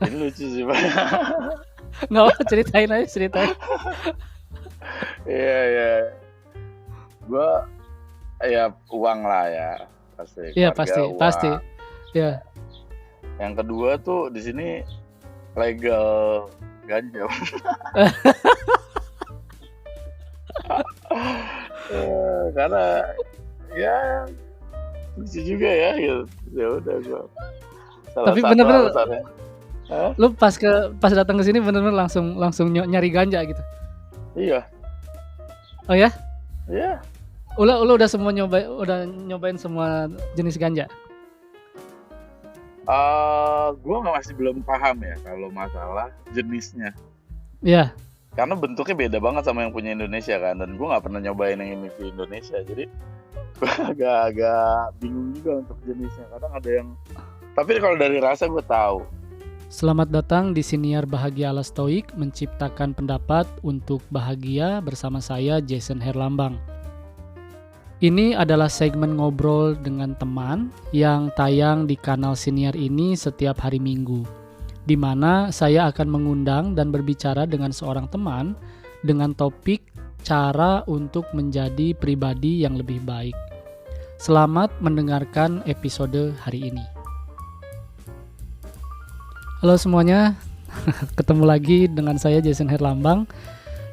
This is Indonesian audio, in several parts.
Ini lucu sih, Pak. Nggak apa, ceritain aja, ceritain. Iya, iya. Gua ya uang lah ya, pasti Iya keluarga pasti, pasti. uang. Ya. Yang kedua tuh di sini legal ganja. Karena ya lucu juga ya gitu. Ya udah gua salah Tapi satu bener-bener alasannya. Hah? lu pas datang ke sini bener-bener langsung nyari ganja gitu. Iya, Oh ya? iya. Lu udah nyobain semua jenis ganja? Gua masih belum paham ya kalau masalah jenisnya. Iya. Karena bentuknya beda banget sama yang punya Indonesia kan, dan gue nggak pernah nyobain yang ini di Indonesia, jadi gue agak bingung juga untuk jenisnya. Kadang ada yang, tapi kalau dari rasa gue tahu. Selamat datang di Siniar Bahagia ala Stoik, menciptakan pendapat untuk bahagia bersama saya Jason Herlambang. Ini adalah segmen ngobrol dengan teman yang tayang di kanal Siniar ini setiap hari Minggu, di mana saya akan mengundang dan berbicara dengan seorang teman dengan topik cara untuk menjadi pribadi yang lebih baik. Selamat mendengarkan episode hari ini. Halo semuanya, ketemu lagi dengan saya Jason Herlambang.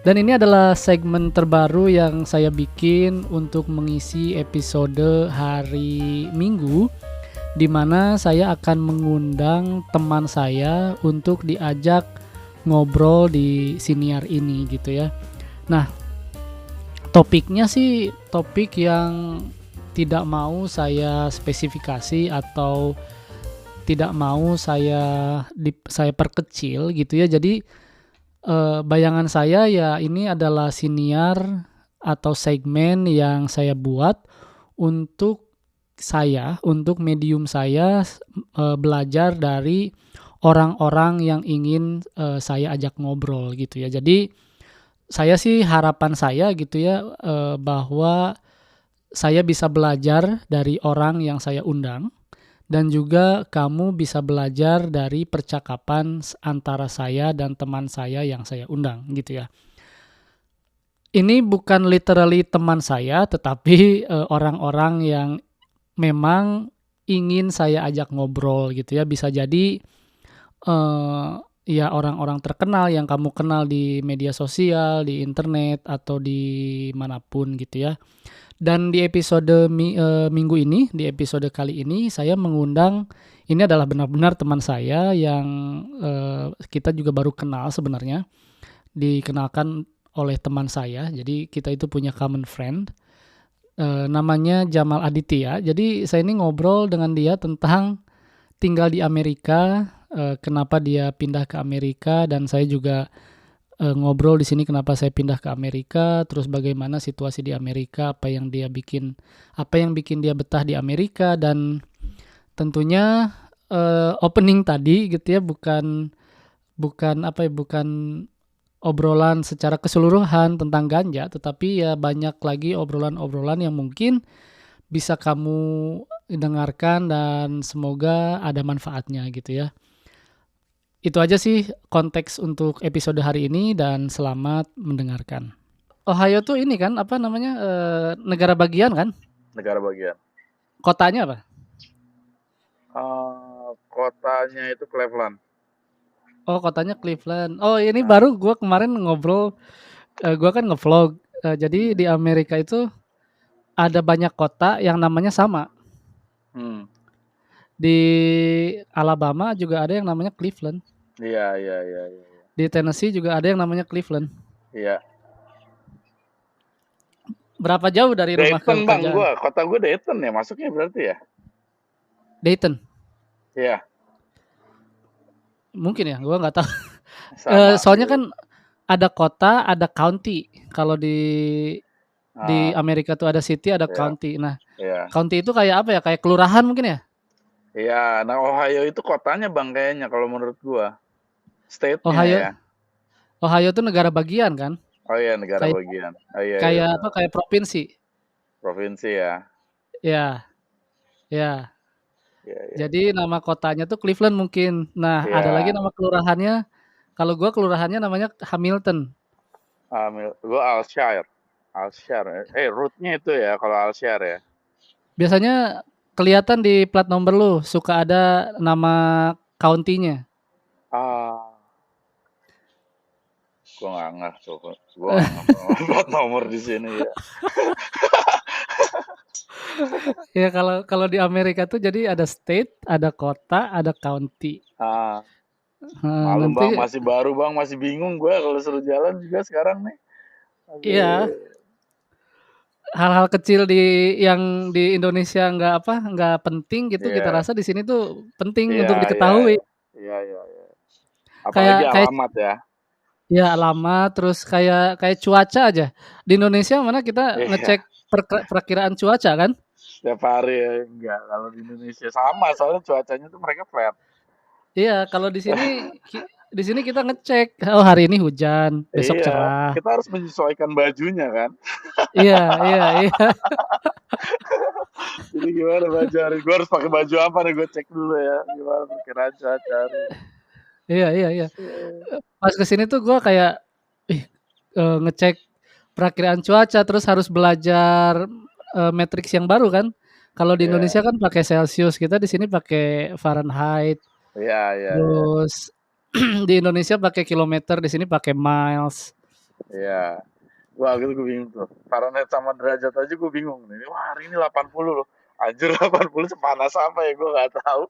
Dan ini adalah segmen terbaru yang saya bikin untuk mengisi episode hari Minggu, di mana saya akan mengundang teman saya untuk diajak ngobrol di siniar ini gitu ya. Nah, topiknya sih topik yang tidak mau saya spesifikasi atau tidak mau saya perkecil gitu ya. Jadi bayangan saya ya ini adalah siniar atau segmen yang saya buat untuk medium saya belajar dari orang-orang yang ingin saya ajak ngobrol gitu ya. Jadi harapan saya gitu ya, bahwa saya bisa belajar dari orang yang saya undang, dan juga kamu bisa belajar dari percakapan antara saya dan teman saya yang saya undang gitu ya. Ini bukan literally teman saya, tetapi orang-orang yang memang ingin saya ajak ngobrol gitu ya. Bisa jadi ya orang-orang terkenal yang kamu kenal di media sosial, di internet, atau di manapun gitu ya. Dan di episode minggu ini, di episode kali ini, saya mengundang, ini adalah benar-benar teman saya yang kita juga baru kenal sebenarnya, dikenalkan oleh teman saya. Jadi kita itu punya common friend, namanya Jamal Aditya. Jadi saya ini ngobrol dengan dia tentang tinggal di Amerika, kenapa dia pindah ke Amerika, dan saya juga ngobrol di sini kenapa saya pindah ke Amerika, terus bagaimana situasi di Amerika, apa yang bikin dia betah di Amerika, dan tentunya opening tadi gitu ya, bukan obrolan secara keseluruhan tentang ganja, tetapi ya banyak lagi obrolan-obrolan yang mungkin bisa kamu dengarkan dan semoga ada manfaatnya gitu ya. Itu aja sih konteks untuk episode hari ini dan selamat mendengarkan. Ohio tuh ini kan apa namanya, negara bagian kan? Negara bagian. Kotanya apa? Kotanya itu Cleveland. Oh, kotanya Cleveland. Oh, ini Nah, baru gue kemarin ngobrol, gue kan ngevlog. Jadi di Amerika itu ada banyak kota yang namanya sama. hmm. Di Alabama juga ada yang namanya Cleveland. Iya, iya, iya, iya, Di Tennessee juga ada yang namanya Cleveland. iya. Berapa jauh dari rumah ke Dayton bang, kerjaan? kota gue Dayton ya masuknya berarti ya. Dayton. Iya, Mungkin ya, gue nggak tahu. sama Soalnya gitu. kan ada kota, ada county. Kalau di Ah, Amerika tuh ada city, ada iya, county. Nah, iya. county itu kayak apa ya? Kayak kelurahan mungkin ya? Iya, nah Ohio itu kotanya bang kayaknya kalau menurut gua. State-nya Ohio, ya. Ohio tuh negara bagian kan? Oh iya, negara Kayak bagian. Oh iya, iya kayak apa? benar. Kayak provinsi. Provinsi ya. Ya, ya. Iya, iya. Jadi nama kotanya tuh Cleveland mungkin. Nah, ada lagi Iya, nama kelurahannya, kalau gua kelurahannya namanya Hamilton. gue Alshire. Alshire. Rootnya itu ya kalau Alshire ya. Biasanya kelihatan di plat nomor lu suka ada nama county-nya. Ah, gue nggak ngeh tuh. Gue nggak ngeh plat nomor di sini ya. Ya kalau kalau di Amerika tuh jadi ada state, ada kota, ada county. Ah, malum Nanti bang, masih baru bang, masih bingung gue kalau suruh jalan juga sekarang nih. iya, Aduh. hal-hal kecil yang di Indonesia nggak penting gitu kita Iya, rasa di sini tuh penting iya, untuk iya, diketahui. iya, iya, iya. Apalagi Kayak kayak alamat ya. ya alamat terus kayak kayak cuaca aja. Di Indonesia mana kita ngecek Iya, perakiraan cuaca kan? setiap hari ya. Enggak, kalau di Indonesia sama, soalnya cuacanya tuh mereka flat. Iya, kalau di sini kita ngecek, oh hari ini hujan, besok Iya, cerah. kita harus menyesuaikan bajunya kan. Iya, iya, iya, Jadi gimana baju hari? Gue harus pakai baju apa nih? Gue cek dulu ya. Gimana perkiraan cuaca hari? iya, iya, iya. Iya, Pas ke sini tuh gua kayak ih, ngecek perakiraan cuaca terus harus belajar matriks yang baru kan. Kalau di iya, Indonesia kan pakai Celsius, kita di sini pakai Fahrenheit. iya, iya, iya. Terus di Indonesia pakai kilometer, di sini pakai miles. Iya. Wah, gitu gue bingung tuh. Fahrenheit sama derajat aja gue bingung nih. Wah, hari ini 80 loh. Anjir 80 sepanas apa ya? Gue nggak tahu.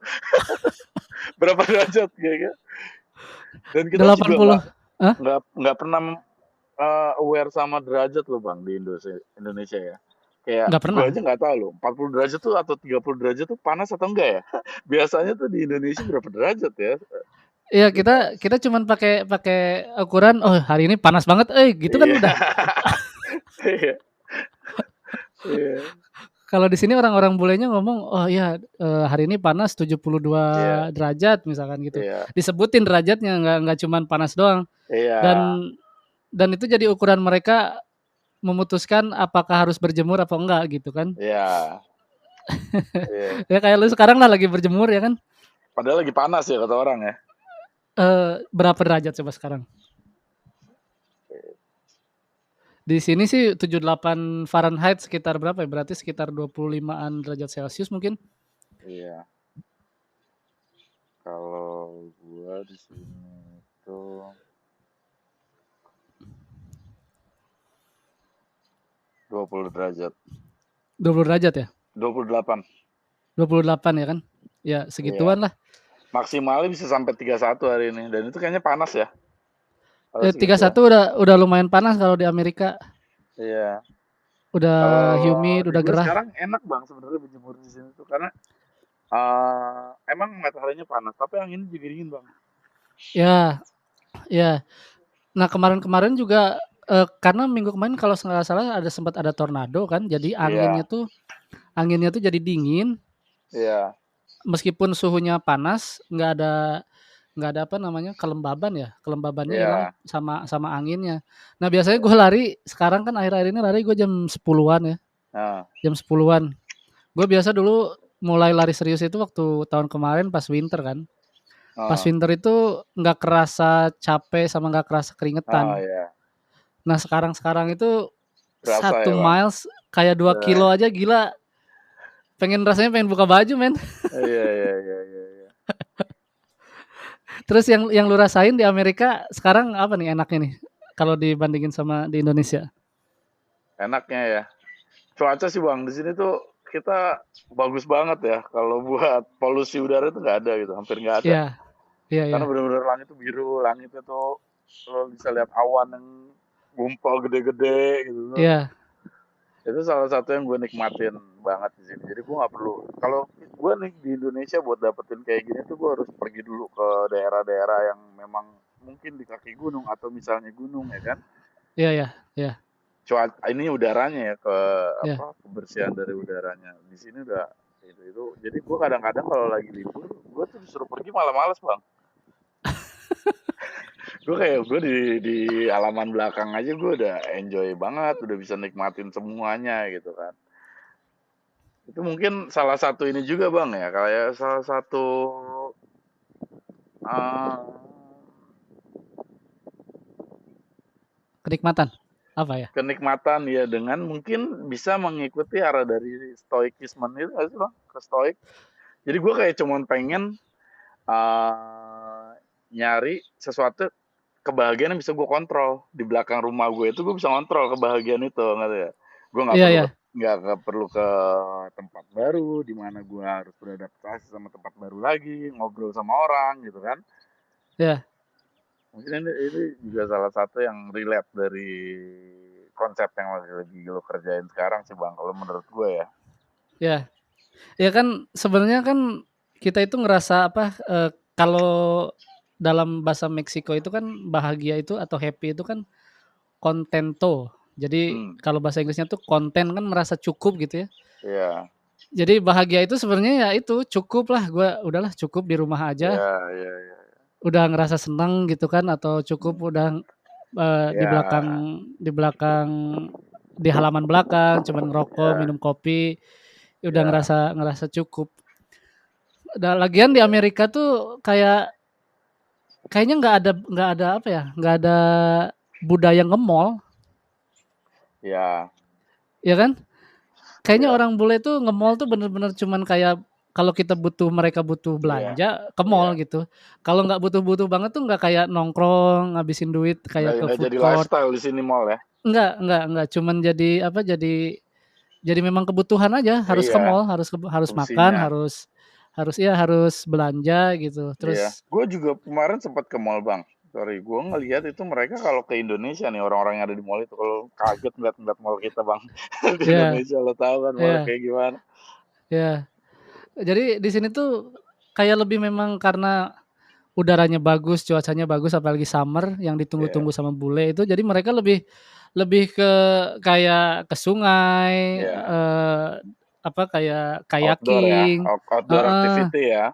Berapa derajat kayaknya. Dan kita juga 80. Hah? nggak pernah aware sama derajat loh bang di Indonesia ya. Kayak Nggak gue pernah. aja nggak tahu loh. 40 derajat tuh atau 30 derajat tuh panas atau enggak ya? Biasanya tuh di Indonesia berapa derajat ya? Iya, Gue tahu. kita cuman pakai pakai ukuran, "Oh, hari ini panas banget, gitu kan Iya. udah. Iya. Iya. Kalau di sini orang-orang bulenya ngomong, "Oh iya, hari ini panas 72 Iya. derajat," misalkan gitu. Iya. Disebutin derajatnya, nggak cuman panas doang. Iya. Dan dan itu jadi ukuran mereka memutuskan apakah harus berjemur apa enggak gitu kan. Iya. Iya. Ya kayak lu sekarang lah lagi berjemur ya kan, Padahal lagi panas ya kata orang ya. berapa derajat coba sekarang? Di sini sih 78 Fahrenheit sekitar berapa ya, berarti sekitar 25-an derajat Celcius mungkin? Iya. Kalau gua di sini itu 20 derajat. 20 derajat ya? 28. 28 ya kan? Ya Iya. segituan lah. Maksimalnya bisa sampai 31 hari ini dan itu kayaknya panas ya. Pada Tiga segitu ya. satu udah lumayan panas kalau di Amerika. Iya. Udah Kalau humid, di udah gue gerah. sekarang enak bang sebenarnya berjemur di sini tuh karena emang mataharinya panas tapi anginnya juga dingin bang. Ya, ya. Nah, kemarin-kemarin juga karena minggu kemarin kalau nggak salah sempat ada tornado kan, jadi Iya, anginnya tuh jadi dingin iya, meskipun suhunya panas, nggak ada apa namanya, kelembaban ya, kelembabannya hilang iya. sama sama anginnya. Nah, biasanya gue lari sekarang kan akhir-akhir ini lari gue jam 10-an ya, Nah, jam 10-an. Gue biasa dulu mulai lari serius itu waktu tahun kemarin pas winter kan. Pas oh, winter itu nggak kerasa capek sama nggak kerasa oh keringetan. ya, Nah, sekarang itu berasa ya satu bang. miles kayak 2 kilo Eh, aja gila, rasanya pengen buka baju men. iya, iya, iya, iya, iya. Terus yang lu rasain di Amerika sekarang apa nih enaknya nih? Kalau dibandingin sama di Indonesia? Enaknya ya. Cuaca sih bang di sini tuh kita bagus banget ya. Kalau buat polusi udara itu nggak ada gitu, hampir nggak ada. Iya, iya, iya. Karena benar-benar langit tuh biru, langitnya tuh lo bisa lihat awan yang gumpal gede-gede gitu. Iya, Itu salah satu yang gue nikmatin banget di sini. Jadi gue nggak perlu. Kalau gue nih di Indonesia buat dapetin kayak gini tuh gue harus pergi dulu ke daerah-daerah yang memang mungkin di kaki gunung atau misalnya gunung ya kan. iya, iya, iya, Cuaca ini udaranya ya ke iya. apa kebersihan dari udaranya. Di sini udah itu. Jadi gue kadang-kadang kalau lagi libur gue tuh disuruh pergi malah males bang. Gue di halaman belakang aja gue udah enjoy banget, udah bisa nikmatin semuanya gitu kan. Itu mungkin salah satu ini juga bang ya, kayak salah satu eh, Kenikmatan apa ya? kenikmatan ya dengan mungkin bisa mengikuti arah dari stoikisme itu nggak sih bang, ke stoik. Jadi gue kayak cuman pengen eh nyari sesuatu kebahagiaan yang bisa gue kontrol di belakang rumah gue itu gue bisa kontrol kebahagiaan itu nggak tahu ya. Gue nggak Iya perlu ya, nggak perlu ke tempat baru di mana gue harus beradaptasi sama tempat baru lagi, ngobrol sama orang gitu kan. ya, Mungkin ini juga salah satu yang relate dari konsep yang lagi lo kerjain sekarang sih bang, kalau menurut gue ya. ya. Ya kan sebenarnya kan kita itu ngerasa apa, kalau dalam bahasa Meksiko itu kan bahagia itu atau happy itu kan contento. Jadi Hmm, kalau bahasa Inggrisnya tuh content kan merasa cukup gitu ya. iya, Jadi bahagia itu sebenarnya ya itu cukup lah, gue udahlah cukup di rumah aja, iya, iya, iya. udah ngerasa senang gitu kan atau cukup Hmm, udah di iya, belakang di belakang di halaman belakang cuman ngerokok, iya, minum kopi, udah iya, ngerasa ngerasa cukup. Lagian di iya, Amerika tuh kayaknya nggak ada apa ya, nggak ada budaya nge-mall, iya, ya kan? Kayaknya iya, orang bule tuh nge-mall tuh bener-bener cuman kayak kalau kita mereka butuh iya, belanja ke iya. mall gitu. Kalau nggak butuh-butuh banget tuh nggak kayak nongkrong, ngabisin duit kayak ke Nggak food jadi court. lifestyle di sini mall ya. Enggak, cuman jadi apa, jadi memang kebutuhan aja, harus ke Iya, mall, harus makan, fungsinya. harus harus iya harus belanja gitu. Iya. Terus Gue juga kemarin sempat ke mall bang. Sorry, gue ngelihat itu mereka kalau ke Indonesia nih orang-orang yang ada di mall itu kalau kaget ngeliat-ngeliat mall kita bang di ya, Indonesia lo tahu kan mall ya, kayak gimana? ya. Jadi di sini tuh kayak lebih memang karena udaranya bagus, cuacanya bagus, apalagi summer yang Iya, ditunggu-tunggu sama bule itu, jadi mereka lebih lebih ke kayak ke sungai, iya. apa, kayak Outdoor ya, kayaking, outdoor heeh, activity ya.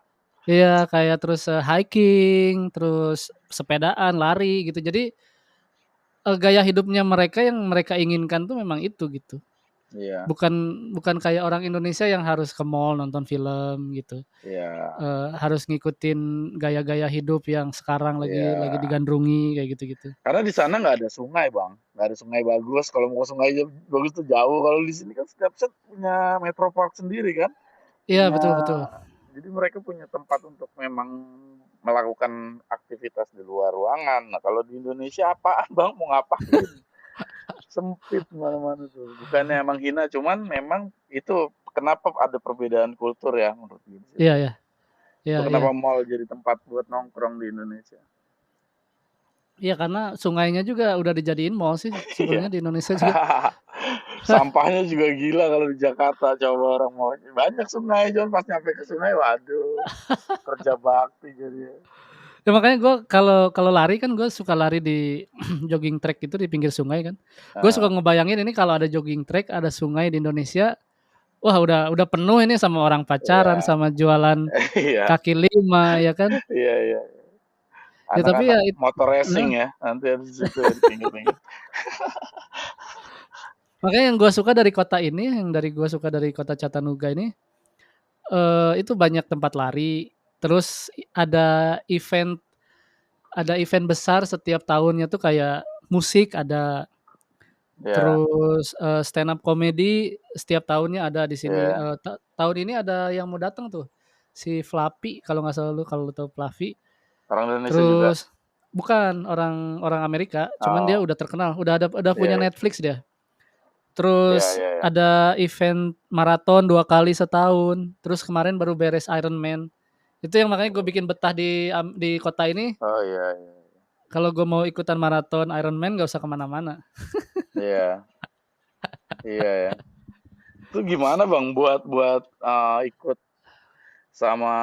iya, kayak terus, hiking, terus sepedaan, lari gitu. Jadi, gaya hidupnya mereka yang mereka inginkan tuh memang itu gitu. Iya, Bukan bukan kayak orang Indonesia yang harus ke mall nonton film gitu. iya, Harus ngikutin gaya-gaya hidup yang sekarang lagi iya. digandrungi kayak gitu-gitu. Karena di sana nggak ada sungai bang, nggak ada sungai bagus. Kalau mau ke sungai bagus tuh jauh. Kalau di sini kan setiap set punya metropark sendiri kan. Iya, Punya betul betul. jadi mereka punya tempat untuk memang melakukan aktivitas di luar ruangan. Nah, kalau di Indonesia apaan Bang mau ngapain? Sempit mana-mana tuh. Bukannya emang hina, cuman memang itu kenapa ada perbedaan kultur ya menurut gue di Iya situ. iya. Iya Itu iya. kenapa mall jadi tempat buat nongkrong di Indonesia. Iya, karena sungainya juga udah dijadiin mall sih Iya. sebenarnya di Indonesia juga. Sampahnya juga gila kalau di Jakarta coba orang mau banyak sungai, cuman pas nyampe ke sungai waduh kerja bakti jadi. Ya makanya gue kalau kalau lari kan gue suka lari di jogging track itu di pinggir sungai kan. Gue suka Heeh. ngebayangin ini kalau ada jogging track, ada sungai di Indonesia, wah udah penuh ini sama orang pacaran, Iya. sama jualan Iya. kaki lima ya kan. Iya, iya. Ya tapi Anak-anak ya motor heeh, racing ya, nanti ada di situ ya, di pinggir-pinggir. makanya yang gue suka dari kota ini, yang gue suka dari kota Chattanooga ini, itu banyak tempat lari, terus ada event besar setiap tahunnya tuh kayak musik ada, Ya, terus, stand up comedy setiap tahunnya ada di sini, ya. tahun ini ada yang mau datang tuh, si Fluffy kalau nggak salah kalau lu tahu Fluffy. Orang Indonesia juga. Terus bukan, orang orang Amerika, cuman dia Oh, udah terkenal, udah iya, punya iya. Netflix dia. Iya, Terus iya, iya. ada event maraton 2 kali setahun, terus kemarin baru beres Iron Man. Itu yang makanya gue bikin betah di kota ini, Oh, iya, iya. kalau gue mau ikutan maraton Iron Man nggak usah kemana mana. Iya, iya ya. Itu gimana Bang buat buat ikut sama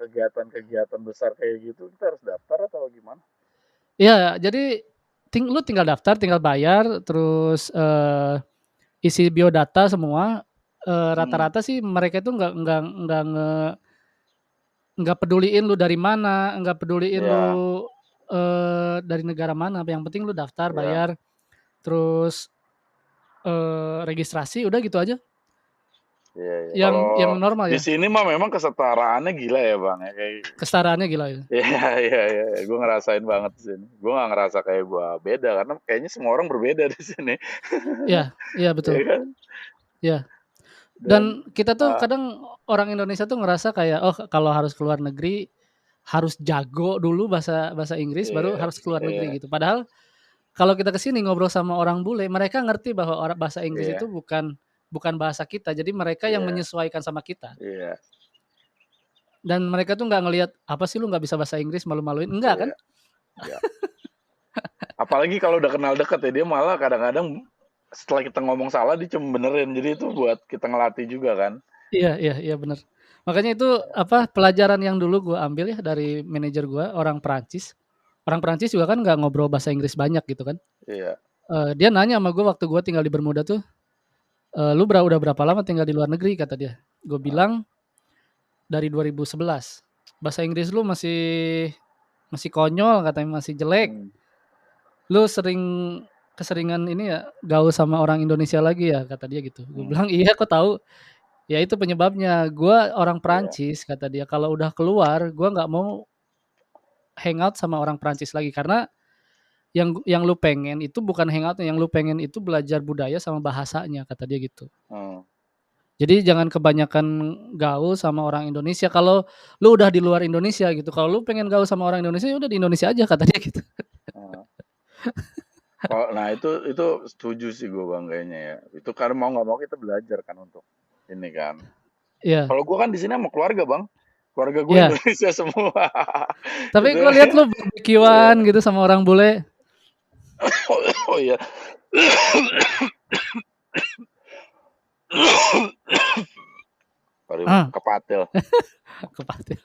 kegiatan-kegiatan besar kayak gitu, kita harus daftar atau gimana? Iya, jadi lu tinggal daftar, tinggal bayar, terus, isi biodata semua, Hmm, rata-rata sih mereka itu nggak peduliin lu dari mana, nggak peduliin ya, lu, dari negara mana, yang penting lu daftar, ya. bayar, terus, registrasi, udah gitu aja. Iya, iya. yang Kalau normal di ya. sini mah memang kesetaraannya gila ya bang ya kayak. Kesetaraannya gila ya. Iya, iya, iya. Gue ngerasain banget di sini. Gue nggak ngerasa kayak gue beda karena kayaknya semua orang berbeda di sini. Iya, iya Iya betul. kan? Iya. Dan Dan kita tuh ah, kadang orang Indonesia tuh ngerasa kayak oh kalau harus keluar negeri harus jago dulu bahasa bahasa Inggris baru iya, harus keluar iya, negeri gitu. Padahal kalau kita ke sini ngobrol sama orang bule, mereka ngerti bahwa bahasa Inggris itu iya, bukan bukan bahasa kita. Jadi mereka yang iya, menyesuaikan sama kita. iya, Dan mereka tuh nggak ngelihat apa sih lu nggak bisa bahasa Inggris malu-maluin. Enggak kan? iya, iya. Apalagi kalau udah kenal deket ya dia malah kadang-kadang setelah kita ngomong salah dia cuma benerin. Jadi itu buat kita ngelatih juga kan. Iya, iya, iya bener. Makanya itu apa pelajaran yang dulu gue ambil ya dari manajer gue orang Perancis. Orang Perancis juga kan nggak ngobrol bahasa Inggris banyak gitu kan. Iya. Dia nanya sama gue waktu gue tinggal di Bermuda tuh, lu udah berapa lama tinggal di luar negeri kata dia. Gue Ah, bilang dari 2011. Bahasa Inggris lu masih masih konyol katanya masih jelek. hmm, Lu keseringan ini ya gaul sama orang Indonesia lagi ya kata dia gitu. Gue hmm, bilang iya kok tahu. Ya itu penyebabnya. Gua orang iya, Prancis kata dia. Kalau udah keluar, gua nggak mau hangout sama orang Prancis lagi karena yang lu pengen itu bukan hangout, yang lu pengen itu belajar budaya sama bahasanya kata dia gitu. hmm, Jadi jangan kebanyakan gaul sama orang Indonesia. Kalau lu udah di luar Indonesia gitu, kalau lu pengen gaul sama orang Indonesia ya udah di Indonesia aja kata dia gitu. hmm. Nah itu setuju sih gue bang kayaknya ya. Itu karena mau nggak mau kita belajar kan untuk ini kan. Iya, Kalau gue kan di sini sama keluarga bang. Keluarga gue iya. Indonesia semua. Tapi Itu gue lihat lu iya. barbekyuan gitu sama orang bule. Oh iya. Sorry, Ah, kepatil. kepatil.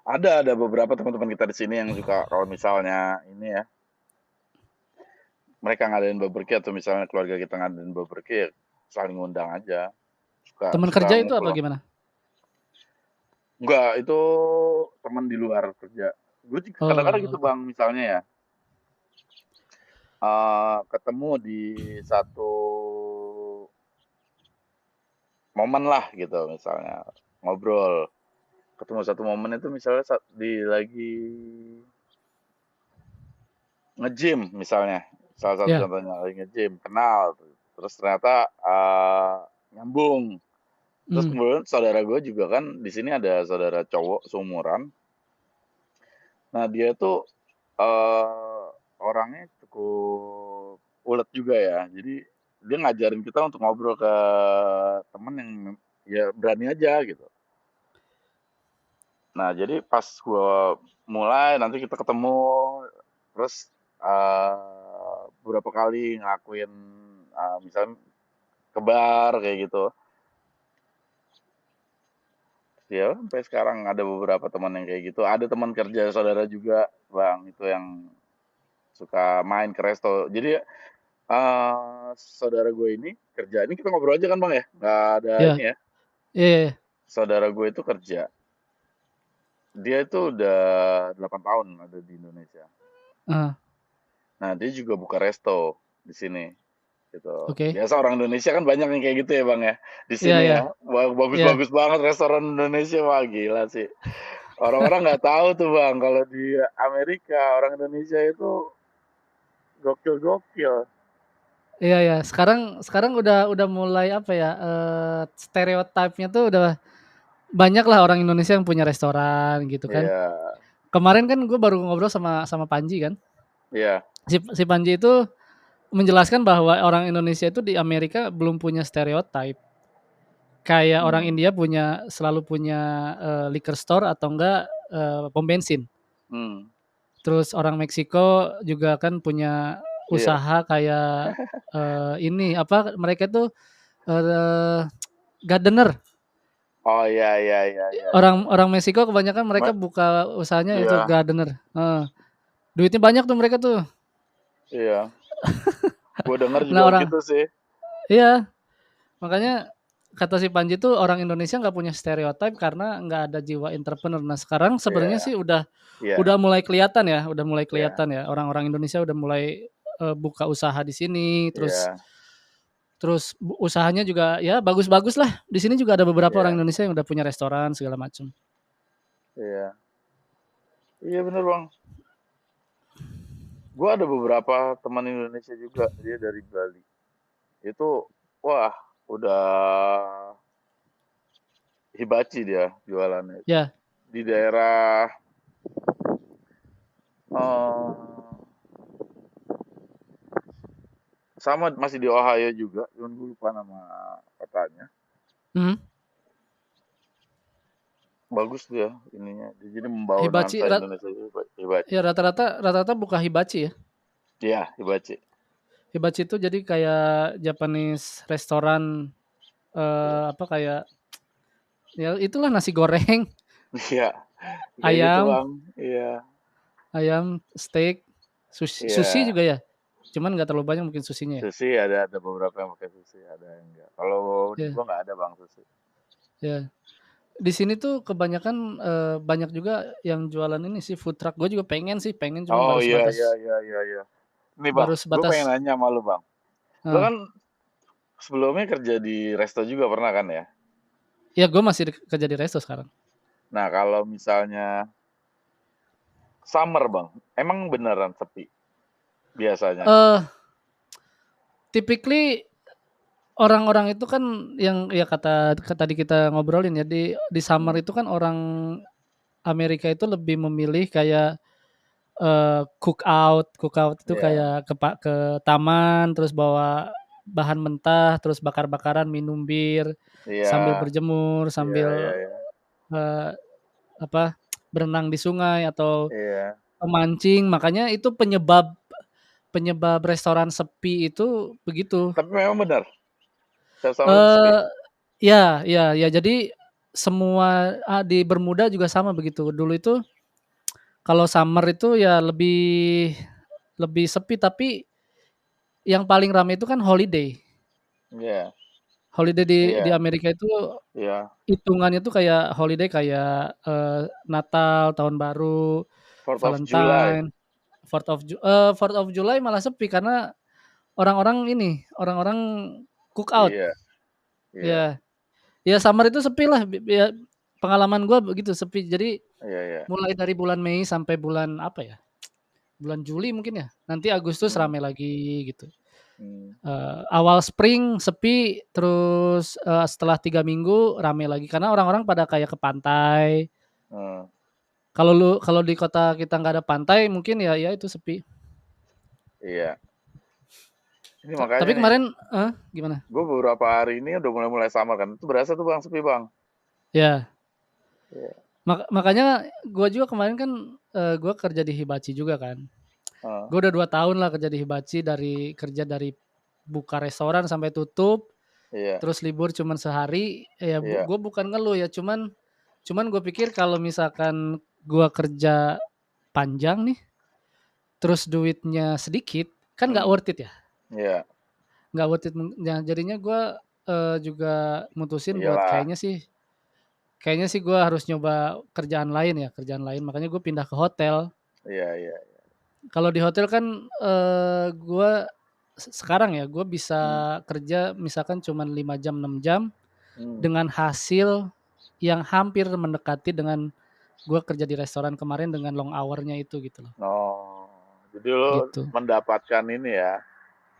Ada beberapa teman-teman kita di sini yang suka kalau misalnya ini ya, mereka ngadain barbecue atau misalnya keluarga kita ngadain barbecue ya saling ngundang aja. Suka Teman suka kerja itu apa ngumpul. gimana? Enggak, itu teman di luar kerja. Gue juga kadang-kadang Oh, gitu oke. bang, misalnya ya, ketemu di satu momen lah gitu, misalnya ngobrol. Ketemu satu momen itu misalnya di lagi nge-gym misalnya. Salah satu Ya. contohnya lagi nge-gym, kenal. Terus ternyata nyambung. Terus Hmm. kemudian saudara gue juga kan di sini ada saudara cowok seumuran. Nah dia tuh orangnya cukup ulet juga ya. Jadi dia ngajarin kita untuk ngobrol ke temen yang ya berani aja gitu. Nah jadi pas gua mulai nanti kita ketemu terus beberapa kali ngelakuin misalnya ke bar kayak gitu. Ya sampai sekarang ada beberapa teman yang kayak gitu. Ada teman kerja saudara juga bang itu yang suka main ke resto. Jadi saudara gue ini kerja ini kita ngobrol aja kan bang ya, nggak ada Ya. ini ya. Iya, iya, iya. Saudara gue itu kerja, dia itu udah 8 tahun ada di Indonesia. Heeh, Nah dia juga buka resto di sini gitu. oke. Biasa orang Indonesia kan banyak yang kayak gitu ya bang ya di Iya, sini iya, ya. Wah, iya. bagus-bagus banget restoran Indonesia, wah gila sih. Orang-orang nggak tahu tuh bang kalau di Amerika orang Indonesia itu gokil-gokil. Iya, iya. Sekarang sekarang udah mulai apa ya, stereotipnya tuh udah banyak lah orang Indonesia yang punya restoran gitu kan. Iya, Kemarin kan gue baru ngobrol sama sama Panji kan. iya, Si Panji itu menjelaskan bahwa orang Indonesia itu di Amerika belum punya stereotip. Kayak orang hmm, India selalu punya, liquor store atau enggak, pom bensin. hmm, Terus orang Meksiko juga kan punya iya. usaha kayak, ini apa mereka tuh, eee, gardener. Oh iya iya iya iya iya. Orang orang Meksiko kebanyakan mereka Ma- buka usahanya itu iya gardener, heeh. Duitnya banyak tuh mereka tuh. iya. Gue denger Nah juga orang gitu sih. iya, makanya kata si Panji tuh orang Indonesia nggak punya stereotip karena nggak ada jiwa entrepreneur. Nah sekarang sebenarnya Iya sih iya udah mulai kelihatan ya, udah mulai iya kelihatan ya orang-orang Indonesia udah mulai, buka usaha di sini, terus iya Terus usahanya juga ya bagus-bagus lah. Di sini juga ada beberapa orang Iya, Indonesia yang udah punya restoran segala macam. iya. Iya bener Bang. Gua ada beberapa teman Indonesia juga, dia dari Bali. Itu wah, udah hibachi dia jualannya. Ya, Di daerah eh sama masih di Ohio juga, cuman gue lupa nama kotanya. mhm. Bagus dia ininya. Jadi membawa Hibachi nuansa Indonesia juga hibachi. ya rata-rata buka hibachi ya. Iya, hibachi. Hibachi itu jadi kayak Japanese restoran apa kayak ya itulah nasi goreng, Iya, kayak gitu ayam, Bang. Iya, steak, sushi iya. juga ya. Cuman nggak terlalu banyak mungkin susinya ya. Sushi ada beberapa yang pakai sushi, ada yang enggak. Kalau di Ya, gua nggak ada Bang sushi. ya. Di sini tuh kebanyakan banyak juga yang jualan ini sih food truck. Gue juga pengen sih, pengen cuman Oh baru iya iya sebatas iya iya iya. Nih Bang, baru gue pengen sebatas nanya sama lu Bang. Lu eh, kan sebelumnya kerja di resto juga pernah kan ya? ya gue masih kerja di resto sekarang. Nah kalau misalnya summer Bang, emang beneran sepi biasanya? Eh typically orang-orang itu kan yang ya tadi kita ngobrolin ya di summer Hmm. itu kan orang Amerika itu lebih memilih kayak cook out itu Iya, kayak ke taman terus bawa bahan mentah terus bakar-bakaran minum bir iya, sambil berjemur iya, iya, sambil iya, eh, apa berenang di sungai atau iya. memancing makanya itu penyebab penyebab restoran sepi itu begitu. Tapi memang benar, setiap summer itu sepi. eh Ya, ya, ya. Jadi semua di Bermuda juga sama begitu. Dulu itu kalau summer itu ya lebih lebih sepi, tapi yang paling ramai itu kan holiday. Iya, Holiday di iya, Amerika itu iya. hitungannya tuh kayak holiday kayak Natal, Tahun Baru, 4th of July. Valentine, 4th of July malah sepi karena orang-orang ini, orang-orang cook out. Iya, iya, Ya, ya summer itu sepi lah. Ya, pengalaman gua begitu sepi. Jadi iya, iya. mulai dari bulan Mei sampai bulan apa ya, bulan Juli mungkin ya, nanti Agustus Hmm, rame lagi gitu. hmm, Awal spring sepi, terus, setelah 3 minggu rame lagi karena orang-orang pada kayak ke pantai. hmm, Kalau di kota kita nggak ada pantai mungkin ya itu sepi. iya. Ini makanya Tapi nih, kemarin gimana? gue beberapa hari ini udah mulai-mulai summer kan. Itu berasa tuh Bang sepi Bang. Ya, Iya. makanya gua juga kemarin kan, gua kerja di Hibachi juga kan. Heeh, Gue udah 2 tahun lah kerja di Hibachi dari buka restoran sampai tutup, iya, terus libur cuman sehari, ya iya. gue bukan ngeluh ya, cuman cuman gue pikir kalau misalkan gue kerja panjang nih, terus duitnya sedikit, kan nggak Hmm, worth it ya, iya. nggak worth it, ya jadinya gue, juga mutusin buat Iyalah. kayaknya sih gue harus nyoba kerjaan lain, makanya gue pindah ke hotel. Iya, iya. Kalau di hotel kan, gue sekarang ya, gue bisa Hmm, kerja misalkan cuman 5 jam, 6 jam, hmm. dengan hasil yang hampir mendekati dengan gue kerja di restoran kemarin dengan long hour-nya itu gitu loh, Oh, jadi lo gitu. mendapatkan ini ya,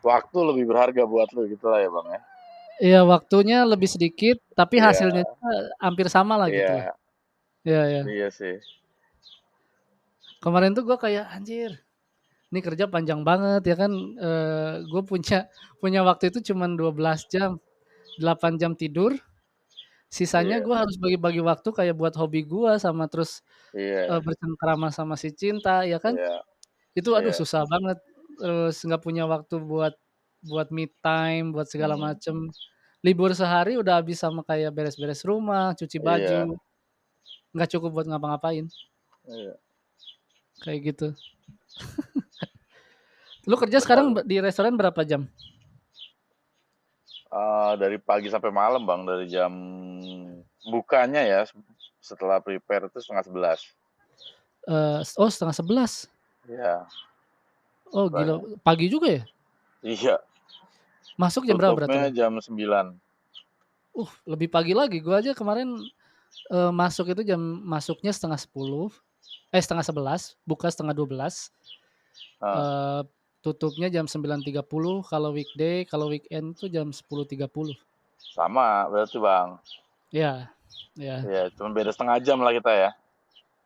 waktu lebih berharga buat lo gitu lah ya Bang ya. Iya waktunya lebih sedikit, tapi hasilnya Iya, juga hampir sama lah gitu lah. iya, Iya iya. iya sih. Kemarin tuh gue kayak, "Anjir, ini kerja panjang banget," ya kan, gue punya punya waktu itu cuman 12 jam, 8 jam tidur, sisanya Iya, gue harus bagi-bagi waktu kayak buat hobi gue sama terus, iya, bercengkrama sama si cinta ya kan. iya, Itu aduh iya. susah banget, terus nggak punya waktu buat buat me time, buat segala Hmm, macem. Libur sehari udah habis sama kayak beres-beres rumah, cuci iya, baju, nggak cukup buat ngapa-ngapain, iya. kayak gitu. Lu kerja sekarang Benar. di restoran berapa jam? Dari pagi sampai malam Bang, dari jam bukanya ya, setelah prepare itu 10:30. Oh 10:30. Iya, Oh gila, bukanya. pagi juga ya? Iya, Masuk jam berapa berarti Tutupnya lo? jam 9. Lebih pagi lagi. Gua aja kemarin masuk itu masuknya setengah 10, setengah 11, buka setengah 12. Ah, Eh, Tutupnya jam 9.30 kalau weekday, kalau weekend tuh jam 10.30. sama berarti bang. Iya, iya, Ya, cuma beda setengah jam lah kita ya.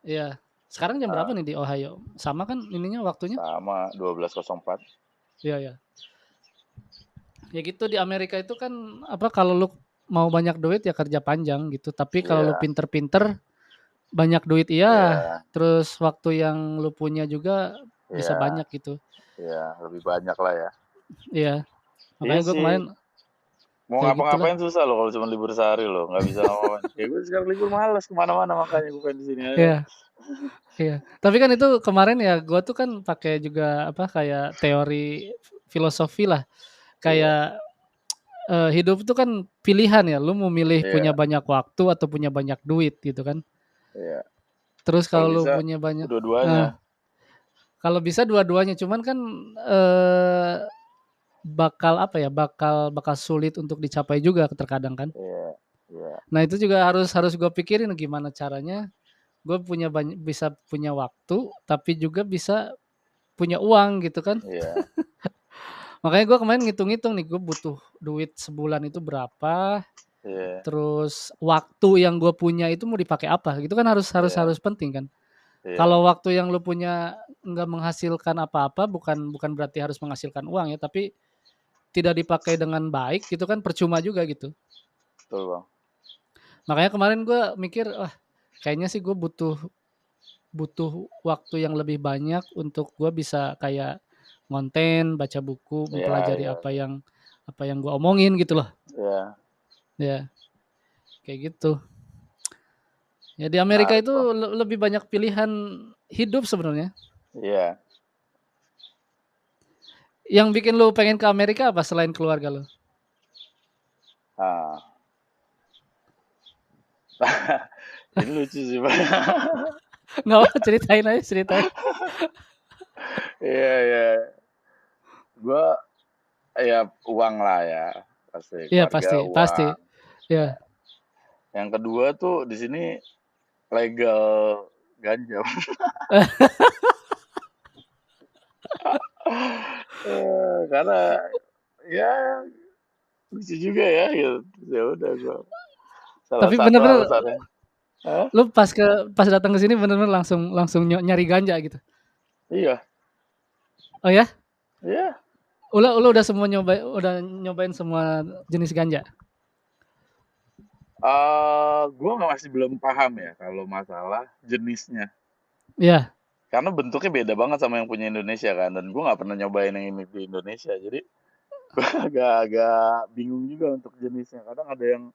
iya. Sekarang jam berapa Ah, nih di Ohio? Sama kan ininya waktunya? sama 12.04. Iya, iya. Ya gitu di Amerika itu kan apa kalau lu mau banyak duit ya kerja panjang gitu. Tapi kalau lu Iya, pinter-pinter banyak duit iya, iya, terus waktu yang lu punya juga bisa iya, banyak gitu. iya, lebih banyak lah ya. Iya, Iya makanya gue sih, kemarin mau kayak gitulah. ngapa-ngapain susah loh kalau cuma libur sehari loh, nggak bisa ngapa-ngapain. Ya gue sekarang libur malas kemana-mana makanya gue pengen di sini aja. Iya, iya. Tapi kan itu kemarin ya gue tuh kan pakai juga apa kayak teori filosofi lah. Iya, Kayak hidup itu kan pilihan ya. Lu mau milih punya iya, banyak waktu atau punya banyak duit gitu kan. iya. Terus Kalau kalau lu bisa punya banyak, dua-duanya. nah kalau bisa dua-duanya. Cuman kan eh, bakal apa ya? Bakal bakal sulit untuk dicapai juga terkadang kan. Iya, iya, Nah itu juga harus harus gue pikirin gimana caranya gue punya banyak bisa punya waktu tapi juga bisa punya uang gitu kan. iya, Makanya gue kemarin ngitung-ngitung nih gue butuh duit sebulan itu berapa, iya, terus waktu yang gue punya itu mau dipakai apa gitu kan harus harus iya, harus penting kan. iya, Kalau waktu yang lu punya nggak menghasilkan apa-apa bukan bukan berarti harus menghasilkan uang ya, tapi tidak dipakai dengan baik gitu kan percuma juga gitu. betul bang. Makanya kemarin gue mikir, wah kayaknya sih gue butuh butuh waktu yang lebih banyak untuk gue bisa kayak ngonten, baca buku, Iya, mempelajari iya, apa yang gue omongin gitu loh. iya, Ya, kayak gitu. Ya di Amerika menarik itu bang. lebih banyak pilihan hidup sebenarnya. Iya, Yang bikin lu pengen ke Amerika apa selain keluarga lu? ah, ini lucu sih bang. Nggak apa ceritain aja ceritain. Iya, iya, gue ya uang lah ya, pasti Iya keluarga pasti pasti. uang. Ya. Yang kedua tuh di sini legal ganja. Karena ya lucu juga ya gitu. Ya udah gua salah Tapi satu bener-bener alasannya. Hah? lu pas datang ke sini bener-bener langsung langsung nyari ganja gitu. Iya, Oh ya? iya. Lu udah nyobain semua jenis ganja? Gua nggak masih belum paham ya kalau masalah jenisnya. Iya. Karena bentuknya beda banget sama yang punya Indonesia kan. Dan gua nggak pernah nyobain yang ini di Indonesia. Jadi gua agak-agak bingung juga untuk jenisnya. Kadang ada yang.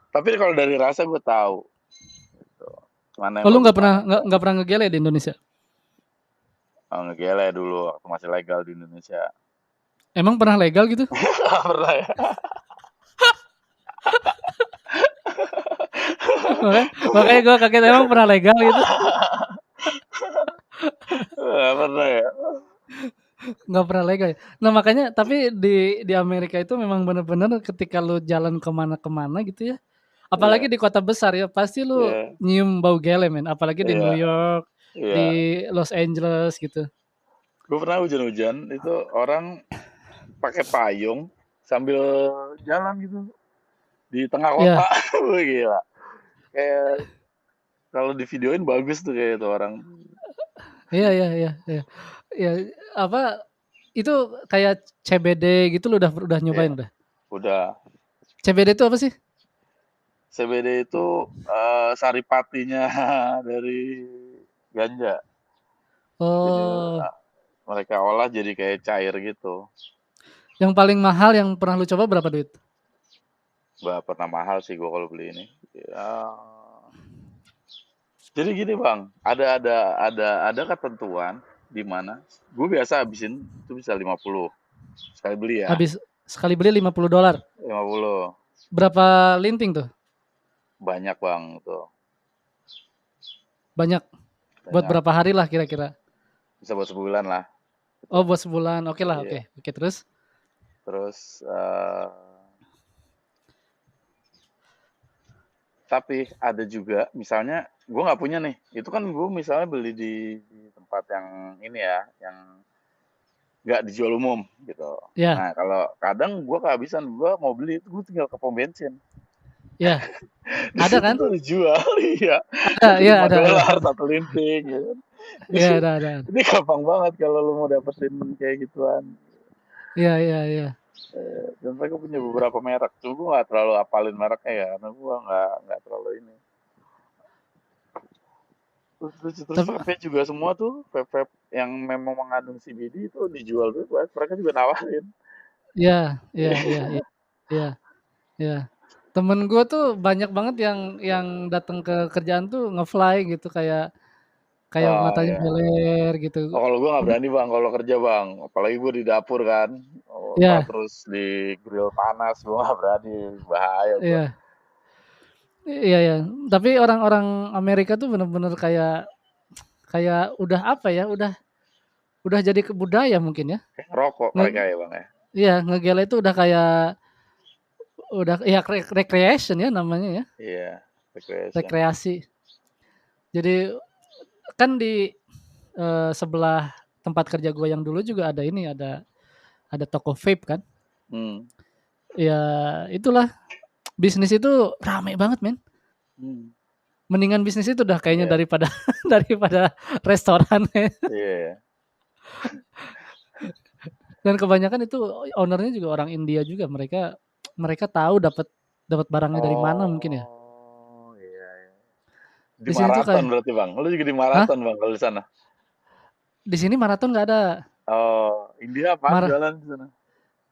Tapi kalau dari rasa gue tahu. Gitu. Mana Oh yang lu bagus, mana yang enggak. nggak pernah ngegele di Indonesia? Ngegele dulu waktu masih legal di Indonesia. Emang pernah legal gitu? Nggak pernah ya. Makanya makanya gue kaget emang pernah legal gitu. Nggak pernah ya. Nggak pernah legal. Nah makanya tapi di Amerika itu memang benar-benar ketika lu jalan kemana-kemana gitu ya. Apalagi Iya, di kota besar ya pasti lu iya, nyium bau gele men. Apalagi di New iya, York, iya. di Los Angeles gitu. Gue pernah hujan-hujan itu orang pakai payung sambil jalan gitu di tengah kota. Iya, Wih, gila. Kayak kalau di videoin bagus tuh kayak itu orang. iya, iya, iya, iya. Ya, apa itu kayak CBD gitu lu udah Iya, nyobain udah. udah. CBD itu apa sih? CBD itu saripatinya dari ganja. Jadi Oh, mereka olah jadi kayak cair gitu. yang paling mahal yang pernah lu coba berapa duit? Bah, pernah mahal sih gua kalau beli ini. Ya, jadi gini bang, ada ketentuan di mana gue biasa habisin itu bisa 50 sekali beli ya, Habis sekali beli $50. 50 Berapa linting tuh? banyak bang tuh, Banyak. Buat banyak berapa hari lah kira-kira? bisa buat sebulan lah Oh, gitu. buat sebulan. Oke lah, oke. Iya. Oke, terus? Terus tapi ada juga misalnya gue nggak punya nih. Itu kan gue misalnya beli di tempat yang ini ya, yang nggak dijual umum gitu. Ya, Nah, kalau kadang gue kehabisan, gue mau beli itu gue tinggal ke pom bensin. ya, Di ada situ kan? tuh dijual, iya. Ada, Itu ya, lima ada. dolar satu linting gitu kan. Ya, Jadi, ada. ini gampang banget kalau lu mau dapetin kayak gituan. Ya, ya, ya. Dan mereka punya beberapa merek. Cuma gue nggak terlalu apalin mereknya ya, karena gue nggak terlalu ini. Terus Tapi, vape juga semua tuh, vape yang memang mengandung CBD itu dijual bebas. Mereka juga nawarin. ya, ya, ya, ya, ya, ya. Temen gue tuh banyak banget yang datang ke kerjaan tuh ngefly gitu, kayak kayak Oh matanya ya. beler gitu. Oh, kalau gue nggak berani bang, kalau kerja bang. Apalagi gue di dapur kan. Oh, ntar Ya, terus di grill panas, gue nggak berani. Bahaya gue. iya, iya, ya. Tapi orang-orang Amerika tuh bener-bener kayak kayak udah apa ya, udah jadi budaya mungkin ya. Kayak ngerokok Nge, mereka ya bang ya. iya, ngegele itu udah kayak udah ya recreation ya namanya ya, Iya, recreation. rekreasi. Jadi kan di sebelah tempat kerja gue yang dulu juga ada ini, ada toko vape kan. Hmm. Ya itulah, bisnis itu rame banget men. Hmm. Mendingan bisnis itu dah kayaknya Iya, daripada daripada restoran. iya, iya. Dan kebanyakan itu ownernya juga orang India juga. Mereka mereka tahu dapat dapat barangnya dari mana mungkin ya. Oh, iya, iya. Di Di sini tuh maraton kayak, berarti bang. Lu juga di hah? maraton bang kalau di sana. Di sini maraton nggak ada. Oh, India apaan Mar jualan di sana?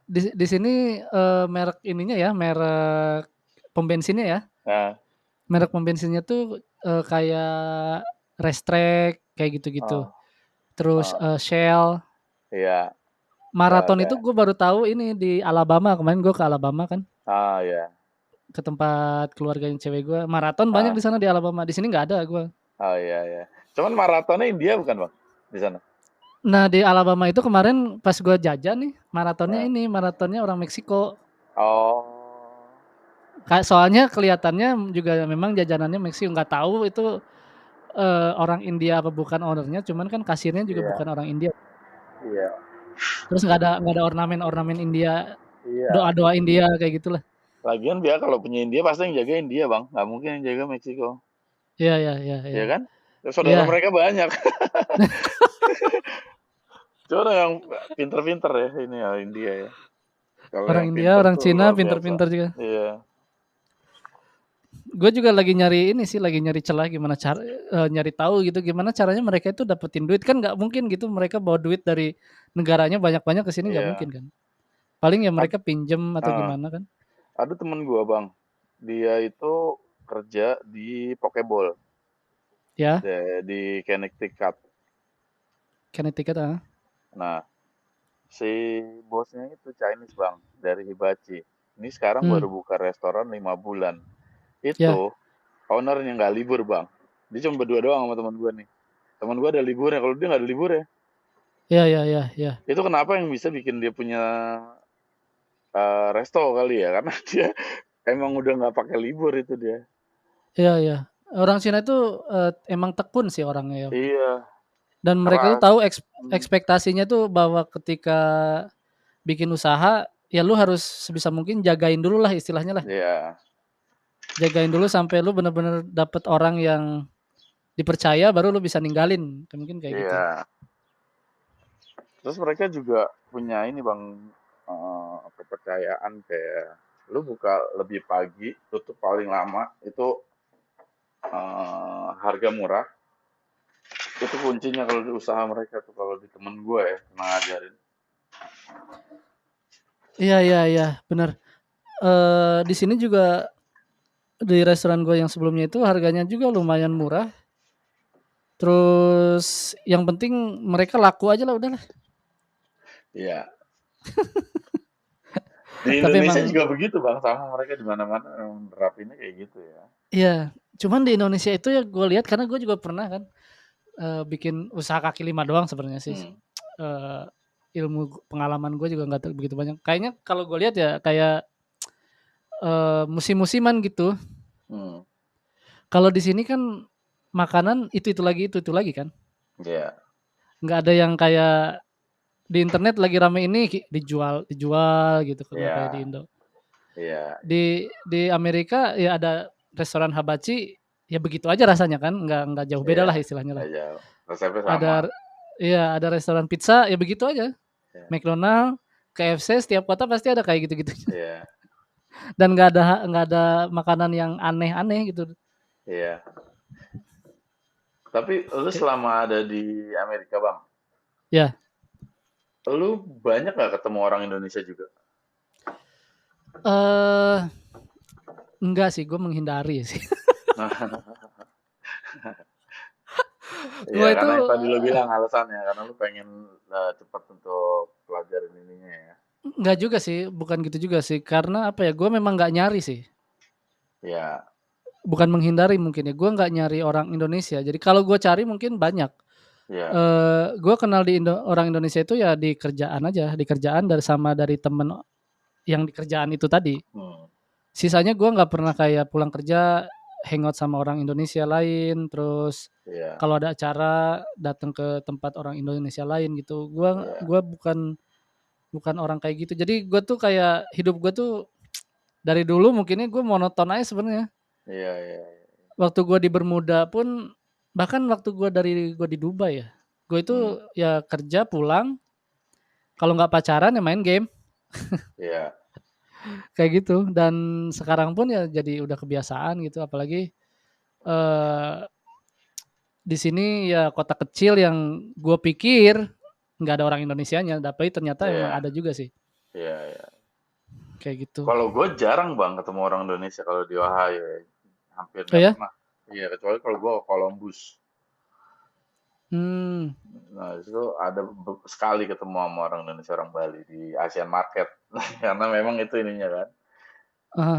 di sini merek ininya ya, merek pom bensinnya ya. Nah, Merek pom bensinnya tuh kayak Restrek kayak gitu-gitu. oh, Terus oh, Shell. iya, Maraton itu ada. gue baru tahu ini di Alabama. Kemarin gue ke Alabama kan, Ah, iya. ke tempat keluarganya cewek gue. Maraton banyak Ah, di sana di Alabama. Di sini nggak ada gue. oh iya, iya. Cuman maratonnya India bukan bang di sana. Nah di Alabama itu kemarin pas gue jajan nih, maratonnya Nah. ini maratonnya orang Meksiko. Oh, Soalnya kelihatannya juga memang jajanannya Meksiko. Nggak tahu itu orang India apa bukan ownernya. Cuman kan kasirnya juga iya, bukan orang India. iya, Terus nggak ada ornamen-ornamen India, iya. doa-doa India kayak gitulah. Lagian dia kalau punya India pasti yang jaga India bang, nggak mungkin yang jaga Meksiko, Iya, iya, iya, iya. ya kan? Saudara Iya, mereka banyak. Cuma yang pinter-pinter ya ini ya India ya. Kalau orang yang India, pinter orang tuh Cina luar biasa. pinter-pinter juga. Iya, Gue juga lagi nyari ini sih, lagi nyari celah gimana cara nyari tahu gitu gimana caranya mereka itu dapetin duit. Kan nggak mungkin gitu mereka bawa duit dari negaranya banyak-banyak ke sini, nggak mungkin iya. kan. Paling ya Ad- mereka pinjem atau ah, gimana kan. ada temen gua bang, dia itu kerja di Pokeball Ya, di Connecticut. Connecticut ah. Nah, si bosnya itu Chinese bang dari Hibachi. Ini sekarang Hmm, baru buka restoran 5 bulan. ya. Itu ownernya nggak libur bang. Dia cuma berdua doang sama teman gue nih. Teman gue ada liburnya. Kalau dia nggak ada libur ya. Ya, ya, ya, ya. Itu kenapa yang bisa bikin dia punya resto kali ya? Karena dia emang udah nggak pakai libur itu dia. Ya, ya. Orang Cina itu emang tekun sih orangnya ya. Iya, Dan mereka tuh keras. tahu Hmm, ekspektasinya tuh bahwa ketika bikin usaha ya lu harus sebisa mungkin jagain dulu lah istilahnya lah. iya, Jagain dulu sampai lu bener-bener dapet orang yang dipercaya baru lu bisa ninggalin, mungkin kayak gitu. iya. Terus mereka juga punya ini bang, kepercayaan kayak lu buka lebih pagi, tutup paling lama itu harga murah. Itu kuncinya kalau di usaha mereka tuh kalau di temen gue ya pernah ngajarin. Iya, iya, iya, bener. Di sini juga di restoran gue yang sebelumnya itu harganya juga lumayan murah. Terus yang penting mereka laku aja lah udahlah. Iya. Di Tapi Indonesia emang juga begitu bang, sama mereka di mana-mana emang nerapinnya kayak gitu ya. iya, cuman di Indonesia itu ya gue lihat karena gue juga pernah kan bikin usaha kaki lima doang sebenarnya sih. Hmm. Eh, ilmu pengalaman gue juga nggak begitu banyak. Kayaknya kalau gue lihat ya kayak musim-musiman gitu. Hmm. Kalau di sini kan makanan itu lagi kan. Iya. Nggak ada yang kayak di internet lagi rame ini dijual dijual gitu kalau kayak di Iya. Indo. Iya. Di Amerika ya ada restoran hibachi ya begitu aja rasanya kan, nggak jauh beda Iya. lah istilahnya lah. Aja. Resepnya sama. Ada iya ada restoran pizza ya begitu aja. Iya. McDonald, KFC setiap kota pasti ada kayak gitu-gitu. Iya. Dan nggak ada makanan yang aneh-aneh gitu. Iya. Tapi lu Kayak- selama ada di Amerika, Bang, Ya, lu banyak gak ketemu orang Indonesia juga? eh enggak sih, gue menghindari sih. Iya, Gue itu karena yang tadi lu bilang alasannya, karena lu pengen cepat untuk pelajarin ininya ya. enggak juga sih, bukan gitu juga sih. Karena apa ya, gue memang nggak nyari sih. Iya. Bukan menghindari mungkin ya, gue nggak nyari orang Indonesia. Jadi kalau gue cari mungkin banyak. Iya. Gue kenal orang Indonesia itu ya di kerjaan aja, di kerjaan dari temen yang di kerjaan itu tadi. Hmm. Sisanya gue nggak pernah kayak pulang kerja hangout sama orang Indonesia lain, terus Iya. kalau ada acara datang ke tempat orang Indonesia lain gitu. Gua Iya. gua bukan bukan orang kayak gitu. Jadi gue tuh kayak hidup gue tuh dari dulu mungkinnya gue monoton aja sebenarnya. Iya. Iya. Waktu gue di Bermuda pun bahkan waktu gue di Dubai ya. Gue itu Hmm. ya kerja pulang, kalau nggak pacaran ya main game Iya. kayak gitu. Dan sekarang pun ya jadi udah kebiasaan gitu. Apalagi eh, di sini ya kota kecil yang gue pikir nggak ada orang Indonesianya, tapi ternyata emang Iya. ada juga sih Iya. Iya. kayak gitu. Kalau gue jarang bang ketemu orang Indonesia kalau di Ohio, ya. Hampir Oh nggak ya? pernah. Iya, kecuali kalau gue ke Columbus. Hmm. Nah, itu ada sekali ketemu sama orang Indonesia, orang Bali di Asian Market. Karena memang itu ininya kan. Aha.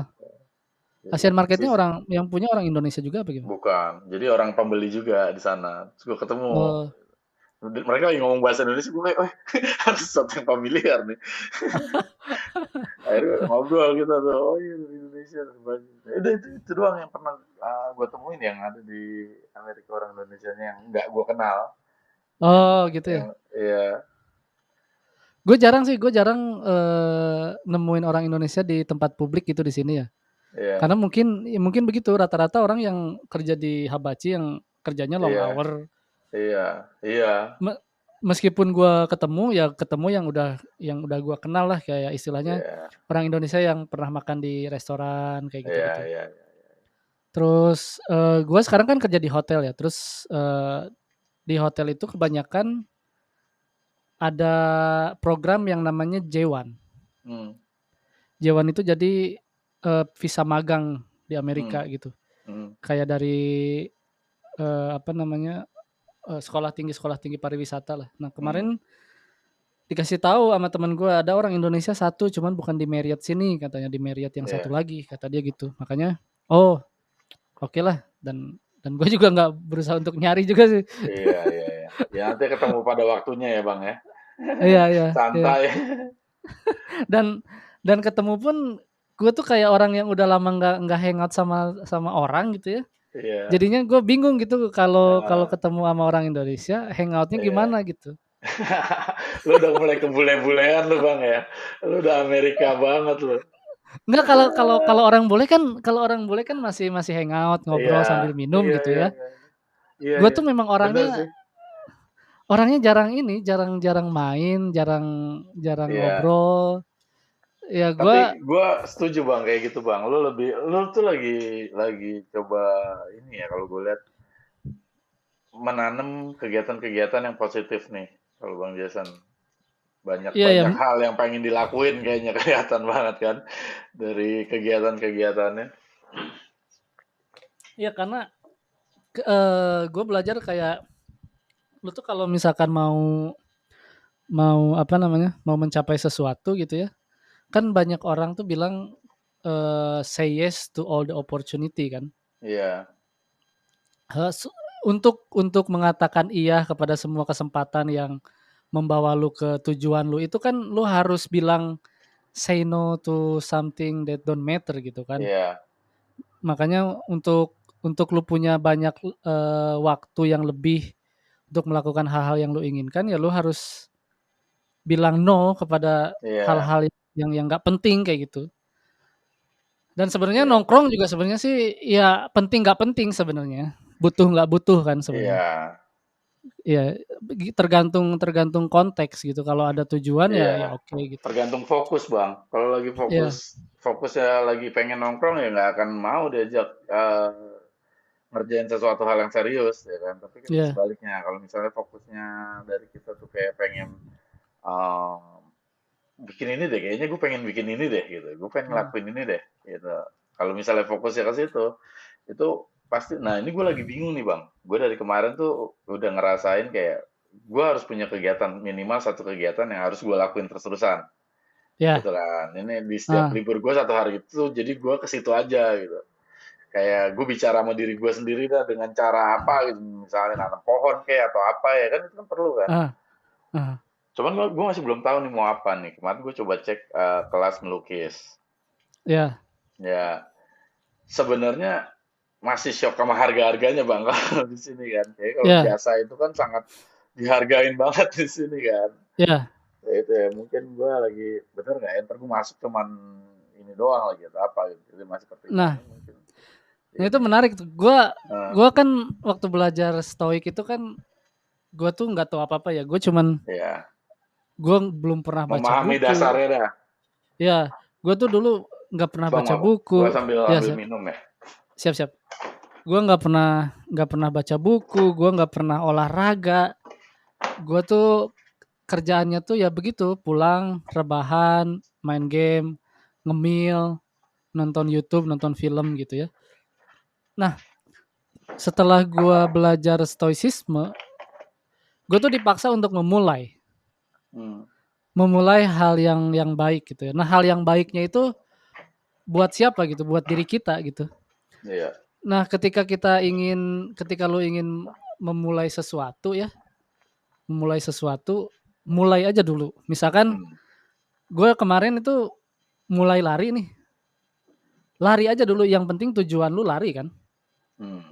Jadi, Asian Marketnya sis, orang yang punya orang Indonesia juga apa gimana? bukan. Jadi orang pembeli juga di sana. Terus gue ketemu. Oh, Mereka lagi ngomong bahasa Indonesia, gue kayak, oh, harus sesuatu yang familiar nih. Akhirnya ngobrol kita tuh, oh iya dari Indonesia. Itu doang yang pernah gue temuin yang ada di Amerika orang Indonesianya yang nggak gue kenal. oh gitu ya. Yang, iya, Gue jarang nemuin orang Indonesia di tempat publik gitu di sini ya. iya, Karena mungkin begitu rata-rata orang yang kerja di Habachi yang kerjanya long iya, hour. iya, iya, Me- Meskipun gue ketemu yang udah gue kenal lah kayak istilahnya iya, orang Indonesia yang pernah makan di restoran kayak iya, gitu-gitu. iya, Terus gue sekarang kan kerja di hotel ya. Terus di hotel itu kebanyakan ada program yang namanya J1. hmm, J1 itu jadi visa magang di hmm, Amerika gitu. hmm, Kayak dari apa namanya sekolah tinggi pariwisata lah. Nah hmm, kemarin dikasih tahu sama teman gue ada orang Indonesia satu, cuman bukan di Marriott sini katanya, di Marriott yang satu iya, lagi kata dia gitu. Makanya oh oke lah, dan gue juga nggak berusaha untuk nyari juga sih. iya, iya, iya. Ya nanti ketemu pada waktunya ya bang ya. Iya iya iya. Santai. Dan ketemu pun gue tuh kayak orang yang udah lama nggak hangout sama sama orang gitu ya. Iya, Jadinya gue bingung gitu kalau kalau ah, ketemu sama orang Indonesia hangoutnya iya. gimana gitu. Lu udah mulai ke bule-bulean lu bang ya. Lu udah Amerika banget lu. Enggak kalau kalau kalau orang boleh kan masih masih hangout Iya, ngobrol sambil minum iya, gitu iya, ya. iya. Iya, Gue iya. tuh memang Bener orangnya sih. orangnya jarang ini, jarang main, jarang jarang Iya. ngobrol. Ya Tapi gue gua setuju bang kayak gitu bang. Lu tuh lagi coba ini ya kalau gue lihat menanam kegiatan-kegiatan yang positif nih. Kalau bang Jason banyak iya ya banyak hal yang pengen dilakuin kayaknya kelihatan banget kan dari kegiatan-kegiatannya. ya karena gue belajar kayak lu tuh kalau misalkan mau mau apa namanya mau mencapai sesuatu gitu ya kan banyak orang tuh bilang say yes to all the opportunity kan. Iya, Untuk mengatakan iya kepada semua kesempatan yang membawa lu ke tujuan lu itu kan lu harus bilang say no to something that don't matter gitu kan. Iya, Makanya untuk lu punya banyak, waktu yang lebih untuk melakukan hal-hal yang lu inginkan, ya lu harus bilang no kepada iya, hal-hal yang nggak penting kayak gitu. Dan sebenarnya iya, nongkrong juga sebenarnya sih ya penting nggak penting sebenarnya, butuh nggak butuh kan sebenarnya. iya, Iya, tergantung tergantung konteks gitu, kalau ada tujuan ya iya. ya oke gitu. Tergantung fokus bang. Kalau lagi Iya fokusnya lagi pengen nongkrong ya nggak akan mau diajak ngerjain sesuatu hal yang serius ya kan. Tapi kan iya, sebaliknya kalau misalnya fokusnya dari kita tuh kayak pengen eh, bikin ini deh, kayaknya gue pengen bikin ini deh gitu. Gue pengen heeh, ngelakuin ini deh gitu. Kalau misalnya fokusnya ke situ, itu pasti. Nah ini gue lagi bingung nih bang. Gue dari kemarin tuh udah ngerasain kayak gue harus punya kegiatan minimal satu kegiatan yang harus gue lakuin terus-terusan iya, gitu kan. Ini di setiap heeh, libur gue satu hari itu jadi gue ke situ aja gitu. Kayak gue bicara sama diri gue sendiri dah dengan cara apa gitu. Misalnya nanam pohon kayak atau apa ya kan itu kan perlu kan. heeh, heeh, Cuman gue masih belum tahu nih mau apa nih. Kemarin gue coba cek kelas melukis. iya, Ya sebenarnya masih shock sama harga-harganya bang kalau di sini kan. Kayak kalau iya, jasa itu kan sangat dihargain banget di sini kan. iya. Ya itu ya mungkin gue lagi bener nggak ya ntar gue masuk cuman ini doang lagi atau apa gitu. Jadi masih Nah pertimbangan mungkin nah itu ini. menarik tuh, gua Eh, gua kan waktu belajar stoik itu kan, gua tuh nggak tahu apa-apa ya, ya gua belum pernah baca memahami buku. dasarnya dah. Ya, gua tuh dulu nggak pernah Bang baca apa? Gua buku. sambil Ya ambil siap, minum ya. siap siap. Gua nggak pernah baca buku, gua nggak pernah olahraga. Gua tuh kerjaannya tuh ya begitu, pulang, rebahan, main game, ngemil, nonton YouTube, nonton film gitu ya. Nah, setelah gua belajar stoicisme, gua tuh dipaksa untuk Hmm. memulai hal yang baik gitu ya. Nah, hal yang baiknya itu buat siapa gitu? Buat diri kita gitu. Iya. Nah, ketika lu ingin memulai sesuatu ya, memulai sesuatu, mulai aja dulu. Misalkan Hmm. gue kemarin itu mulai lari nih, lari aja dulu. Yang penting tujuan lu lari kan. Hmm.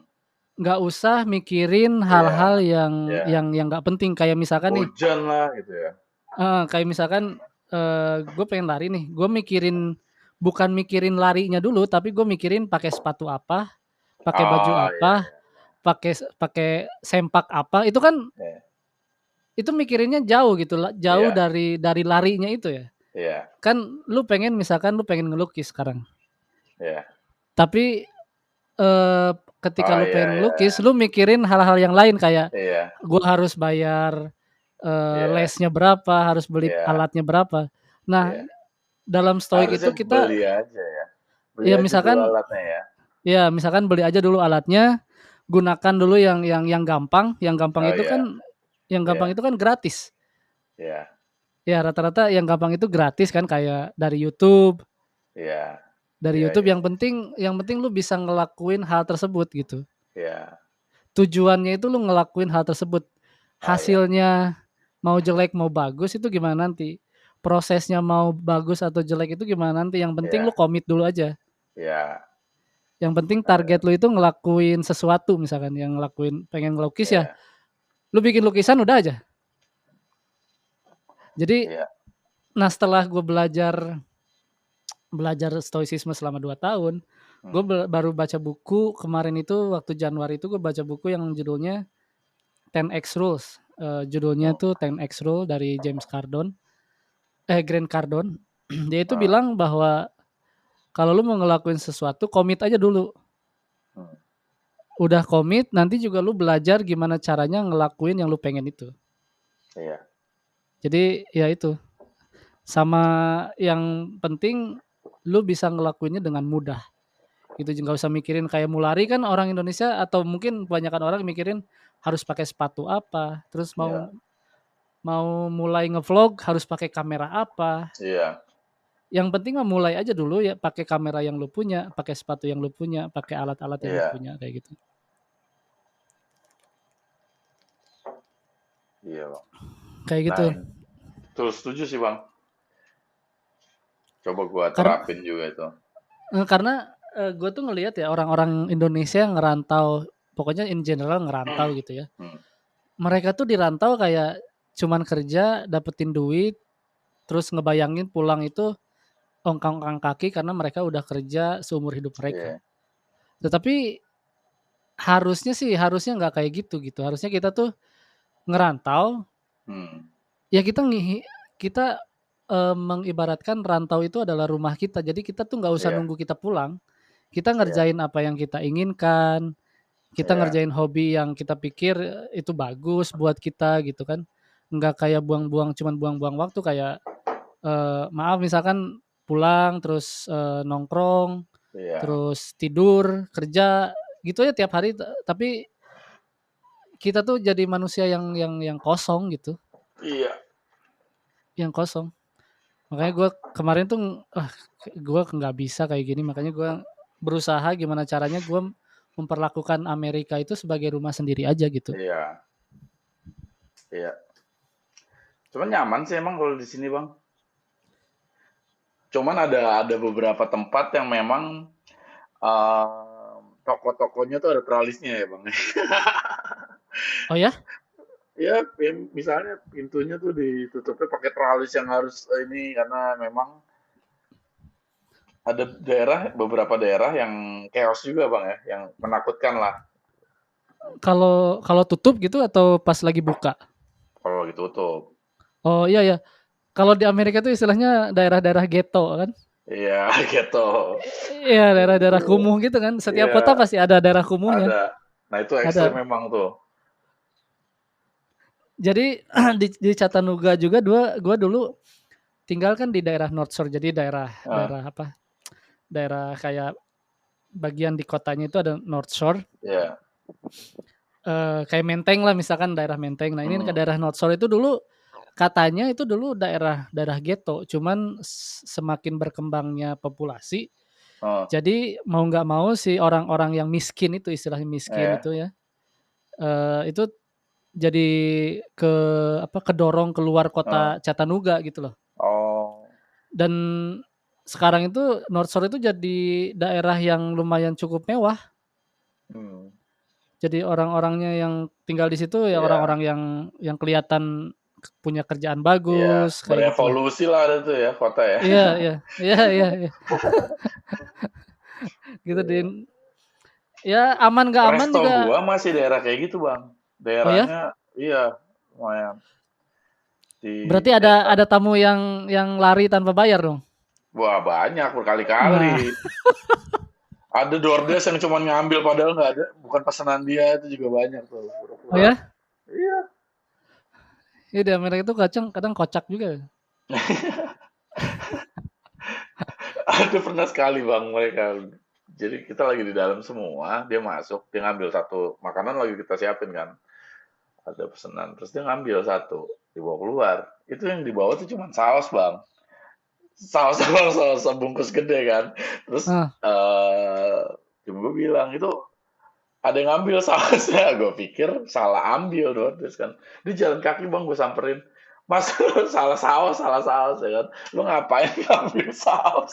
Nggak usah mikirin Iya. hal-hal yang Iya. nggak penting. Kayak misalkan nih, Hujan lah gitu ya. kayak misalkan gue pengen lari nih, gue bukan mikirin larinya dulu, tapi gue mikirin pakai sepatu apa, pakai baju Oh iya apa, iya. pakai pakai sempak apa. Itu kan Iya. itu mikirinnya jauh gitu lah, jauh Iya. dari larinya itu ya. Iya. Kan lu pengen ngelukis sekarang, Iya. tapi, ketika Oh lu iya pengen iya. ngelukis, lu mikirin hal-hal yang lain kayak, Iya. gua harus bayar, Iya. lesnya berapa, harus beli Iya. alatnya berapa. Nah, Iya. dalam stoik Harusnya itu kita beli aja ya. Beli ya aja dulu misalkan alatnya ya. ya misalkan beli aja dulu alatnya, gunakan dulu yang gampang. Oh iya. Yang gampang Iya. itu kan gratis. Iya. Ya rata-rata yang gampang itu gratis kan, kayak dari YouTube. Iya. Dari Iya YouTube iya. yang penting lu bisa ngelakuin hal tersebut gitu. Iya. Tujuannya itu lu ngelakuin hal tersebut. Oh iya. Hasilnya mau jelek mau bagus itu gimana nanti. Prosesnya mau bagus atau jelek itu gimana nanti, yang penting lu Iya. komit dulu aja. Iya. Yang penting target Benar. lu itu ngelakuin sesuatu, misalkan yang ngelakuin pengen ngelukis ya, Iya. lu bikin lukisan udah aja. Jadi, Iya. nah setelah gue belajar belajar stoicisme selama 2 tahun, gue Hmm. baru baca buku kemarin itu, waktu Januari itu gue baca buku yang judulnya 10X Rules. Judulnya Oh. tuh 10X Rule dari Grant Cardone. Dia itu Ah. bilang bahwa kalau lu mau ngelakuin sesuatu, komit aja dulu. Hmm. Udah komit, nanti juga lu belajar gimana caranya ngelakuin yang lu pengen itu. Iya. Jadi ya itu, sama yang penting lu bisa ngelakuinnya dengan mudah. Gitu, nggak usah mikirin kayak mau lari kan, orang Indonesia atau mungkin kebanyakan orang mikirin harus pakai sepatu apa, terus mau Iya. mau mulai ngevlog harus pakai kamera apa. Iya. Yang penting mah mulai aja dulu ya, pakai kamera yang lu punya, pakai sepatu yang lu punya, pakai alat-alat yang lu Iya. punya kayak gitu. Iya, Bang. kayak gitu. Nah, terus setuju sih bang. Coba gua Karena terapin juga itu. karena gue tuh ngelihat ya orang-orang Indonesia yang ngerantau, pokoknya in general ngerantau gitu ya. Hmm, Mereka tuh di rantau kayak cuman kerja, dapetin duit, terus ngebayangin pulang itu ongkang-ongkang kaki karena mereka udah kerja seumur hidup mereka. iya. Tetapi harusnya nggak kayak gitu gitu. Harusnya kita tuh ngerantau, Hmm, ya kita mengibaratkan rantau itu adalah rumah kita. Jadi kita tuh nggak usah iya, nunggu kita pulang. Kita iya, ngerjain apa yang kita inginkan, kita iya, ngerjain hobi yang kita pikir itu bagus buat kita gitu kan. Nggak kayak cuman buang-buang waktu kayak maaf misalkan pulang terus nongkrong, iya, terus tidur, kerja gitu ya tiap hari tapi kita tuh jadi manusia yang kosong gitu, iya. yang kosong. Makanya gue kemarin tuh gue nggak bisa kayak gini, makanya gue berusaha gimana caranya gue memperlakukan Amerika itu sebagai rumah sendiri aja gitu. Iya, iya. Cuman nyaman sih emang kalau di sini bang. Cuman ada beberapa tempat yang memang toko-tokonya tuh ada tralisnya ya bang. Oh ya? Ya, misalnya pintunya tuh ditutupnya pakai tralis yang harus ini karena memang ada beberapa daerah yang chaos juga bang ya, yang menakutkan lah Kalau kalau tutup gitu atau pas lagi buka? kalau ditutup. Oh iya ya. Kalau di Amerika tuh istilahnya daerah-daerah ghetto kan? Iya, gitu. Iya, daerah-daerah Itu, kumuh gitu kan. Setiap iya kota pasti ada daerah kumuhnya. ada. Nah itu ekstrim Ada. memang tuh. Jadi di Chattanooga juga gua dulu tinggal kan di daerah North Shore. Jadi daerah Nah, daerah apa? Daerah kayak bagian di kotanya itu ada North Shore. iya. Kayak Menteng lah misalkan daerah Menteng. Nah ini ke Hmm. daerah North Shore itu dulu katanya itu dulu daerah daerah ghetto. Cuman semakin berkembangnya populasi, Oh, jadi mau nggak mau si orang-orang yang miskin itu istilahnya miskin iya. itu ya, itu jadi ke apa kedorong keluar Oh, kota Chattanooga gitu loh. oh. Dan sekarang itu North Shore itu jadi daerah yang lumayan cukup mewah. Hmm. Jadi orang-orangnya yang tinggal di situ ya Iya, orang-orang yang kelihatan punya kerjaan iya. bagus kayak gitulah. Berevolusi lah ada tuh ya kota ya. Iya iya iya iya iya, gitu Din. Ya aman nggak aman Resto juga. gua masih daerah kayak gitu bang. Oh ya? Daerahnya, iya, lumayan Berarti di ada tamu yang lari tanpa bayar dong? wah banyak berkali-kali. Nah, Ada DoorDash yang cuma ngambil padahal nggak ada, bukan pesanan dia itu juga banyak tuh oh pura-pura. ya? Iya. Iya di Amerika itu kadang kadang kocak juga. Ada pernah sekali bang mereka. Jadi kita lagi di dalam semua, dia masuk, dia ngambil satu makanan lagi kita siapin kan. Ada pesanan, terus dia ngambil satu, dibawa keluar. Itu yang dibawa tuh cuma saus bang. Saus bang, saus bungkus gede kan. Terus Ah, ibu gue bilang itu ada yang ngambil sausnya. Gue pikir salah ambil dong. Terus kan di jalan kaki bang gue samperin. Mas lu salah saus ya kan. Lu ngapain ngambil saus?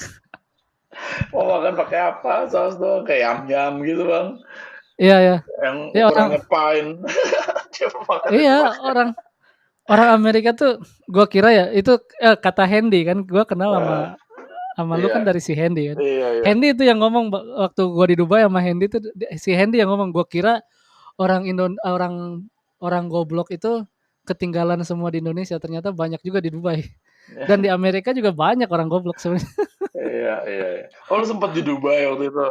Mau makan pakai apa? Saus doang kayak yam-yam gitu bang. iya ya. Yang Iya orang ukurannya pint. Dia makan itu iya pakai. orang orang Amerika tuh gua kira ya itu kata Hendy kan gua kenal sama Nah, sama lu iya, kan dari si Hendy kan. iya, iya. Hendy itu yang ngomong waktu gua di Dubai sama Hendy tuh si Hendy yang ngomong gua kira orang orang goblok itu ketinggalan semua di Indonesia ternyata banyak juga di Dubai. Dan di Amerika juga banyak orang goblok sebenarnya. Iya, iya, iya. Oh, lu sempat di Dubai waktu itu.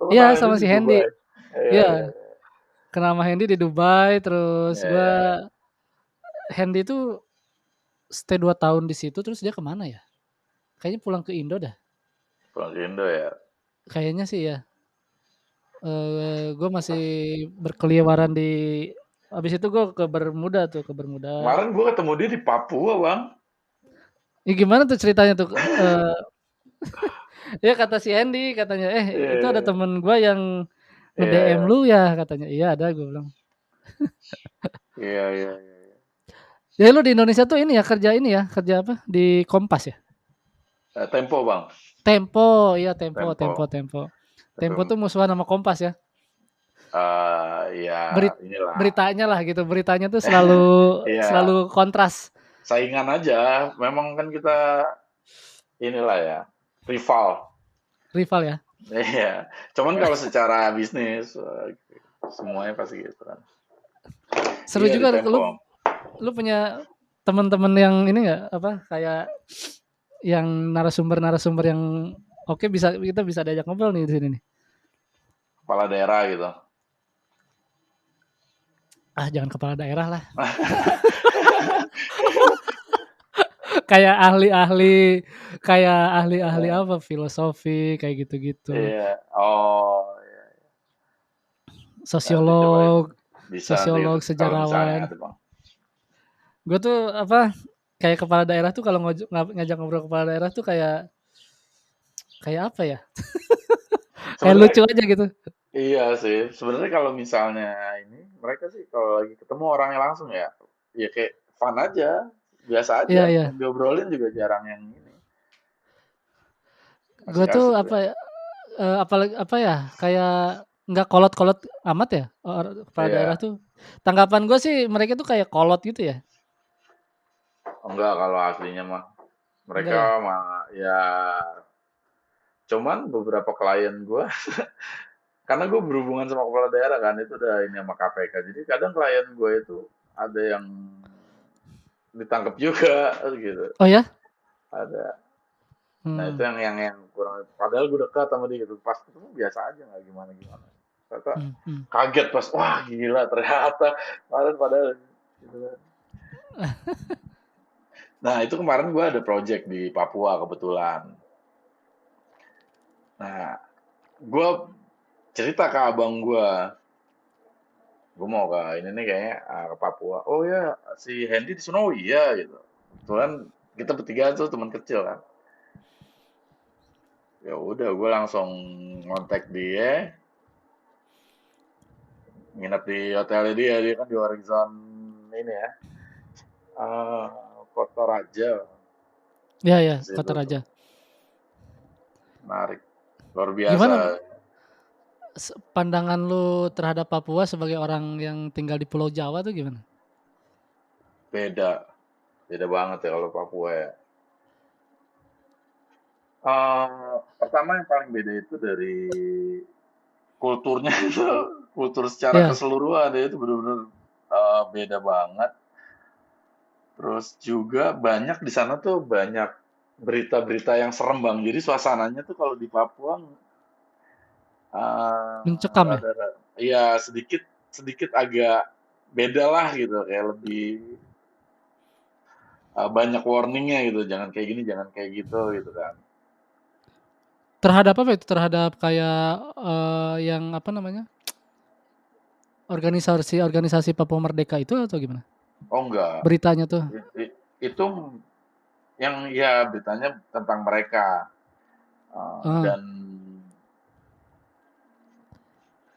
Lu Iya kenal ini sama di si Hendy. Dubai. Iya, Iya, iya, kenal sama Hendy di Dubai terus iya, gua iya. Iya. Hendy tuh stay 2 tahun di situ terus dia kemana ya? Kayaknya pulang ke Indo dah. Pulang ke Indo ya. Kayaknya sih ya. Gue masih berkeliaran di habis itu gue ke Bermuda tuh, ke Bermuda. Kemarin gua ketemu dia di Papua, Bang. Ya gimana tuh ceritanya tuh? Ya kata si Hendy katanya, Iya, itu ada iya, temen gue yang iya, nge-DM iya. lu ya katanya. Iya ada gue bilang. Iya, iya, iya. Jadi lu di Indonesia tuh ini ya kerja apa di Kompas ya? Tempo bang, Tempo, iya Tempo, Tempo, Tempo, Tempo. Tempo Tempo. tuh musuhan sama Kompas ya. Ya Berit inilah. beritanya lah gitu. Beritanya tuh selalu Iya, selalu kontras. saingan aja. Memang kan kita inilah ya, rival. Rival ya. Iya. Cuman kalau secara bisnis, semuanya pasti gitu kan. Seru Iya di juga Tempo. lu punya teman-teman yang ini nggak apa kayak yang narasumber-narasumber yang oke bisa kita bisa diajak ngobrol nih di sini nih. Kepala daerah gitu. Ah, jangan kepala daerah lah. Kayak ahli-ahli kayak ahli-ahli Eh, apa filosofi kayak gitu-gitu. Iya. Oh, iya. Nanti cobain. Sosiolog, Bisa nanti sosiolog, kalau misalnya sejarawan. ada bang. Gue tuh apa kayak kepala daerah tuh kalau ngajak ngobrol kepala daerah tuh kayak kayak apa ya? Kayak Sebenarnya lucu aja gitu. iya sih. Sebenarnya kalau misalnya ini mereka sih kalau lagi ketemu orangnya langsung ya, ya kayak fun aja, biasa aja. Iya, iya. Yang diobrolin juga jarang yang ini. Gue tuh Asik-asik apa lah. ya apalagi apa ya kayak nggak kolot-kolot amat ya kepala daerah Iya. tuh. Tanggapan gue sih mereka tuh kayak kolot gitu ya. Enggak kalau aslinya mah. Enggak Mereka ya? mah ya cuman beberapa klien gue karena gue berhubungan sama kepala daerah kan itu udah ini sama KPK. Jadi kadang klien gue itu ada yang ditangkap juga gitu. Oh ya? Ada. Nah itu Hmm, yang kurang. Padahal gue dekat sama dia gitu. Pas ketemu biasa aja nggak gimana gimana. Ternyata hmm, hmm. kaget pas wah gila ternyata kemarin padahal gitu kan. Nah itu kemarin gue ada project di Papua kebetulan. Nah gue cerita ke abang gue mau ke ini nih kayaknya ke Papua. Oh ya si Hendy di sono, oh iya gitu. Kebetulan kita bertiga tuh teman kecil kan. Ya udah gue langsung ngontak dia, nginep di hotelnya dia kan di Horizon ini ya, eh Kota Raja Ya, ya, di situ Kota tuh. Raja. Menarik, luar biasa. Gimana pandangan lu terhadap Papua sebagai orang yang tinggal di Pulau Jawa tuh gimana? Beda, beda banget ya kalau Papua ya. Pertama yang paling beda itu dari kulturnya itu, kultur secara Ya, keseluruhan ya itu benar-benar beda banget. Terus juga banyak di sana tuh banyak berita-berita yang serem bang. Jadi suasananya tuh kalau di Papua mencekam ya. rada iya sedikit sedikit agak beda lah gitu, kayak lebih, banyak warningnya gitu, jangan kayak gini, jangan kayak gitu kan. Terhadap apa itu? Terhadap kayak yang apa namanya? Organisasi Papua Merdeka itu atau gimana? Oh enggak, Beritanya tuh. itu yang ya beritanya tentang mereka, Ah, dan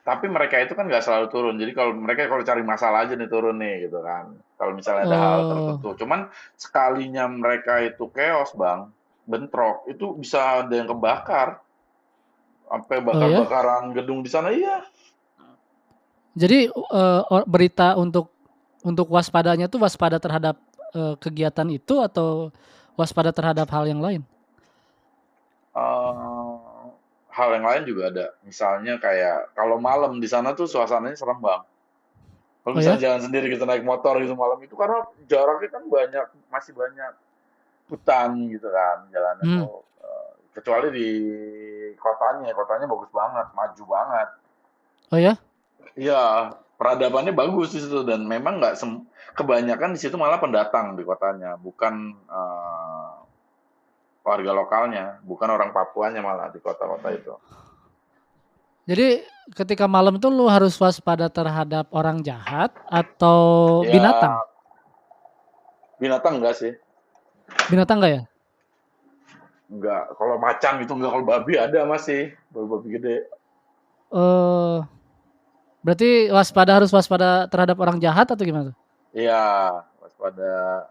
tapi mereka itu kan nggak selalu turun. Jadi kalau mereka kalau cari masalah aja nih turun nih gitu kan. Kalau misalnya ada hal oh, tertentu. Cuman sekalinya mereka itu chaos bang, bentrok, itu bisa ada yang kebakar. Sampai oh ya. bakar-bakaran gedung di sana, iya. Jadi berita untuk waspadanya tuh waspada terhadap kegiatan itu atau waspada terhadap hal yang lain? Eh, hal yang lain juga ada. Misalnya kayak kalau malam di sana tuh suasananya serem bang. Kalau Oh misalnya ya? jalan sendiri kita naik motor gitu malam itu karena jaraknya kan banyak, masih banyak hutan gitu kan jalannya Hmm. tuh. Kecuali di kotanya, kotanya bagus banget, maju banget. Oh ya? Iya, peradabannya bagus di situ dan memang nggak kebanyakan di situ malah pendatang di kotanya, bukan warga lokalnya, bukan orang Papuanya malah di kota-kota itu. Jadi ketika malam tuh lu harus waspada terhadap orang jahat atau Ya, binatang? binatang enggak sih? Binatang enggak ya? Enggak. Kalau macan itu enggak, kalau babi ada masih, babi gede. Berarti harus waspada terhadap orang jahat atau gimana tuh? Iya, waspada.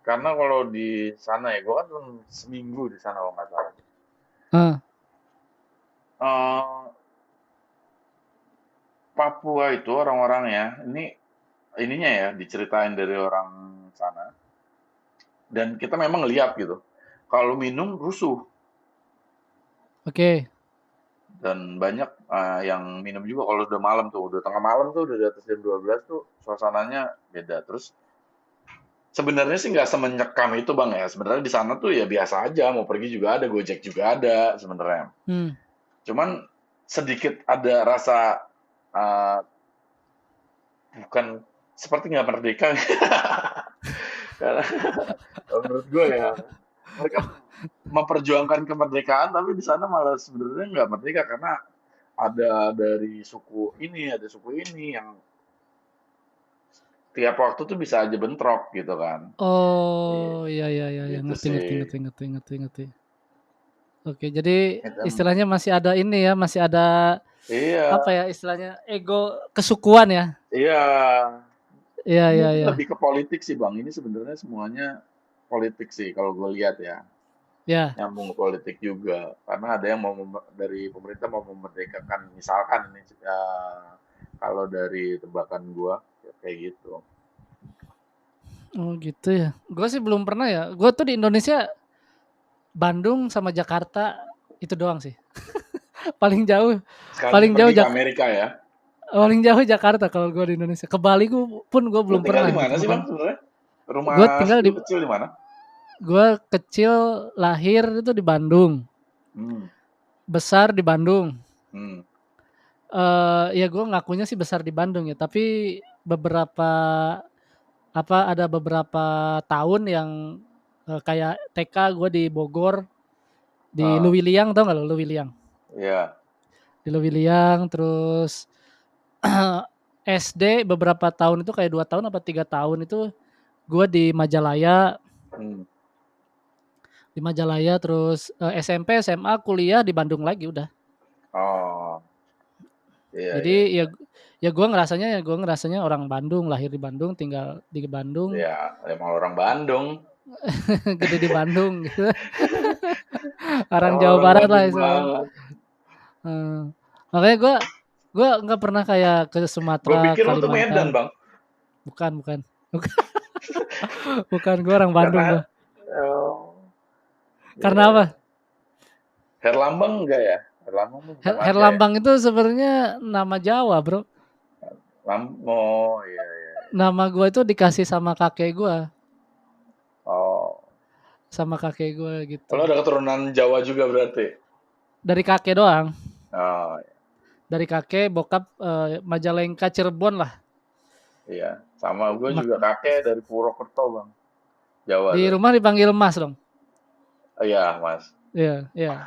Karena kalau di sana ya, gue kan cuma seminggu di sana kalau nggak salah. Ah, Eh, Papua itu orang-orangnya, ininya ya diceritain dari orang sana. Dan kita memang lihat gitu. Kalau minum rusuh oke. dan banyak yang minum juga kalau udah malam tuh, udah tengah malam tuh, udah di atas jam 12 tuh suasananya beda. Terus sebenarnya sih nggak semenyekam itu bang ya. Sebenarnya di sana tuh ya biasa aja. Mau pergi juga ada, Gojek juga ada sebenarnya. Hmm. Cuman sedikit ada rasa uh, bukan seperti nggak merdeka. Karena menurut gue ya mereka memperjuangkan kemerdekaan tapi di sana malah sebenarnya nggak merdeka karena ada dari suku ini, ada suku ini yang tiap waktu tuh bisa aja bentrok gitu kan. Oh, Iya, iya iya iya ya, gitu ngerti sih. ngerti ngerti ngerti ngerti ngerti. Oke, jadi Itu- istilahnya masih ada ini ya, masih ada Iya, apa ya istilahnya ego kesukuan ya. iya. Iya iya Mungkin iya. lebih ke politik sih bang. Ini sebenarnya semuanya politik sih kalau gue lihat ya. Ya. Nyambung ke politik juga. Karena ada yang mau dari pemerintah mau memerdekakan misalkan ini kalau dari tebakan gue ya kayak gitu. Oh gitu ya. Gue sih belum pernah ya. Gue tuh di Indonesia Bandung sama Jakarta itu doang sih. Paling jauh, Sekali paling jauh pergi ke Amerika ya. paling jauh Jakarta kalau gue di Indonesia. Ke Bali pun gue Lu belum tinggal pernah di gitu. mana sih Makanya bang sebenarnya? Rumah gue tinggal di lu kecil di mana? gue kecil lahir itu di Bandung, Hmm, besar di Bandung. hmm. Ya gue ngakunya sih besar di Bandung ya, tapi beberapa ada beberapa tahun yang kayak TK gue di Bogor, di Ah, Luwiliang, tau nggak lo Luwiliang? iya. Di Luwiliang, terus SD beberapa tahun itu kayak 2 tahun apa 3 tahun itu gue Hmm. di Majalaya, terus SMP SMA kuliah di Bandung lagi udah. Oh, iya Jadi iya. ya gue ngerasanya orang Bandung, lahir di Bandung, tinggal di Bandung, Ya, emang orang Bandung. gede di Bandung gitu. Orang Emang Jawa orang Barat lah Bandung istilahnya. banget. Makanya gue nggak pernah kayak ke Gue Sumatera, pikir lu tuh Medan Kalimantan. bang. Bukan bukan bukan gue orang Bandung gue. Karena oh, Karena apa? iya. Herlambang enggak ya? Herlambang tuh bukan Aceh ya? Herlambang itu sebenarnya nama Jawa bro. Oh, iya iya. Nama gue itu dikasih sama kakek gue, Oh, gitu. lo ada keturunan Jawa juga berarti? Dari kakek doang. Oh, Dari kakek, bokap Majalengka, Cirebon lah. iya. Sama gue juga kakek dari Purwokerto bang. Jawa Di tuh. rumah dipanggil Mas dong. Oh, iya mas. Iya, iya.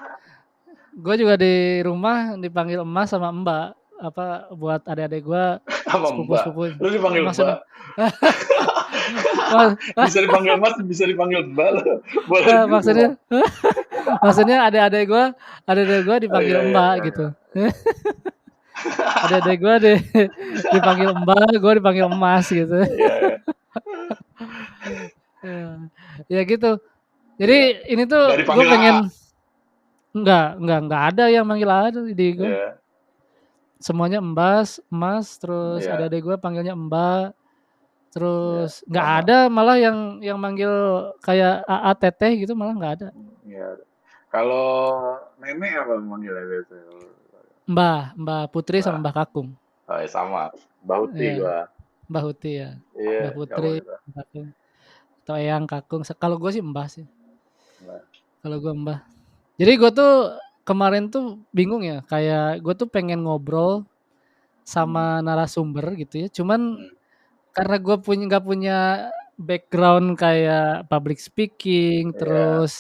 Gue juga di rumah dipanggil Emas sama Mbak. Apa buat adik-adik gue, Sama Mbak. sepupu-sepupu. Lu dipanggil Maksudnya, Mbak. Bisa dipanggil Mas, bisa dipanggil Mbak lo. Boleh juga. maksudnya, maksudnya adik-adik gue Oh, dipanggil iya iya Mbak iya. gitu. Iya. Adik-adik gue dipanggil Mbak, gue dipanggil Emas gitu. Iya, iya. Ya, ya gitu. Jadi Iya. ini Nggak tuh gue dipanggil AA. pengen nggak ada yang manggil ada di gue. Iya. Semuanya Emas, terus Iya. adik-adik gue panggilnya Mbak, Iya. terus nggak Sama. ada malah yang manggil kayak AA Teteh gitu malah nggak ada. Iya. Kalau nenek apa manggilnya biasanya? Mbak Putri sama Mbak. Mbak Kakung. Oh, ya sama. Bauti Ya, gua. Mbak Huti ya. Iya, Mbak sama Putri, kita. Mbak Kakung. Atau Eyang Kakung. Kalau gue sih Mbah sih. Mbak. Kalau gue Mbah. Jadi gue tuh kemarin tuh bingung ya. Kayak gue tuh pengen ngobrol Hmm. sama narasumber gitu ya. Cuman Hmm. karena gue nggak punya background kayak public speaking, Iya, terus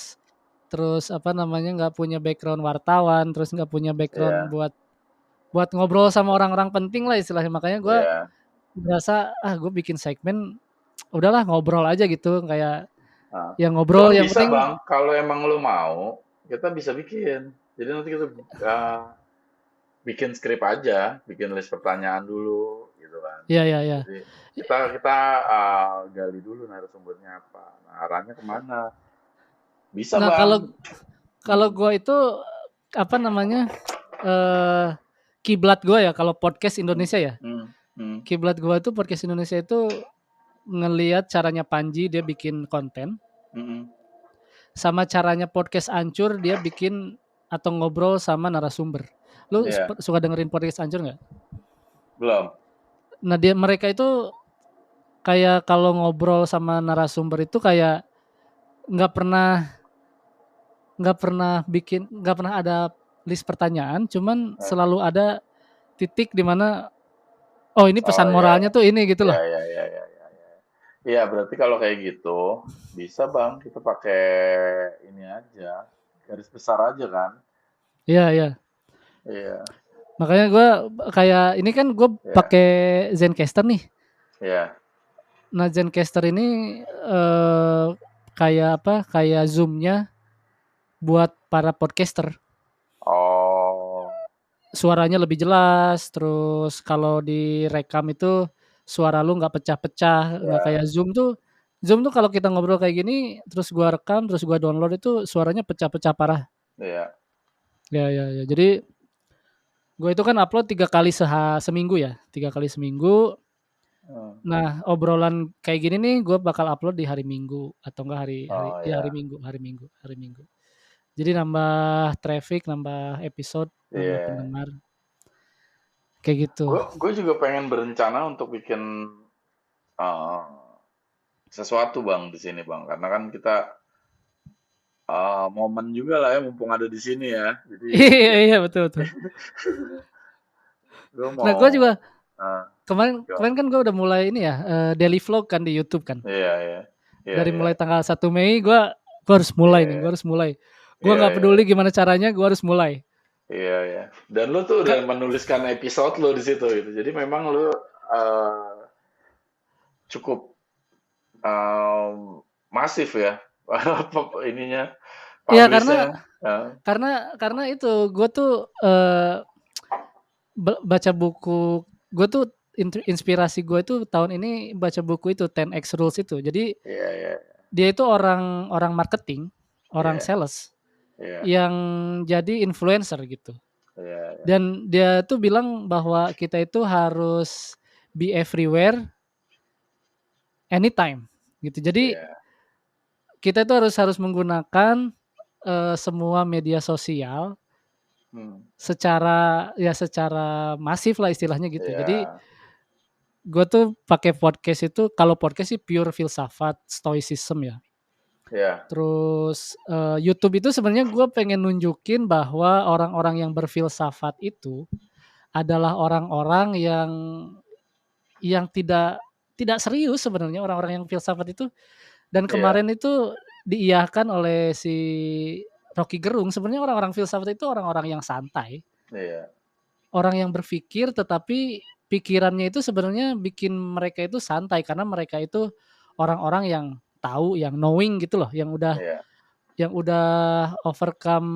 apa namanya nggak punya background wartawan, terus nggak punya background iya, buat ngobrol sama orang-orang penting lah istilahnya. Makanya gue iya. berasa gue bikin segmen udahlah ngobrol aja gitu kayak Nah, yang ngobrol cuman yang bisa penting. bang, kalau emang lu mau, kita bisa bikin. Jadi nanti kita bikin skrip aja, bikin list pertanyaan dulu, gitu kan. Ya ya ya Jadi, kita gali dulu narasumbernya apa, nah, arahnya kemana. Bisa Nah, bang. kalau gue itu apa namanya kiblat gue ya kalau podcast Indonesia ya. Kiblat gue itu podcast Indonesia itu ngelihat caranya Panji dia bikin konten, sama caranya podcast Ancur dia bikin atau ngobrol sama narasumber. Lu suka dengerin podcast Ancur nggak? Belum. Nah mereka itu kayak kalau ngobrol sama narasumber itu kayak nggak pernah ada list pertanyaan, cuman selalu ada titik di mana ini pesan moralnya tuh ini gitu loh. Iya, berarti kalau kayak gitu bisa bang kita pakai ini aja, garis besar aja kan. Iya. Makanya gue kayak ini kan gue pakai Zencastr nih. Iya. Nah Zencastr ini kayak apa? Kayak Zoom-nya buat para podcaster. Suaranya lebih jelas, terus kalau direkam itu suara lu nggak pecah-pecah, nggak kayak Zoom tuh kalau kita ngobrol kayak gini, terus gua rekam, terus gua download itu suaranya pecah-pecah parah. Iya. Ya. Jadi gue itu kan upload 3 kali seminggu ya, 3 kali seminggu. Nah obrolan kayak gini nih gue bakal upload di hari Minggu atau enggak hari Minggu. Jadi nambah traffic, nambah episode, nambah pendengar. Kayak gitu. Gue juga pengen berencana untuk bikin sesuatu bang di sini bang, karena kan kita momen juga lah ya, mumpung ada di sini ya. Jadi iya betul. Nah gue juga kemarin kan gue udah mulai ini ya daily vlog kan di YouTube kan. Iya. Dari mulai tanggal 1 Mei gue harus mulai nih, gue harus mulai. Gue nggak peduli gimana caranya, gue harus mulai. Iya. Dan lu tuh udah menuliskan episode lu di situ gitu. Jadi memang lu cukup masif ya ininya. Iya karena itu gue tuh baca buku, gue tuh inspirasi gue itu tahun ini baca buku itu 10X Rules itu. Jadi dia itu orang marketing, orang sales yang jadi influencer gitu. Dan dia tuh bilang bahwa kita itu harus be everywhere anytime gitu. Jadi kita itu harus menggunakan semua media sosial secara masif lah istilahnya gitu. Jadi gue tuh pakai podcast itu, kalau podcast sih pure filsafat, stoicism ya. Terus YouTube itu sebenarnya gue pengen nunjukin bahwa orang-orang yang berfilsafat itu adalah orang-orang yang tidak serius sebenarnya, orang-orang yang filsafat itu. Dan kemarin itu diiyahkan oleh si Rocky Gerung, sebenarnya orang-orang filsafat itu orang-orang yang santai. Orang yang berpikir tetapi pikirannya itu sebenarnya bikin mereka itu santai karena mereka itu orang-orang yang tahu, yang knowing gitu loh, yang udah overcome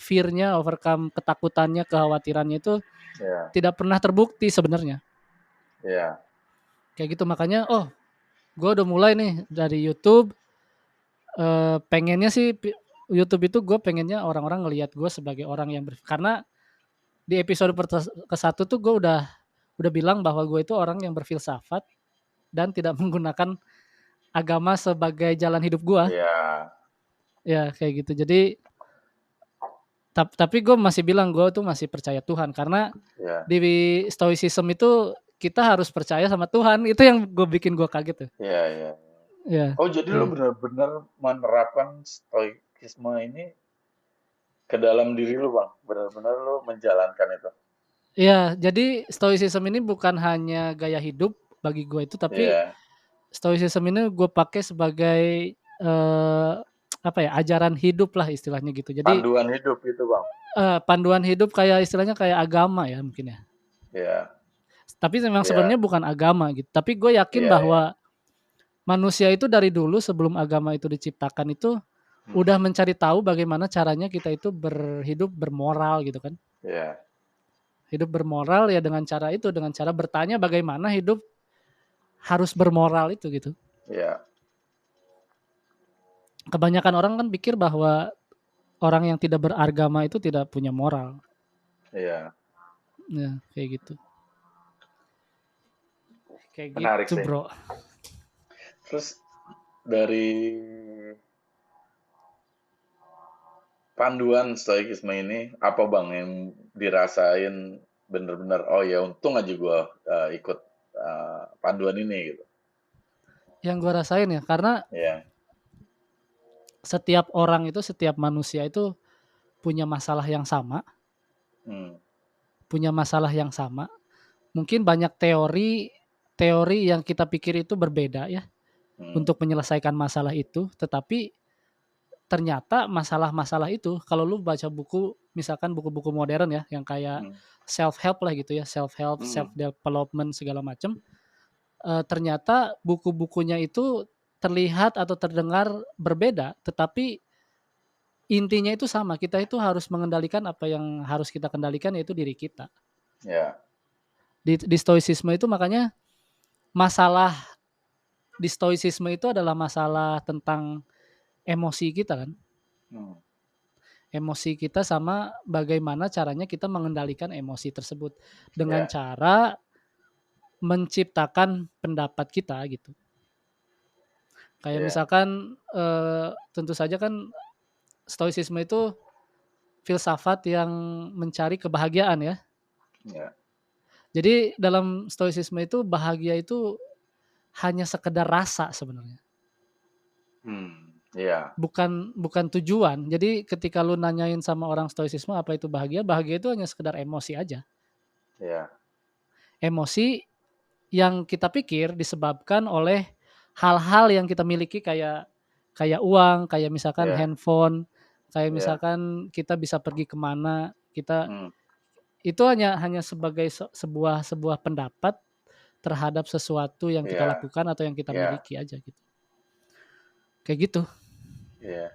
fear-nya, overcome ketakutannya, kekhawatirannya itu tidak pernah terbukti sebenarnya. Kayak gitu, makanya gue udah mulai nih dari YouTube. Pengennya sih YouTube itu gue pengennya orang-orang ngelihat gue sebagai orang yang karena di episode ke-1 tuh gue udah bilang bahwa gue itu orang yang berfilsafat dan tidak menggunakan agama sebagai jalan hidup gue. Ya kayak gitu. Jadi tapi gue masih bilang gue tuh masih percaya Tuhan, karena di stoicism itu kita harus percaya sama Tuhan. Itu yang bikin gue kaget tuh. Iya. Oh jadi lo benar-benar menerapkan stoikisme ini ke dalam diri lo bang, benar-benar lo menjalankan itu. Iya, jadi stoicism ini bukan hanya gaya hidup bagi gue itu, tapi stoicism ini gue pakai sebagai ajaran hidup lah istilahnya gitu. Jadi panduan hidup gitu bang. Panduan hidup kayak istilahnya kayak agama ya mungkin ya. Iya. Tapi memang sebenarnya bukan agama gitu. Tapi gue yakin bahwa manusia itu dari dulu sebelum agama itu diciptakan itu udah mencari tahu bagaimana caranya kita itu berhidup bermoral gitu kan. Hidup bermoral ya dengan cara bertanya bagaimana hidup harus bermoral itu gitu. Iya. Kebanyakan orang kan pikir bahwa orang yang tidak beragama itu tidak punya moral. Iya. Ya, kayak gitu. Kayak Menarik gitu, sih. Bro. Terus dari panduan stoikisme ini apa bang yang dirasain bener-bener oh ya untung aja gue ikut panduan ini gitu. Yang gue rasain ya, karena Iya. setiap orang itu, setiap manusia itu punya masalah yang sama, Hmm. punya masalah yang sama. Mungkin banyak teori yang kita pikir itu berbeda ya Hmm. untuk menyelesaikan masalah itu, tetapi ternyata masalah-masalah itu kalau lu baca buku, misalkan buku-buku modern ya yang kayak Hmm. self help lah gitu ya, self help, self Hmm. development segala macam, ternyata buku-bukunya itu terlihat atau terdengar berbeda, tetapi intinya itu sama. Kita itu harus mengendalikan apa yang harus kita kendalikan, yaitu diri kita. Ya. Di stoicisme itu makanya masalah di stoicisme itu adalah masalah tentang emosi kita kan. Hmm. Emosi kita sama bagaimana caranya kita mengendalikan emosi tersebut dengan Ya. cara menciptakan pendapat kita gitu. Kayak Ya. misalkan tentu saja kan stoicisme itu filsafat yang mencari kebahagiaan ya. Ya. Jadi dalam stoicisme itu bahagia itu hanya sekedar rasa sebenarnya. Hmm. Ya. Bukan bukan tujuan. Jadi ketika lu nanyain sama orang stoicisme apa itu bahagia, bahagia itu hanya sekedar emosi aja. Ya. Emosi yang kita pikir disebabkan oleh hal-hal yang kita miliki kayak kayak uang, kayak misalkan Ya. handphone, kayak Ya. misalkan kita bisa pergi kemana, kita Hmm. itu hanya sebagai sebuah sebuah pendapat terhadap sesuatu yang kita Ya. lakukan atau yang kita Ya. miliki aja gitu. Kayak gitu. Ya.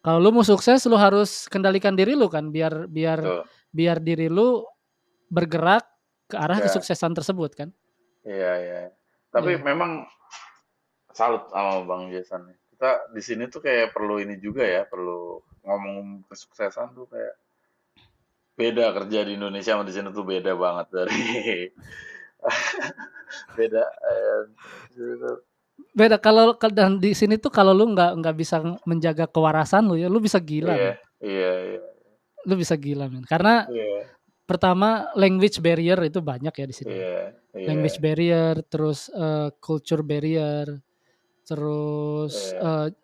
Kalau lu mau sukses lu harus kendalikan diri lu kan biar biar Betul. biar diri lu bergerak ke arah Ya. kesuksesan tersebut kan. Iya, iya. Tapi Iya. memang salut sama Bang Jason. Kita di sini tuh kayak perlu ini juga ya, perlu ngomong kesuksesan tuh kayak beda kerja di Indonesia sama di sini tuh beda banget dari beda di sini tuh, Beda kalau dan di sini tuh kalau lu nggak bisa menjaga kewarasan lu ya, lu bisa gila iya, men. iya, iya, Lu bisa gila men. Karena iya, pertama language barrier itu banyak ya di sini. iya, iya, Language barrier, terus culture barrier, terus iya,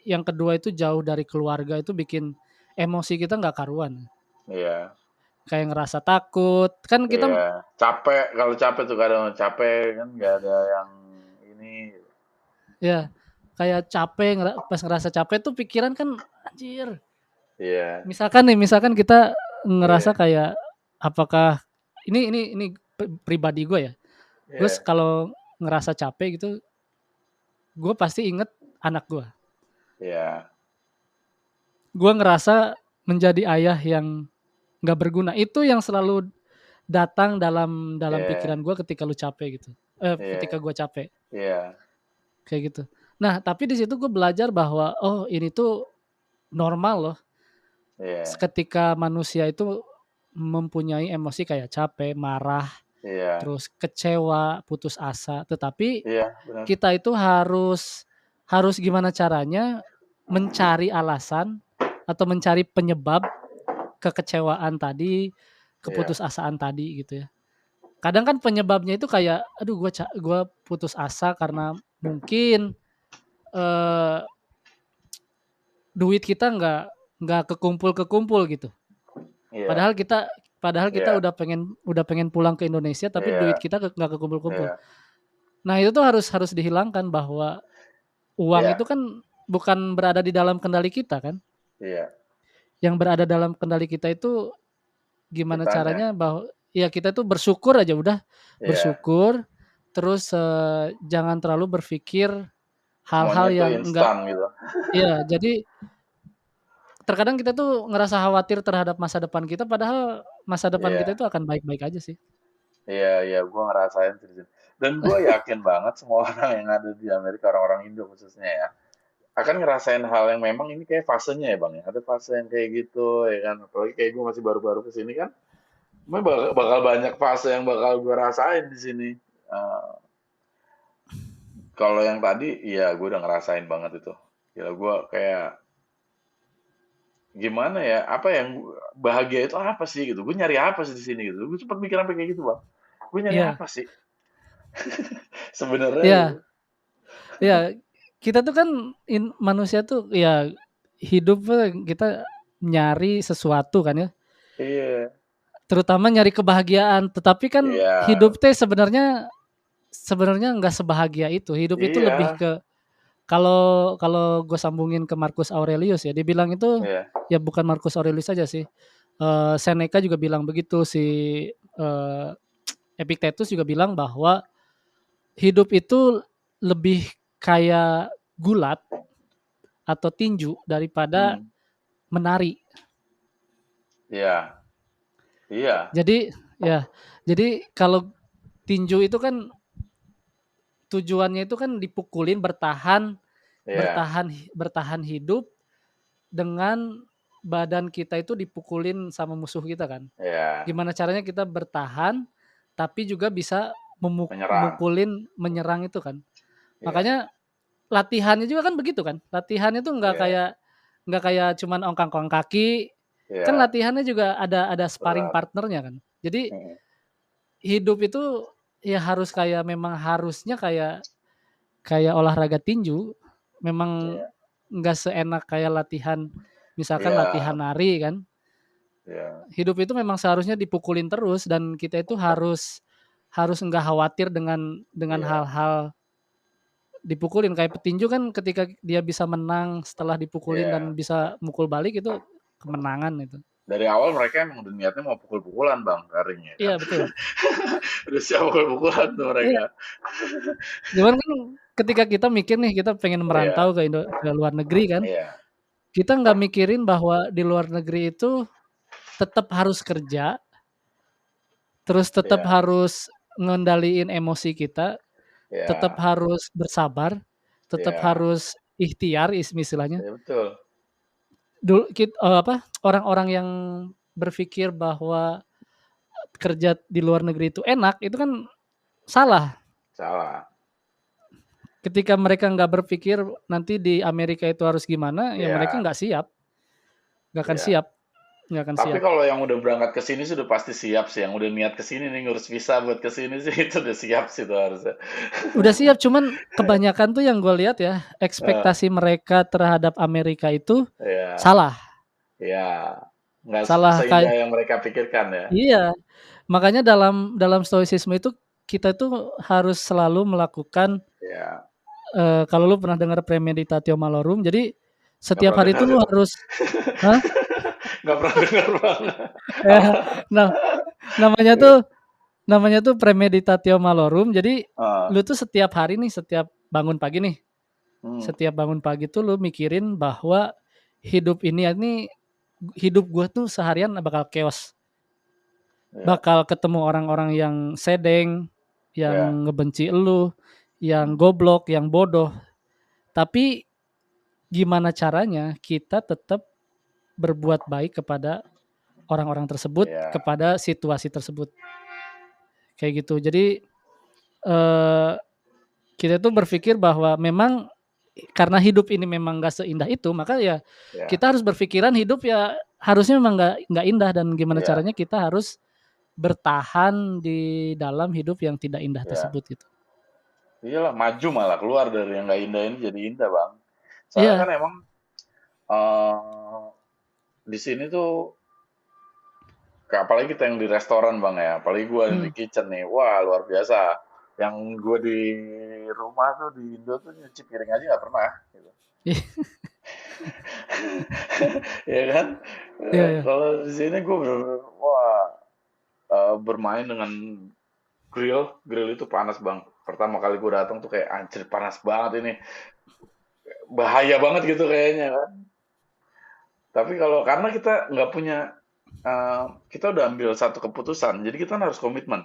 yang kedua itu jauh dari keluarga itu bikin emosi kita nggak karuan. iya, Kayak ngerasa takut. Kan kita iya. Capek, kalau capek tuh kadang capek kan nggak ada yang ini. ya kayak capek pas ngerasa capek tuh pikiran kan anjir. Iya, Misalkan kita ngerasa iya, kayak apakah ini pribadi gue ya. Gue iya, kalau ngerasa capek gitu, gue pasti inget anak gue. iya, Gue ngerasa menjadi ayah yang nggak berguna. Itu yang selalu datang dalam dalam iya, pikiran gue ketika lu capek gitu. Ketika iya, gue capek iya, kayak gitu. Nah tapi di situ gue belajar bahwa oh ini tuh normal loh. iya, Ketika manusia itu mempunyai emosi kayak capek, marah, iya, terus kecewa, putus asa, tetapi iya, benar. kita itu harus harus gimana caranya mencari alasan atau mencari penyebab kekecewaan tadi, Iya, keputusasaan tadi gitu ya. Kadang kan penyebabnya itu kayak, aduh gua putus asa karena mungkin eh, duit kita nggak kekumpul gitu. iya, Padahal kita padahal kita iya, udah pengen pulang ke Indonesia tapi duit iya, kita nggak kekumpul-kumpul. iya, Nah itu tuh harus dihilangkan bahwa uang itu iya, kan bukan berada di dalam kendali kita kan. iya. Yang berada dalam kendali kita itu gimana Kitanya, caranya bahwa ya kita tuh bersyukur aja udah iya. bersyukur terus jangan terlalu berpikir hal-hal Semuanya tuh yang enggak instan gitu. ya jadi terkadang kita tuh ngerasa khawatir terhadap masa depan kita padahal masa depan kita Iya, itu akan baik-baik aja sih. iya, iya. Gua ngerasain sih di sini. Dan gue yakin banget semua orang yang ada di Amerika, orang-orang Indo khususnya ya, akan ngerasain hal yang memang ini kayak fasenya ya bang ya. Ada fase yang kayak gitu ya kan. Apalagi kayak gue masih baru-baru kesini kan. Bakal banyak fase yang bakal gue rasain di sini. Eh, Kalau yang tadi, iya gue udah ngerasain banget itu. Gila gue kayak gimana ya? Apa yang bahagia itu apa sih gitu? Gue nyari apa sih di sini gitu? Gue sempat mikir sampai kayak gitu bang. Gue nyari Iya, apa sih sebenarnya gitu? iya, iya. Kita tuh kan manusia tuh ya hidup kita nyari sesuatu kan ya. Iya, Terutama nyari kebahagiaan. Tetapi kan iya, hidup teh sebenarnya sebenarnya nggak sebahagia itu. Hidup itu lebih iya, ke kalau kalau gue sambungin ke Marcus Aurelius ya, dia bilang itu iya, ya bukan Marcus Aurelius saja sih. Seneca juga bilang begitu si eh, Epictetus juga bilang bahwa hidup itu lebih kayak gulat atau tinju daripada hmm, menari. iya, iya, Jadi ya, jadi kalau tinju itu kan tujuannya itu kan dipukulin bertahan iya, bertahan bertahan hidup dengan badan kita itu dipukulin sama musuh kita kan. iya, Gimana caranya kita bertahan tapi juga bisa menyerang, mukulin menyerang itu kan. iya, Makanya latihannya juga kan begitu kan. Latihannya tuh iya, nggak kayak cuman ongkang-ongkang kaki. Kan iya, latihannya juga ada sparring berat, partnernya kan. Jadi hmm, hidup itu ya harus kayak memang harusnya kayak kayak olahraga tinju memang iya, nggak seenak kayak latihan misalkan iya, latihan nari kan. iya, Hidup itu memang seharusnya dipukulin terus dan kita itu harus harus nggak khawatir dengan iya, hal-hal dipukulin kayak petinju kan ketika dia bisa menang setelah dipukulin dan iya. bisa mukul balik itu kemenangan itu. Dari awal mereka emang udah niatnya mau pukul-pukulan bang, garingnya kan. Iya betul. Udah siap pukul-pukulan tuh Iya. mereka. Cuman kan ketika kita mikir nih kita pengen merantau Iya, ke luar negeri kan, iya, kita nggak mikirin bahwa di luar negeri itu tetap harus kerja, terus tetap iya, harus ngendaliin emosi kita, tetap iya, harus bersabar, tetap iya, harus ikhtiar istilahnya. iya betul, Orang-orang yang berpikir bahwa kerja di luar negeri itu enak, itu kan salah. salah. Ketika mereka nggak berpikir nanti di Amerika itu harus gimana, ya mereka Iya, nggak akan iya. siap, nggak akan Tapi siap. kalau yang udah berangkat ke sini sudah pasti siap sih. Yang udah niat ke sini nih ngurus visa buat ke sini sih itu udah siap sih tuh harusnya. Udah siap, cuman kebanyakan tuh yang gue lihat ya, Eh, ekspektasi mereka terhadap Amerika itu iya, salah. iya. Nggak Salah seindah kayak yang mereka pikirkan ya. iya. Makanya dalam dalam stoicisme itu kita tuh harus selalu melakukan Iya, kalau lu pernah dengar premeditatio malorum, jadi nggak setiap pernah hari dengar itu sih lu bang. harus hah? Nggak pernah dengar bang. Eh, Apa? nah, namanya tuh namanya tuh premeditatio malorum. Jadi Ah, lu tuh setiap hari nih, setiap bangun pagi nih, hmm, setiap bangun pagi tuh lu mikirin bahwa ini hidup gua tuh seharian bakal chaos. iya, Bakal ketemu orang-orang yang sedeng, iya, yang ngebenci elu, yang hmm, goblok, yang bodoh. Tapi gimana caranya kita tetap berbuat baik kepada orang-orang tersebut, iya, kepada situasi tersebut. Kayak gitu. Jadi eh, kita tuh berpikir bahwa memang karena hidup ini memang gak seindah itu, maka ya iya, kita harus berpikiran hidup ya harusnya memang nggak indah dan gimana iya, caranya kita harus bertahan di dalam hidup yang tidak indah iya. tersebut gitu. Iyalah maju malah keluar dari yang nggak indah ini jadi indah bang. Soalnya Iya, kan emang eh di sini tuh apalagi kita yang di restoran bang ya, apalagi gue yang di hmm. kitchen nih, wah luar biasa. Yang gue di rumah tuh di Indo tuh nyuci piring aja nggak pernah. Gitu. Ya kan? Iya, iya. Kalau di sini gue bener-bener, wah bermain dengan grill itu panas bang. Pertama kali gue datang tuh kayak anjir panas banget ini, bahaya banget gitu kayaknya kan. Tapi kalau karena kita nggak punya, kita udah ambil satu keputusan, jadi kita harus komitmen.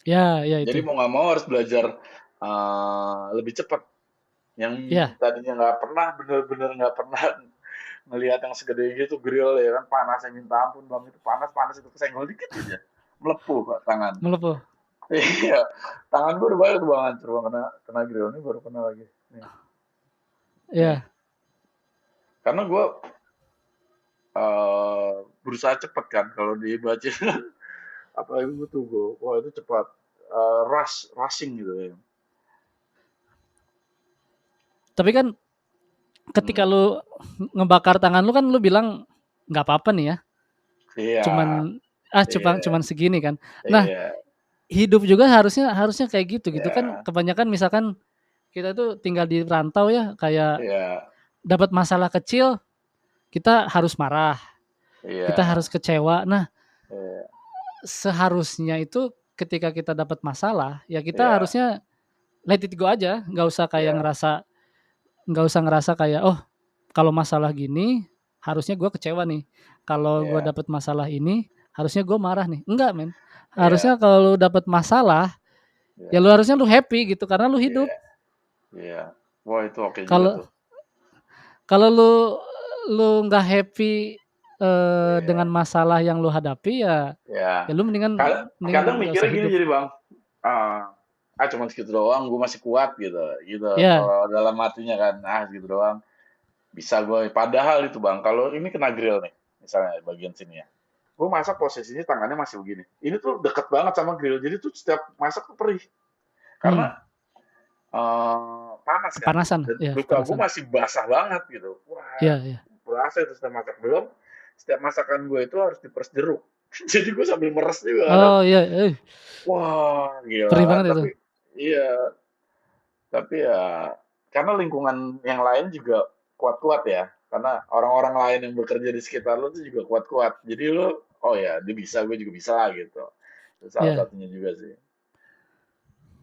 Ya Jadi itu. mau nggak mau harus belajar lebih cepat. Yang Ya, tadinya nggak pernah, bener-bener nggak pernah ngelihat yang segede gitu grill ya kan, panasnya minta ampun bang, itu panas-panas, itu kesenggol dikit aja melepuh Pak, tangan. melepuh. Iya, tangan gue udah banyak tuh bang, hancur bang, kena grill ini, baru kena lagi nih. Nih, Ya. karena gue eh, berusaha cepet kan kalau dibaca. Apalagi gue tuh gue, wah itu cepat, rushing gitu ya. Tapi kan ketika Hmm. lu ngebakar tangan lu kan lu bilang nggak apa-apa nih ya. Iya, Cuman iya, cuman segini kan. Nah, iya, hidup juga harusnya harusnya kayak gitu gitu kan. iya, Kebanyakan misalkan kita tuh tinggal di rantau ya, kayak iya, dapat masalah kecil kita harus marah, kita iya, harus kecewa. Nah, iya, seharusnya itu ketika kita dapat masalah, ya kita iya, harusnya let it go aja, iya, nggak usah ngerasa kayak, "Oh, kalau masalah gini harusnya gue kecewa nih. Kalau gue iya, dapet masalah ini harusnya gue marah nih." Enggak, men. Harusnya iya, kalau lu dapet masalah, ya iya, lu harusnya lu happy gitu karena lu hidup. iya, iya. Wah itu oke juga Kalau tuh. kalau lu nggak happy, dengan Iya, masalah yang lu hadapi ya iya. ya lu mendingan Kadang mendingan nggak usah mikirnya gini hidup. jadi bang, ah, cuman segitu doang, gue masih kuat gitu, gitu. Ya, Kalau dalam hatinya kan, segitu doang, bisa gue. Padahal itu bang, kalau ini kena grill nih, misalnya bagian sini ya, gue masak posisinya tangannya masih begini. Ini tuh deket banget sama grill, jadi tuh setiap masak tuh perih. hmm, Karena panas kan, kepanasan, dan ya luka gue kepanasan. masih basah banget gitu. Wah, Ya ya. berasa itu setiap masak. Belum, setiap masakan gue itu harus diperes jeruk. Jadi gue sambil meres juga kadang. Oh, iya, Wah, gila perih kan. banget itu. Tapi iya, tapi ya karena lingkungan yang lain juga kuat-kuat ya. Karena orang-orang lain yang bekerja di sekitar lo tuh juga kuat-kuat. Jadi lo, oh ya, dia bisa, gue juga bisa lah gitu. Itu salah Ya, satunya juga sih.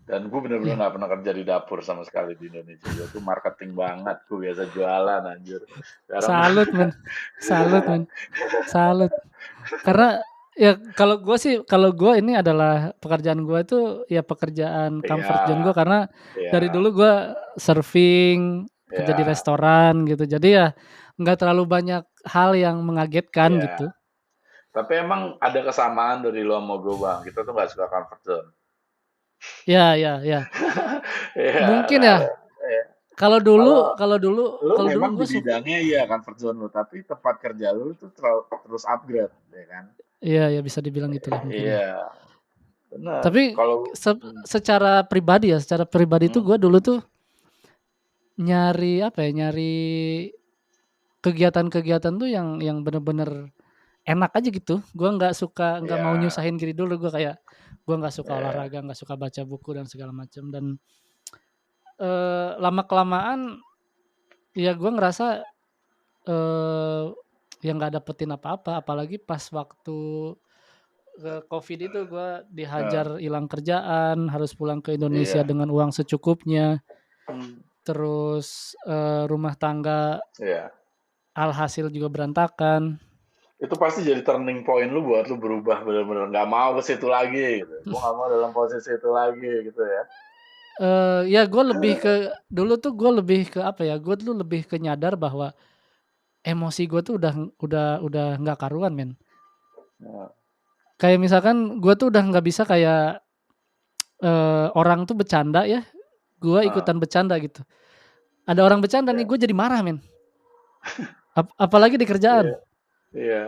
Dan gue bener-bener ya. nggak pernah kerja di dapur sama sekali di Indonesia. Gue tuh marketing banget. Gue biasa jualan anjir. Sekarang mah, Salut, men. Salut, men. Salut. Karena ya kalau gue ini adalah pekerjaan gue itu ya pekerjaan iya, comfort zone gue karena iya, dari dulu gue surfing, kerja di iya, restoran gitu. Jadi ya nggak terlalu banyak hal yang mengagetkan iya. gitu. Tapi emang ada kesamaan dari lo sama gue bang. Kita tuh nggak suka comfort zone. Ya, ya, ya. Iya, Mungkin nah, ya iya. kalau Kalau dulu kalau dulu lu kalau dulu memang di gue suka. bidangnya iya comfort zone lu, tapi tempat kerja lu tuh terus upgrade, ya kan? Iya, ya bisa dibilang gitulah mungkin ya. Iya, benar. Tapi Kalau secara pribadi ya, secara pribadi tuh hmm, gue dulu tuh nyari apa ya, nyari kegiatan-kegiatan tuh yang bener-bener enak aja gitu. Gua nggak mau ya, nyusahin diri dulu, gua nggak suka ya, olahraga, nggak suka baca buku dan segala macam dan, lama-kelamaan ya gua ngerasa, eee, ya nggak dapetin apa-apa, apalagi pas waktu, Covid itu gua eh, dihajar hilang kerjaan, harus pulang ke Indonesia iya, dengan uang secukupnya, hmm, terus, rumah tangga iya. alhasil juga berantakan. Itu pasti jadi turning point lu buat lu berubah bener-bener nggak mau ke situ lagi gitu. Gua nggak mau dalam posisi itu lagi gitu ya. Ya gue lebih ke dulu tuh gue lebih ke apa ya, gue tuh lebih ke nyadar bahwa emosi gue tuh udah nggak karuan, men. Ya, Kayak misalkan gue tuh udah nggak bisa kayak, orang tuh bercanda ya, gue ah, ikutan bercanda gitu. Ada orang bercanda nih, ya, gue jadi marah, men. Apalagi di iya, kerjaan. iya,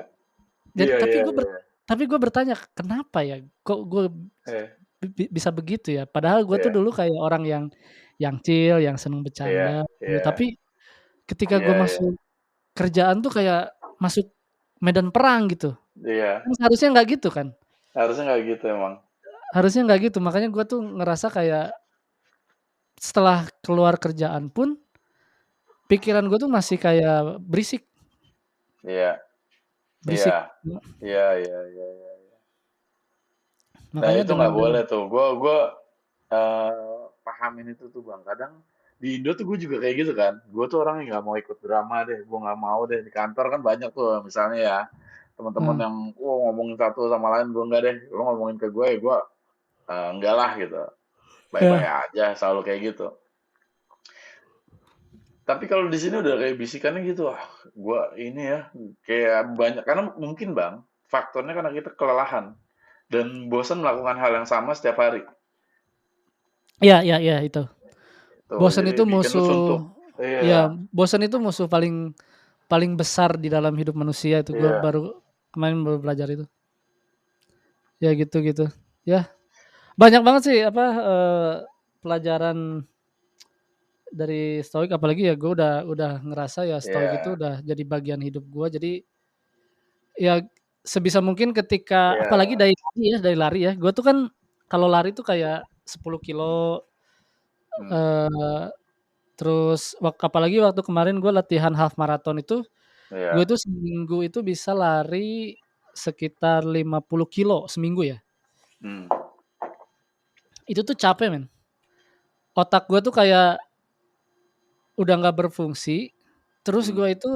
Jadi iya, iya, iya, tapi gue bertanya, "Kenapa ya, kok gue iya, bisa begitu ya?" Padahal gue tuh iya, dulu kayak orang yang chill, yang seneng iya, bercanda gitu. iya, Tapi ketika iya, gue iya, masuk kerjaan tuh kayak masuk medan perang gitu. iya. Kan seharusnya nggak gitu kan, Harusnya nggak gitu emang. harusnya nggak gitu. Makanya gue tuh ngerasa kayak setelah keluar kerjaan pun, pikiran gue tuh masih kayak berisik Iya, iya, berisik. iya, iya, iya, iya. Nah Makanya itu nggak dengan boleh tuh. Gue pahamin itu tuh bang. Kadang di Indo tuh gue juga kayak gitu kan. Gue tuh orang yang nggak mau ikut drama deh. Gue nggak mau deh di kantor kan banyak tuh misalnya ya teman-teman heeh, yang ngomongin satu sama lain gue nggak deh. Lo ngomongin ke gue ya gue enggak lah gitu, Ya. bye-bye aja, selalu kayak gitu. Tapi kalau di sini udah kayak bisikannya gitu, ah, gua ini ya, kayak banyak karena mungkin Bang, faktornya karena kita kelelahan dan bosan melakukan hal yang sama setiap hari. Iya, iya, iya itu. Tuh, Bosan jadi itu bikin lu suntuk. musuh ya, Iya, bosan itu musuh paling paling besar di dalam hidup manusia itu. Gue iya, baru kemarin baru belajar itu. Ya gitu-gitu. Ya, banyak banget sih apa pelajaran dari stoik, apalagi ya gue udah ngerasa ya stoik itu iya, udah jadi bagian hidup gue. Jadi ya sebisa mungkin ketika apalagi iya. dari lari ya. Gue tuh kan kalau lari tuh kayak 10 kilo Hmm, eh terus apalagi waktu kemarin gue latihan half marathon itu, gue iya. tuh seminggu itu bisa lari sekitar 50 kilo seminggu ya. Hmm, Itu tuh capek men. Otak gue tuh kayak udah nggak berfungsi. Terus hmm, gue itu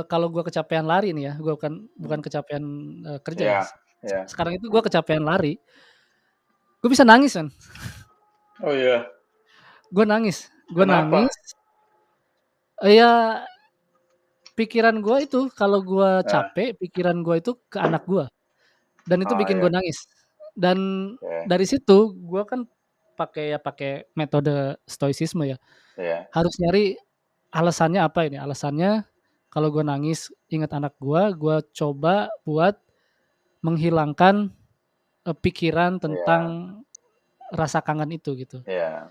kalau gue kecapean lari nih ya, gue bukan bukan hmm. kecapean kerja ya. Iya, iya. Sekarang itu gue kecapean lari, gue bisa nangis kan. Oh iya, Gue kenapa? nangis. Ya pikiran gue itu kalau gue Nah, capek, pikiran gue itu ke anak gue. Dan itu oh bikin gue iya, nangis. Dan iya, dari situ gue kan pakai metode stoicisme ya. iya, Harus nyari alasannya apa ini? Alasannya kalau gue nangis ingat anak gue coba buat menghilangkan pikiran tentang iya, rasa kangen itu gitu. iya,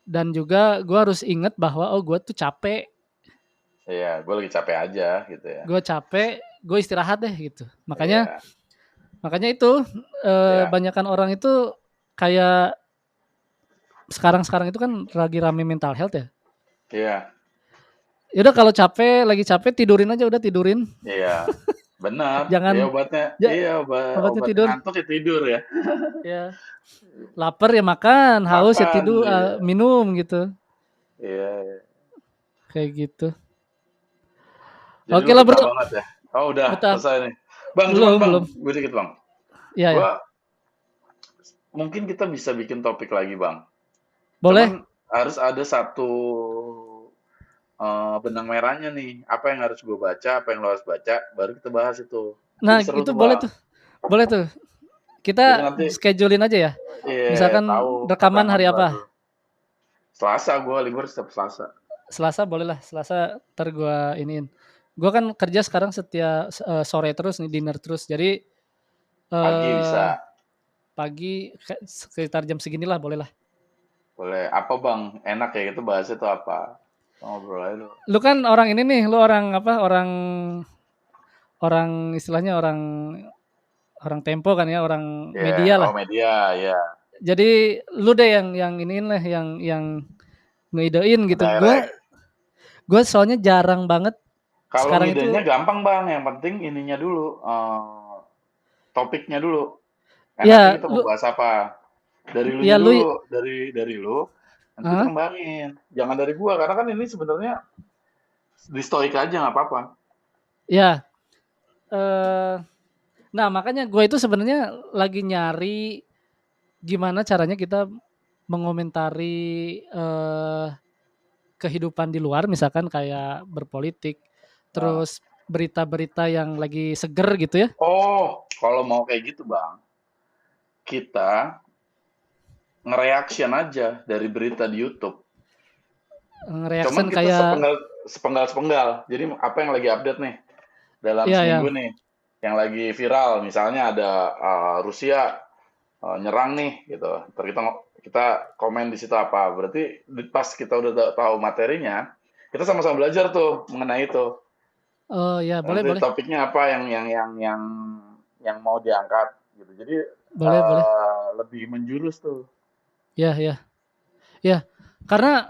Dan juga gue harus ingat bahwa oh gue tuh capek, iya. Gue lagi capek aja gitu ya. gue istirahat deh gitu. Makanya Iya, makanya itu iya, banyakan orang itu kayak sekarang-sekarang itu kan lagi rame mental health ya. iya, Ya udah kalau lagi capek tidurin aja udah tidurin. iya. Benar. Iya Jangan obatnya. ya Iya obat obatnya obat tidur. ngantuk ya tidur ya. Ya, lapar ya makan, haus ya Makan. tidur, Iya, minum gitu. iya, iya. Kayak gitu. Jadi Oke lu lah betah Bro, banget ya. Oh udah betah. selesai nih. Bang, cuman Belum, bang, belum. gue dikit bang. Iya ya. Gua mungkin kita bisa bikin topik lagi bang. Boleh. Cuman harus ada satu benang merahnya nih. Apa yang harus gue baca, apa yang lo harus baca, baru kita bahas itu. Nah, Jadi seru itu tuh boleh bang. tuh. Boleh tuh. Jadi Kita nanti, schedulein aja ya. iya Misalkan tahu apa rekaman yang hari harus apa? baru. Selasa gue libur setiap Selasa. Selasa boleh lah. Selasa ntar gua iniin. Gua kan kerja sekarang setiap sore terus nih, dinner terus. Jadi Pagi bisa. eh pagi sekitar jam seginilah boleh lah. Boleh. Apa bang? Enak ya itu bahasnya tuh apa? Ngobrol aja dulu. Lu kan orang ini nih, lu orang apa? Orang orang istilahnya orang orang Tempo kan ya, orang Ya, media oh lah. media, ya. Jadi lu deh yang iniin lah, yang ngeidein gitu. Gua Ngedirect. gua soalnya jarang banget Kalau sekarang ngidenya itu. gampang bang, yang penting ininya dulu, topiknya dulu. Enaknya Ya kita mau lu bahas apa? Dari lu nya ya lu dulu, dari lu. Nanti kita Hah? kembangin. Jangan dari gua, karena kan ini sebenarnya di stoik aja nggak apa-apa. Ya, eh nah makanya gue itu sebenarnya lagi nyari gimana caranya kita mengomentari kehidupan di luar, misalkan kayak berpolitik, Nah. terus berita-berita yang lagi seger gitu ya. Oh, kalau mau kayak gitu bang, kita nge-reaction aja dari berita di YouTube. Cuman Reaction kita kayak sepenggal-sepenggal. Jadi apa yang lagi update nih dalam ya seminggu ya. nih, yang lagi viral, misalnya ada Rusia nyerang nih, gitu. Ntar kita komen di situ apa. Berarti pas kita udah tahu materinya, kita sama-sama belajar tuh mengenai itu. Oh ya, boleh Nanti boleh. topiknya apa yang mau diangkat, gitu. Jadi Boleh boleh. lebih menjurus tuh. Ya ya. Ya. Karena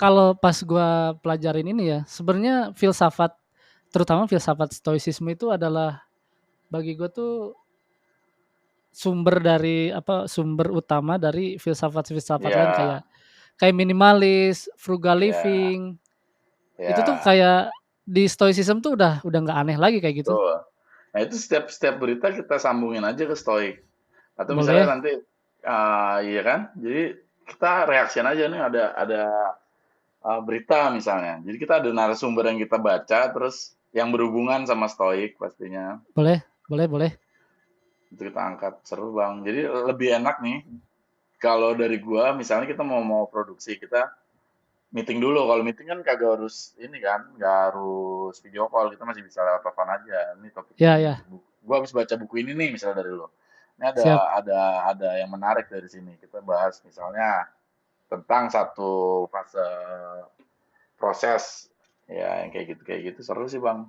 kalau pas gua pelajarin ini ya, sebenarnya filsafat, terutama filsafat stoicisme itu adalah bagi gue tuh sumber utama dari filsafat-filsafat lain Ya, kayak kayak minimalis, frugal ya, living. Itu tuh ya. kayak di stoicism tuh udah nggak aneh lagi kayak gitu. Betul. Nah itu setiap berita kita sambungin aja ke Stoik. Atau misalnya Boleh. nanti, iya kan? Jadi kita reaction aja nih ada berita misalnya. Jadi kita ada narasumber yang kita baca, terus yang berhubungan sama Stoik pastinya. Boleh, boleh, boleh. Itu kita angkat, seru bang. Jadi lebih enak nih kalau dari gua, misalnya kita mau produksi, kita meeting dulu. Kalau meeting kan kagak harus ini kan, nggak harus video call, kita masih bisa lewat telepon aja. Ini topik Ya, ini, ya, gua habis baca buku ini nih, misalnya dari lo. Ini ada siap. ada ada yang menarik dari sini. Kita bahas misalnya tentang satu fase proses, ya yang kayak gitu seru sih bang.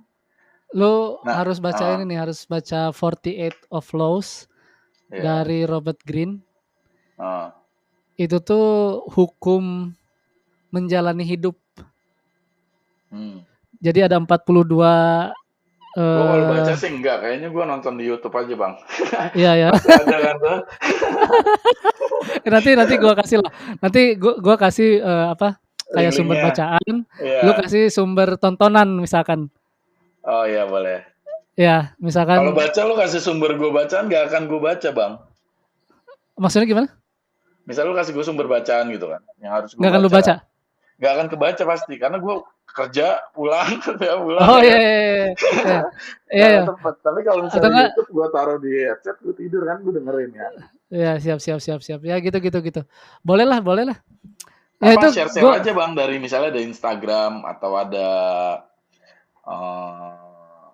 Lu Nah, harus baca ini nih, harus baca 48 of Laws ya, dari Robert Greene. uh, Itu tuh hukum menjalani hidup. hmm. Jadi ada 42 Gua kalau baca eh sih enggak, kayaknya gua nonton di YouTube aja bang. iya ya. Pasti ada kan tuh. Nanti nanti gua kasih lah. Nanti gua kasih apa? Kayak sumber Link-linknya. bacaan, Iya. lu kasih sumber tontonan misalkan. Oh iya boleh. Ya, Kalau misalkan baca lu kasih sumber gue bacaan gak akan gue baca bang. maksudnya gimana? Misal lu kasih gue sumber bacaan gitu kan, yang harus gue Nggak akan lu baca, baca. gak akan kebaca pasti karena gue kerja pulang kerja pulang Oh ya iya kan, iya iya. Iya. Iya gak ada ya. tempat. Tapi kalau Atau misalnya enggak YouTube gue taruh di headset, gue tidur kan, gue dengerin ya. ya siap siap siap siap. Ya gitu gitu gitu. Boleh lah, boleh lah. Ya Apa itu share-share gua aja bang dari misalnya ada Instagram atau ada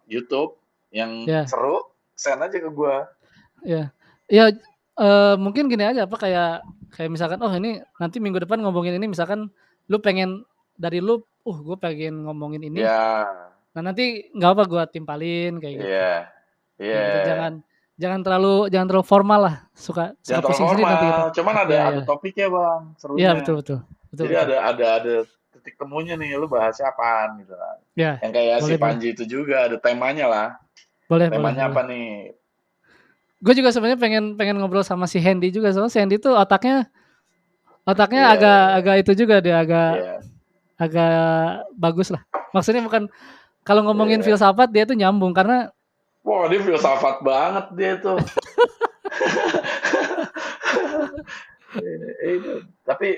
YouTube yang ya seru, send aja ke gue. ya. Ya mungkin gini aja apa kayak kayak misalkan oh ini nanti minggu depan ngomongin ini misalkan lu pengen dari lu gue pengen ngomongin ini. Ya, Nah, nanti nggak apa gua timpalin kayak gitu. iya, iya. Kayak gitu jangan jangan terlalu formal lah. Suka suka Jangan terlalu pusing sendiri nanti kita. formal, cuman Iya ada iya. topiknya bang, Iya serunya. betul betul. Betul Jadi betul. ada titik temunya nih, lu bahasnya apaan gitu kan. Ya, Yang kayak si boleh boleh. Panji itu juga ada temanya lah. Boleh boleh Temanya boleh. apa nih? Gue juga sebenarnya pengen pengen ngobrol sama si Hendy juga soalnya si Hendy tuh otaknya Iya, agak iya, agak itu juga dia agak iya, agak bagus lah. Maksudnya bukan kalau ngomongin iya. filsafat dia tuh nyambung karena Wah, dia filsafat banget dia tuh. Tapi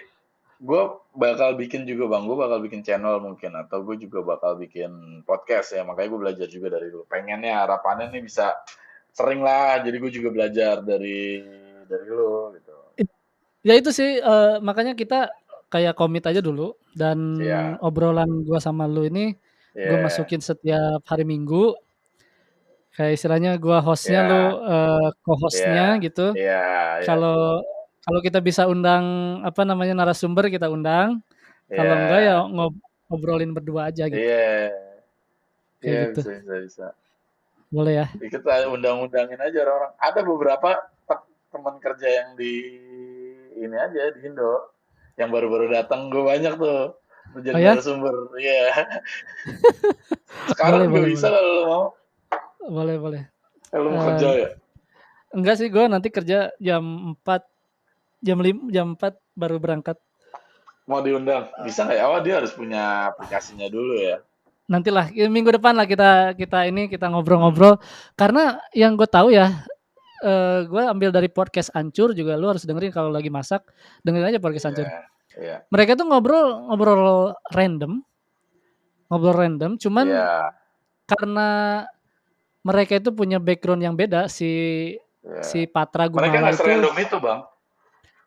gue bakal bikin juga bang, gue bakal bikin channel mungkin atau gue juga bakal bikin podcast ya. Makanya gue belajar juga dari lu. Pengennya harapannya nih bisa sering lah. Jadi gue juga belajar dari lu gitu. ya itu sih makanya kita kayak komit aja dulu dan Siap. obrolan gua sama lu ini gue Iya, masukin setiap hari Minggu kayak istilahnya gua hostnya lu iya, iya, co-hostnya gitu. iya, iya, Kalau kalau kita bisa undang apa namanya narasumber kita undang. Kalau enggak ya iya, ngobrolin berdua aja gitu. iya, Kayak iya, gitu. bisa, bisa, bisa. Boleh ya? Jadi kita undang-undangin aja orang-orang. Ada beberapa teman kerja yang di ini aja di Indo, yang baru-baru datang gue banyak tuh. Tuh Oh jadi ya? narasumber. Iya. Boleh Sekarang juga boleh bisa boleh. kalau lo mau. Boleh boleh. Kalau mau Eee, kerja ya. enggak sih gua nanti kerja jam 4 jam 4 baru berangkat. Mau diundang. Bisa nggak ya? Oh, dia harus punya aplikasinya dulu ya. Nantilah ya minggu depan lah kita kita ini kita Hmm. ngobrol-ngobrol karena yang gue tahu ya gue ambil dari podcast Ancur juga lu harus dengerin kalau lagi masak dengerin aja podcast Ancur. Iya, iya, Mereka tuh ngobrol random cuman iya, karena mereka itu punya background yang beda si iya. si Patra Mereka Gumala nggak itu serandom itu, Bang.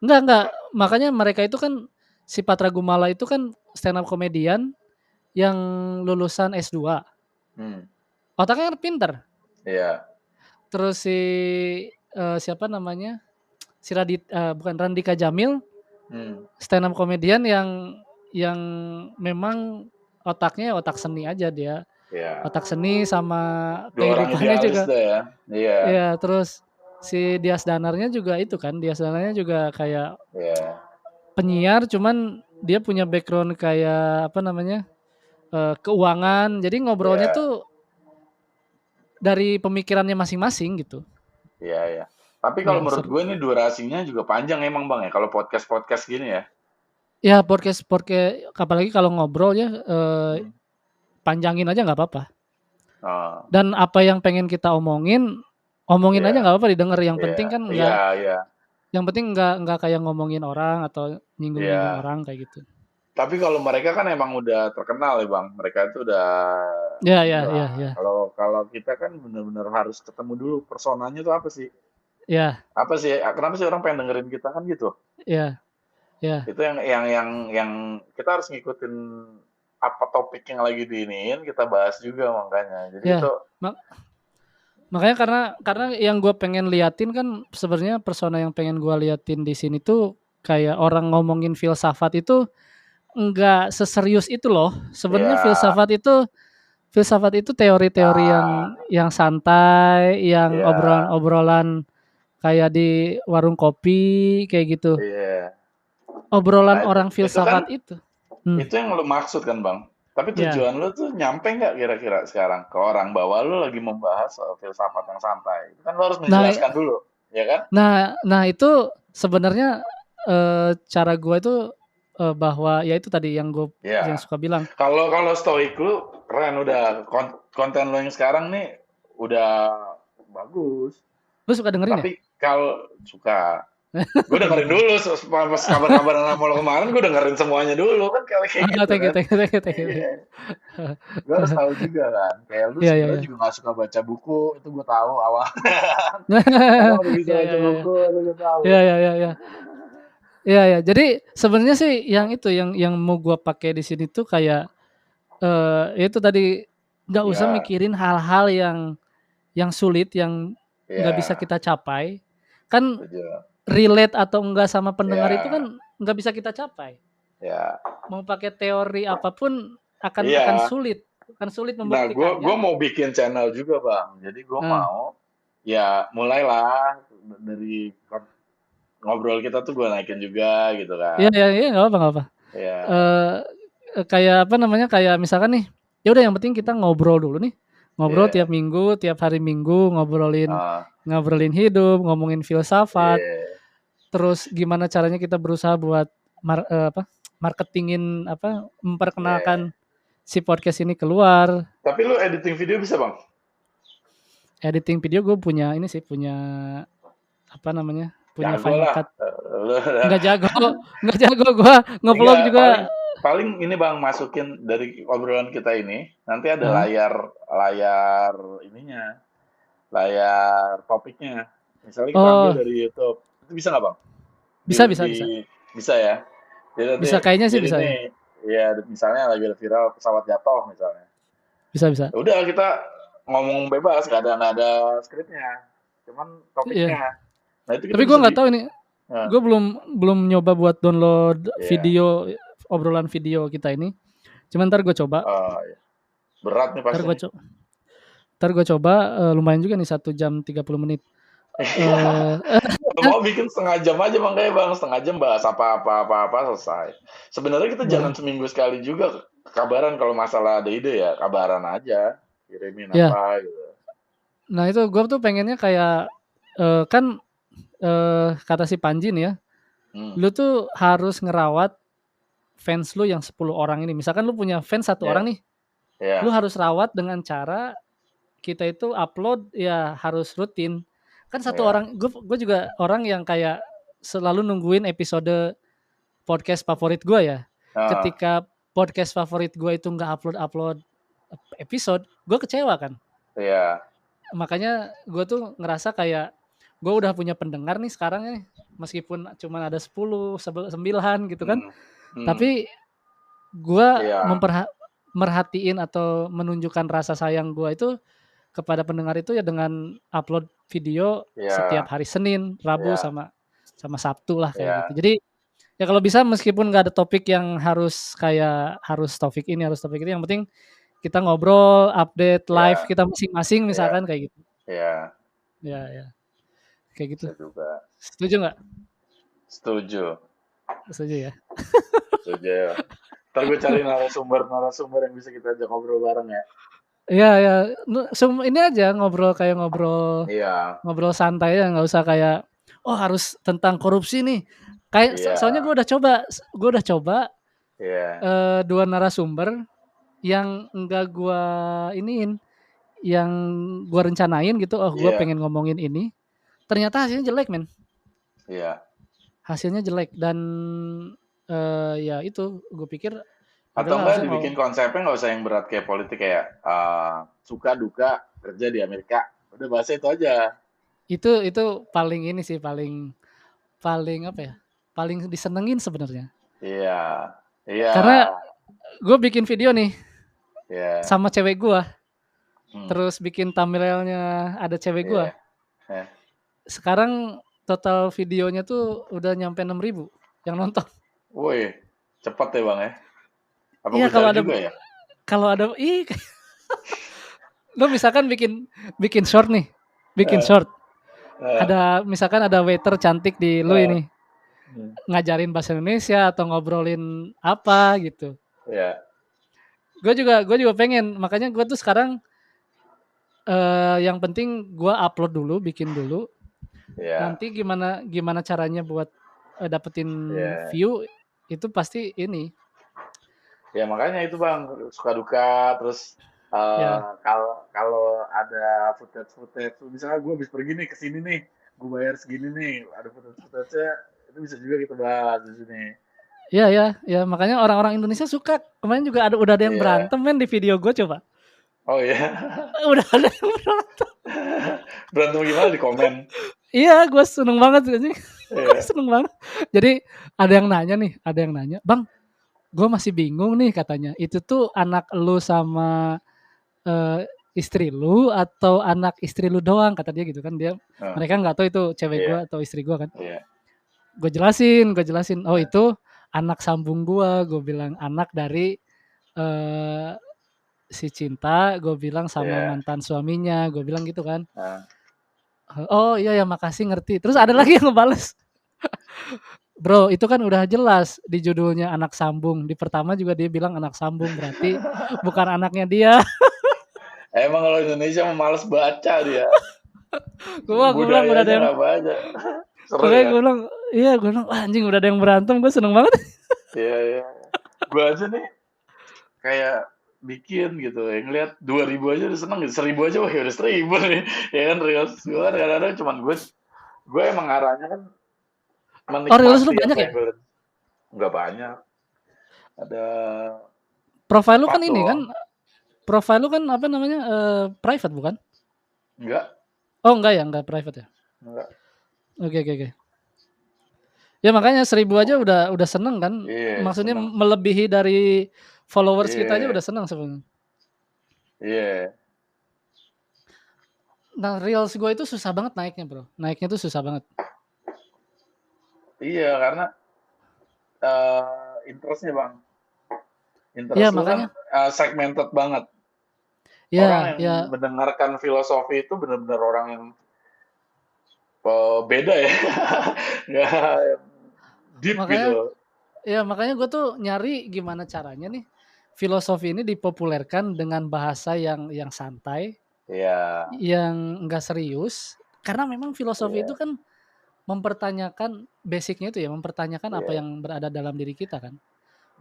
enggak makanya mereka itu kan si Patra Gumala itu kan stand up comedian yang lulusan S2 Hmm. otaknya kan pinter. Iya, Terus si siapa namanya? Si bukan Randika Jamil, hmm. stand up comedian yang memang otaknya otak seni aja dia. Iya. Otak seni sama Dua orang kehidupannya idealis juga. dah ya. Iya, Ya, terus si Dias Danarnya juga itu kan, Dias Danarnya juga kayak iya, penyiar cuman dia punya background kayak apa namanya? Keuangan. Jadi ngobrolnya iya, tuh dari pemikirannya masing-masing gitu. iya, iya. Tapi kalau Ya, menurut seru. gue ini durasinya juga panjang emang, Bang ya. Kalau podcast-podcast gini ya. Ya podcast apalagi kalau ngobrol ya Hmm. panjangin aja nggak apa-apa. Oh, Dan apa yang pengen kita omongin, omongin aja iya, nggak apa-apa didengar. Yang iya, penting kan iya, nggak, iya, yang penting nggak kayak ngomongin orang atau nyinggung-nyinggung iya. orang kayak gitu. Tapi kalau mereka kan emang udah terkenal ya bang, mereka itu udah Ya, ya, ya, inilah. ya, Kalau kalau kita kan bener-bener harus ketemu dulu personanya tuh apa sih? ya, Apa sih? Kenapa sih orang pengen dengerin kita kan gitu? ya, ya, Itu yang kita harus ngikutin apa topik yang lagi diiniin kita bahas juga makanya. Jadi itu ya. Ma- Makanya karena yang gue pengen liatin kan sebenarnya persona yang pengen gue liatin di sini tuh kayak orang ngomongin filsafat itu nggak seserius itu loh. Sebenarnya ya, filsafat itu teori-teori nah, yang santai, yang ya, obrolan-obrolan kayak di warung kopi kayak gitu. iya. Obrolan Nah orang itu kan filsafat itu. Hmm, itu yang lu maksud kan bang. Tapi ya. tujuan lu tuh nyampe nggak kira-kira sekarang ke orang bahwa lu lagi membahas soal filsafat yang santai. Itu kan lu harus Nah, menjelaskan dulu, ya kan? nah itu sebenarnya cara gue itu bahwa ya itu tadi yang Ya. suka bilang. Kalau kalau stoik lu keren udah konten lu yang sekarang nih udah bagus. Lu suka dengerin ya? Tapi kalau suka, gue dengerin dulu pas kabar-kabar sama lo kemarin, gue dengerin semuanya dulu kan kayak Ah, gitu thank you, kan. thank you, thank you, thank you, thank you. Iya, gue harus tahu juga kan. Kayak lu Iya, iya, sebenarnya iya. juga nggak suka baca buku, itu gue tahu awal. Sekarang udah bisa Iya, iya, baca iya, iya. buku, itu gue tahu. Iya, iya, iya, iya. Iya, iya. Jadi sebenarnya sih yang itu yang mau gua pakai di sini tuh kayak itu tadi nggak usah Ya, mikirin hal-hal yang sulit yang nggak bisa ya, kita capai. Kan setuju. relate atau enggak sama pendengar itu Ya, kan nggak bisa kita capai. ya, Mau pakai teori apapun akan iya. sulit, akan sulit Nah, gue membuktikannya. mau bikin channel juga bang. Jadi gue Nah, mau ya mulailah dari ngobrol kita tuh gue naikin juga gitu iya, kan. iya, iya, nggak apa, nggak apa. Ya, Eee, kayak apa namanya, kayak misalkan nih, ya udah yang penting kita ngobrol dulu nih, ngobrol tiap ya, minggu, tiap hari Minggu ngobrolin ah, ngobrolin hidup, ngomongin filsafat, iya, terus gimana caranya kita berusaha buat apa, marketingin apa, iya. memperkenalkan si podcast ini keluar. Tapi lu editing video bisa bang? Editing video gue punya ini sih, punya apa namanya, punya Jago Final lah. Cut. Lu Nggak jago, nggak jago gue nge-vlog enggak, juga. paling paling ini bang masukin dari obrolan kita ini nanti ada Heeh, layar layar ininya, layar topiknya. Misalnya kita ambil oh, dari YouTube, itu bisa nggak bang? Di, bisa, bisa, di bisa. bisa ya. Jadi nanti Bisa, kayaknya sih jadi bisa nih ya. ya misalnya lagi ada viral pesawat jatuh misalnya. Bisa, bisa. Ya udah kita ngomong bebas, nggak ada skripnya, cuman Iya. topiknya. Nah itu kita Tapi gue bisa nggak tahu ini, ya, gue belum belum nyoba buat download ya. video, obrolan video kita ini. Cuman ntar gue coba, Ya. Berat nih ntar pasti gue nih. coba, ntar gue coba. Lumayan juga nih 1 jam 30 menit. Iya. Eh, Kalau mau bikin setengah jam aja makanya bang, setengah jam bahas apa-apa selesai. Sebenarnya kita jangan boleh. seminggu sekali juga kabaran kalau masalah ada ide ya kabaran aja, kirimin Ya, apa gitu. nah itu gue tuh pengennya kayak kan kata si Panji nih ya, Hmm. lu tuh harus ngerawat fans lu yang 10 orang ini. Misalkan lu punya fans satu Ya, orang nih, lu ya, harus rawat dengan cara kita itu upload ya harus rutin. Kan satu ya. orang, gue juga orang yang kayak selalu nungguin episode podcast favorit gue ya. Ah, Ketika podcast favorit gue itu nggak upload-upload episode, gue kecewa kan. ya. Makanya gue tuh ngerasa kayak gue udah punya pendengar nih sekarang ya, meskipun cuma ada 10, 9 gitu kan. Hmm. Hmm. Tapi gue Iya, merhatiin atau menunjukkan rasa sayang gue itu kepada pendengar itu ya dengan upload video setiap iya, hari Senin, Rabu, iya, sama sama Sabtu lah kayak gitu. iya, Jadi ya kalau bisa meskipun nggak ada topik yang harus kayak harus topik ini, harus topik itu, yang penting kita ngobrol, update live iya, kita masing-masing iya, misalkan kayak gitu. iya. Ya, ya, kayak gitu. Bisa juga. Setuju nggak? Setuju, Setuju ya. setuju. Ntar gue cari narasumber yang bisa kita ajak ngobrol bareng ya. Iya, ya. Ini aja ngobrol kayak ngobrol Iya, ngobrol santai ya, nggak usah kayak oh harus tentang korupsi nih. Kayak soalnya iya, gue udah coba iya, 2 narasumber yang enggak gue iniin, yang gue rencanain gitu. Oh, gue Iya, pengen ngomongin ini. Ternyata hasilnya jelek, men. iya. Hasilnya jelek dan ya itu gue pikir Atau udahlah enggak harusnya dibikin kalau konsepnya nggak usah yang berat kayak politik kayak suka duka kerja di Amerika. Udah bahasa itu aja. itu paling ini sih paling paling apa ya? Paling disenengin sebenarnya. Iya, iya, Karena gue bikin video nih iya, sama cewek gue, hmm, terus bikin thumbnailnya ada cewek gue. iya. Eh. Sekarang total videonya tuh udah nyampe 6.000 yang nonton. Woi, cepet ya bang ya. Apa Iya gue cari juga ya? kalau ada lo misalkan bikin bikin short nih, bikin Eh, short. eh, Ada misalkan ada waiter cantik di lu eh, ini hmm, ngajarin bahasa Indonesia atau ngobrolin apa gitu. ya, Gue juga pengen, makanya gue tuh sekarang yang penting gue upload dulu, bikin dulu. ya, Nanti gimana gimana caranya buat dapetin ya, view itu pasti ini. ya makanya itu bang suka duka terus Ya, kalau kalau ada footage misalnya gue habis pergi nih ke sini nih, gue bayar segini nih, ada footage itu bisa juga kita bahas di sini. ya, ya, ya. Makanya orang-orang Indonesia suka. Kemarin juga udah ada yang Iya, berantem men di video gue coba. oh iya, Udah ada yang berantem. berantem gimana di komen? Iya, gue seneng banget sih. Gue Iya, seneng banget. Jadi ada yang nanya, bang, gue masih bingung nih katanya. Itu tuh anak lu sama istri lu atau anak istri lu doang kata dia gitu kan dia nah, mereka nggak tahu itu cewek gue iya, atau istri gue kan. iya, Gue jelasin, oh nah, itu anak sambung gue bilang anak dari eh, si Cinta, gue bilang sama iya, mantan suaminya, gue bilang gitu kan. nah, Oh iya ya makasih ngerti. Terus ada lagi yang ngebales, bro itu kan udah jelas di judulnya anak sambung. Di pertama juga dia bilang anak sambung berarti bukan anaknya dia. emang kalau Indonesia mah males baca dia, Gue bilang udah ada budayanya yang, nggak baca, seru makanya ya, gue bilang iya gue bilang wah, anjing udah ada yang berantem gue seneng banget. iya, iya, gue aja nih kayak bikin gitu ya ngeliat 2.000 aja udah seneng gitu 1.000 aja wah ya udah 1.000 nih ya kan reels gue kan kadang-kadang cuman gue emang arahnya kan Oh reels lu menikmati banyak apa ya? yang gue lihat nggak banyak ada Profile lu kan 4 ini kan, doang profile lu kan apa namanya private bukan? enggak Oh enggak ya, enggak private ya. enggak Oke oke oke. Ya makanya 1.000 aja udah seneng kan. iya Maksudnya seneng melebihi dari followers kita aja iya udah seneng sebenarnya. iya Nah reels gue itu susah banget naiknya bro. Naiknya tuh susah banget. iya karena interestnya bang Ya interest lu kan makanya. segmented banget orang Ya yang ya mendengarkan filosofi itu benar-benar orang yang beda ya nggak deep makanya gitu. makanya gue tuh nyari gimana caranya nih filosofi ini dipopulerkan dengan bahasa yang santai, Iya, yang enggak serius. Karena memang filosofi itu iya, kan mempertanyakan basicnya itu ya, mempertanyakan apa iya, yang berada dalam diri kita kan.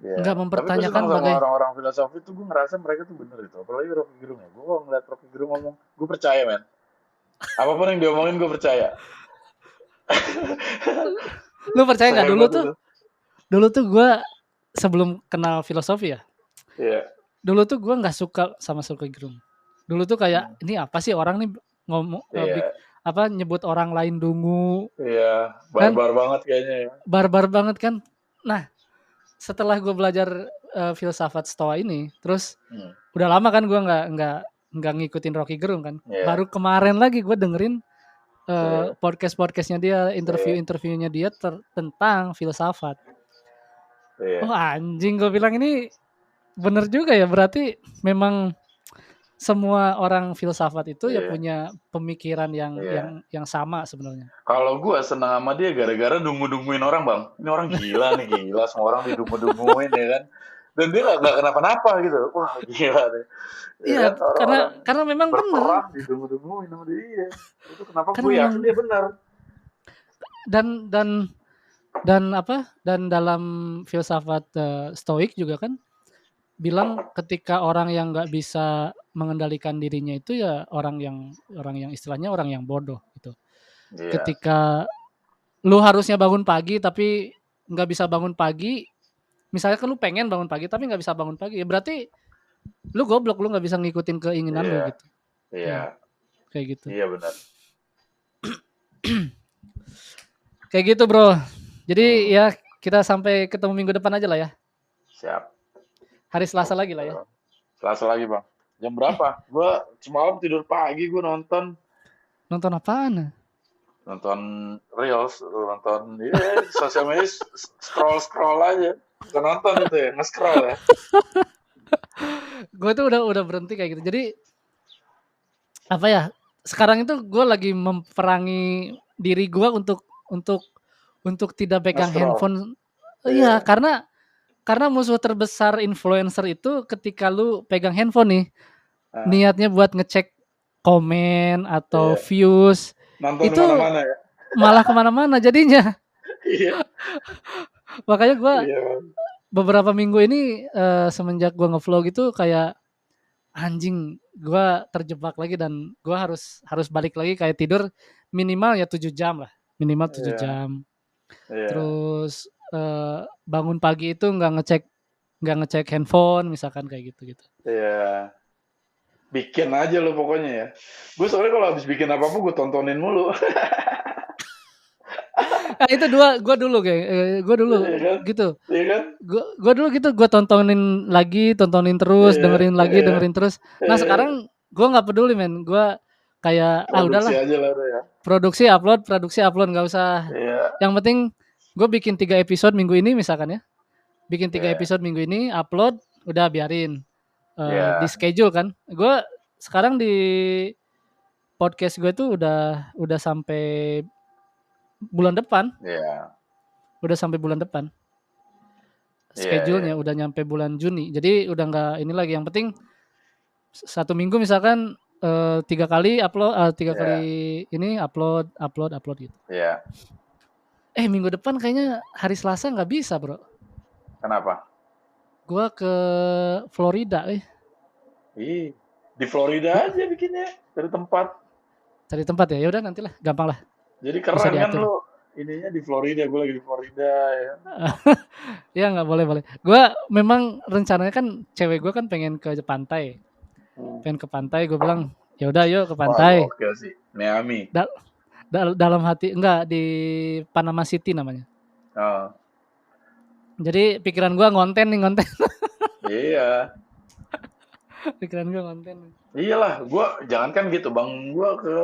iya. Enggak Tapi gue senang mempertanyakan sama bagai orang-orang filosofi tuh gue ngerasa mereka tuh bener itu. Apalagi Rocky Gerung ya. Gue kalau ngeliat Rocky Gerung ngomong, gue percaya men. Apapun yang dia omongin gue percaya. lu percaya nggak Sehebat itu. dulu tuh gue sebelum kenal filosofi ya, Iya, dulu tuh gue nggak suka sama Rocky Gerung. Dulu tuh kayak hmm, ini apa sih orang nih ngomong iya, apa nyebut orang lain dungu iya. kan, Barbar banget kayaknya ya. barbar banget kan. Nah setelah gue belajar filsafat Stoa ini, terus Hmm, udah lama kan gue nggak ngikutin Rocky Gerung kan. iya, Baru kemarin lagi gue dengerin iya, podcastnya dia, iya, interviewnya dia tentang filsafat. Oh iya, anjing gue bilang ini bener juga ya berarti memang semua orang filsafat itu ya iya, punya pemikiran yang iya. sama sebenarnya. Kalau gue senang sama dia gara-gara dungu-dunguin orang bang. Ini orang gila nih gila, semua orang didungu-dunguin ya kan. Dan dia nggak kenapa-napa gitu. Wah gila deh. Ya Iya kan orang-orang karena memang bener, berperang didungu-dunguin sama dia. Itu kenapa karena gue memang yakin dia benar. dan dan dan apa dan dalam filsafat Stoik juga kan bilang ketika orang yang nggak bisa mengendalikan dirinya itu ya orang yang istilahnya orang yang bodoh gitu. Iya. Ketika lu harusnya bangun pagi tapi nggak bisa bangun pagi, misalnya kan lu pengen bangun pagi tapi nggak bisa bangun pagi, ya berarti lu goblok, lu nggak bisa ngikutin keinginan lu Iya. gitu. Iya. Ya, kayak gitu. Iya benar. Kayak gitu, Bro. Jadi ya kita sampai ketemu minggu depan aja lah ya. Siap. Hari Selasa lagi lah ya. Selasa lagi bang. Jam berapa? Gua semalam tidur pagi, gue nonton Nonton apaan? reels, nonton sosial media, scroll aja. Bukan nonton itu ya, nge-scroll ya. Gue tuh udah berhenti kayak gitu. Jadi apa ya? Sekarang itu gue lagi memperangi diri gue untuk tidak pegang Nge-scroll. handphone. Iya. Iya, karena musuh terbesar influencer itu ketika lu pegang handphone nih, niatnya buat ngecek komen atau views, Nonton itu kemana-mana ya. malah kemana-mana jadinya. Iya. Makanya gue Iya bang. beberapa minggu ini semenjak gue ngevlog itu kayak anjing, gue terjebak lagi dan gue harus balik lagi kayak tidur minimal ya 7 jam lah, minimal 7 Iya. jam. Iya. Terus bangun pagi itu nggak ngecek handphone misalkan kayak gitu. Iya. Bikin aja lo pokoknya ya. Gue soalnya kalau habis bikin apa-apa gue tontonin mulu. Nah, itu gue dulu Iya kan? gitu. Iya kan? Gue dulu gitu, gue tontonin terus, Iya. dengerin lagi, Iya. dengerin terus. Nah Iya. sekarang gue nggak peduli men, gue kayak Produksi udahlah, aja lah udah ya. produksi upload nggak usah. Iya. Yang penting gue bikin 3 episode minggu ini misalkan ya, bikin 3 Iya. episode minggu ini, upload, udah biarin di Iya. schedule kan. Gue sekarang di podcast gue tuh udah sampai bulan depan, Iya. udah sampai bulan depan. Schedule-nya udah nyampe bulan Juni. Jadi udah nggak ini lagi. Yang penting satu minggu misalkan 3 kali upload, 3 kali ini upload gitu. Iya. Minggu depan kayaknya hari Selasa nggak bisa bro. Kenapa? Gua ke Florida. Ih, di Florida aja bikinnya dari tempat. Cari tempat ya. Ya udah nantilah, gampang lah. Jadi Bisa keren kan diatur. lu ininya di Florida, gue lagi di Florida ya. Ya nggak boleh. Gua memang rencananya kan cewek gue kan pengen ke pantai. Pengen ke pantai, gue bilang ya udah yuk ke pantai. Wah, oke sih. Miami. Dalam hati enggak, di Panama City namanya. Oh. Jadi pikiran gua ngonten. Iya. Pikiran gua ngonten. Iyalah, gua jangankan gitu, Bang. Gua ke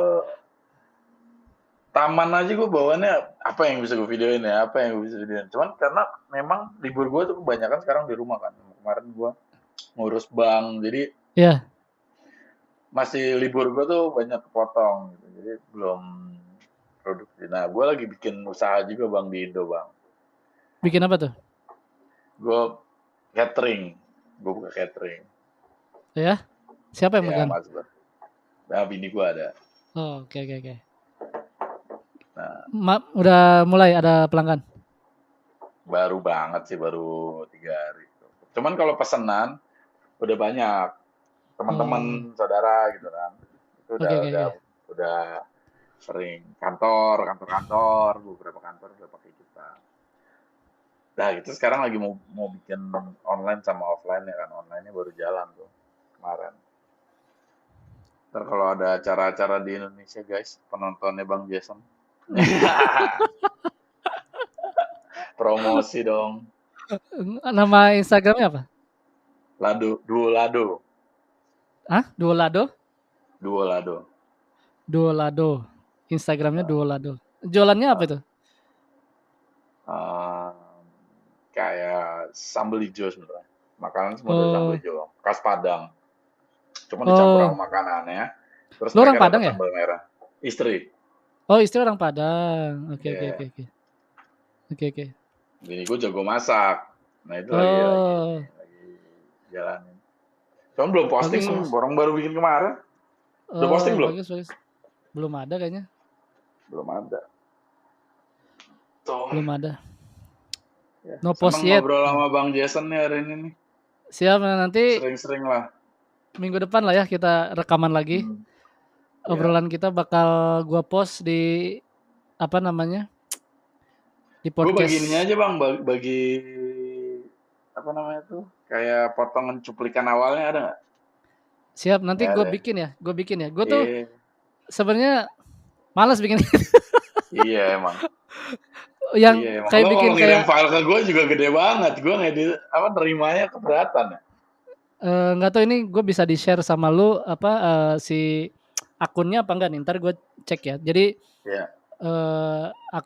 taman aja gue bawaannya apa yang bisa gue videoin ya, apa yang gue bisa videoin. Cuman karena memang libur gue tuh kebanyakan sekarang di rumah kan. Kemarin gue ngurus bank, jadi Iya. masih libur gue tuh banyak kepotong gitu. Jadi belum produksi. Nah, gue lagi bikin usaha juga bang di Indo bang. Bikin apa tuh? Gue catering. Gue buka catering. Ya? Siapa yang Ya, megang? Mas. Nah, bini gue ada. Oh, oke. Nah, Udah mulai ada pelanggan? baru banget sih, baru 3 hari. Cuman kalau pesanan udah banyak. Teman-teman, saudara gitu kan. Itu udah sering kantor, beberapa kantor udah pakai kita. Nah, itu sekarang lagi mau bikin online sama offline ya kan. Online-nya baru jalan tuh kemarin. Ntar kalau ada acara-acara di Indonesia guys, penontonnya Bang Jason. Promosi dong. Nama Instagramnya apa? Duolado. Hah? Duolado? Duolado. Instagramnya Duolado. Jualannya apa itu? Kayak sambal hijau sebenarnya. Makanan semua dari sambal hijau. Khas Padang. Cuma dicampur sama makanannya. Terus lu orang mereka Padang dapat ya? sambal merah. Istri. Oh, istri orang Padang. Oke. Bini gue jago masak. Nah itu lagi jalanin. Cuman belum posting, baru bikin kemarin. Udah posting belum? Bagus. Belum ada kayaknya. Belum ada. Belum ada. Ya, No post yet. Ngobrol sama Bang Jason nih hari ini nih. Siap, nanti sering-sering lah. minggu depan lah ya kita rekaman lagi. Ya. Obrolan kita bakal gua post di apa namanya? Di Gue bagi ininya podcast. aja bang, bagi apa namanya tuh, kayak potongan cuplikan awalnya ada nggak? Siap, nanti Nggak gue ada. Ya? bikin ya. Gue bikin ya. Gue tuh Iya, sebenarnya malas bikin iya emang. yang Iya emang. kayak Lo kalau bikin ngirim kayak file ke gue juga gede banget. Gue ngedit apa nerimanya keberatan ya. nggak tahu ini gue bisa di share sama lu apa si akunnya apa enggak nih? Ntar gue cek ya. Jadi Ya,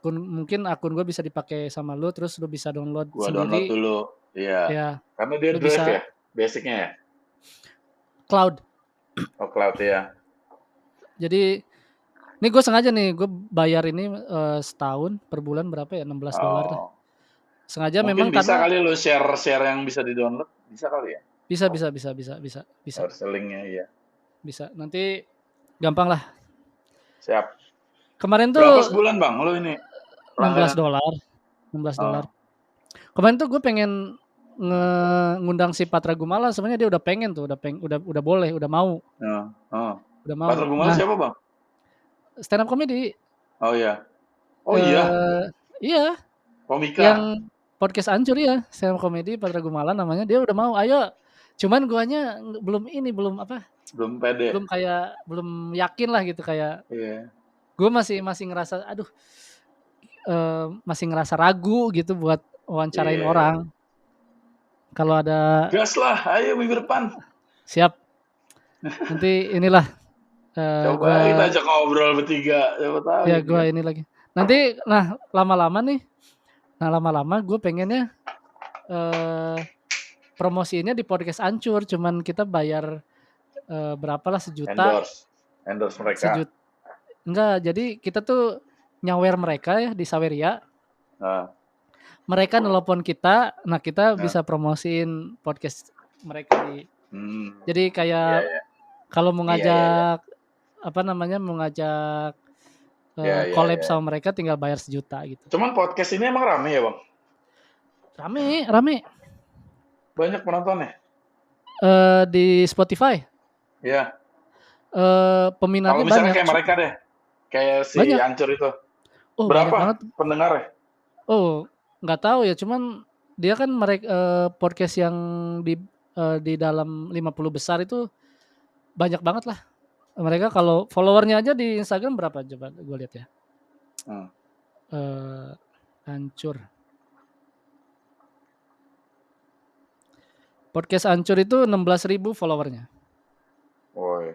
mungkin akun gue bisa dipakai sama lu, terus lu bisa download gue download sendiri dulu. Iya. ya. Karena dia Lu drive ya, bisa basicnya ya. cloud. Oh cloud ya. Jadi ini gue sengaja nih gue bayar ini setahun per bulan berapa ya? $16 dah. Oh. Sengaja Mungkin memang bisa karena kali lo share yang bisa di download. Bisa kali ya. bisa. Harus linknya iya. Bisa. Nanti gampang lah. Siap. Kemarin Berapa tuh sebulan bang lo ini langganan? $16. $16. Oh. Kemarin tuh gue pengen ngundang si Patra Gumala, sebenarnya dia udah pengen tuh, udah boleh, udah mau, Oh. Oh. udah mau. Patra Gumala Nah, siapa bang? stand up comedy Oh iya. Oh iya. iya, Komika. yang podcast Ancur ya, stand up comedy Patra Gumala namanya, dia udah mau, ayo. Cuman guanya belum apa? Belum pede. Belum yakin lah gitu kayak Iya. gue masih ngerasa aduh masih ngerasa ragu gitu buat wawancarain Iya. orang. Kalau ada Gas lah, ayo minggu depan. siap. Nanti inilah Coba gua kita ajak ngobrol bertiga. Siapa tahu ya ini gua kan. ini lagi. Nanti lama-lama gue pengennya promosiinnya di podcast Ancur, cuman kita bayar berapa lah, sejuta. Endorse mereka. Enggak, jadi kita tuh nyawer mereka ya di Saweria. Nah, Mereka nelpon kita, nah kita nah. bisa promosiin podcast mereka di. Jadi Iya, kayak iya. kalau mau Iya, iya, iya. ngajak apa namanya, mau ngajak Iya, iya, collab iya. sama mereka tinggal bayar sejuta gitu. Cuman podcast ini emang rame ya, Bang? Rame Banyak penontonnya? di Spotify. Iya. Kalau Peminatnya misalnya banyak. kayak mereka deh, kayak si Banyak. Ancur itu. Oh, banyak banget. Berapa pendengarnya? Oh, nggak tahu ya, cuman dia kan podcast yang di dalam 50 besar itu banyak banget lah. Mereka kalau followernya aja di Instagram berapa, coba gue lihat ya. Ancur. Podcast Ancur itu 16.000 followernya. Woi.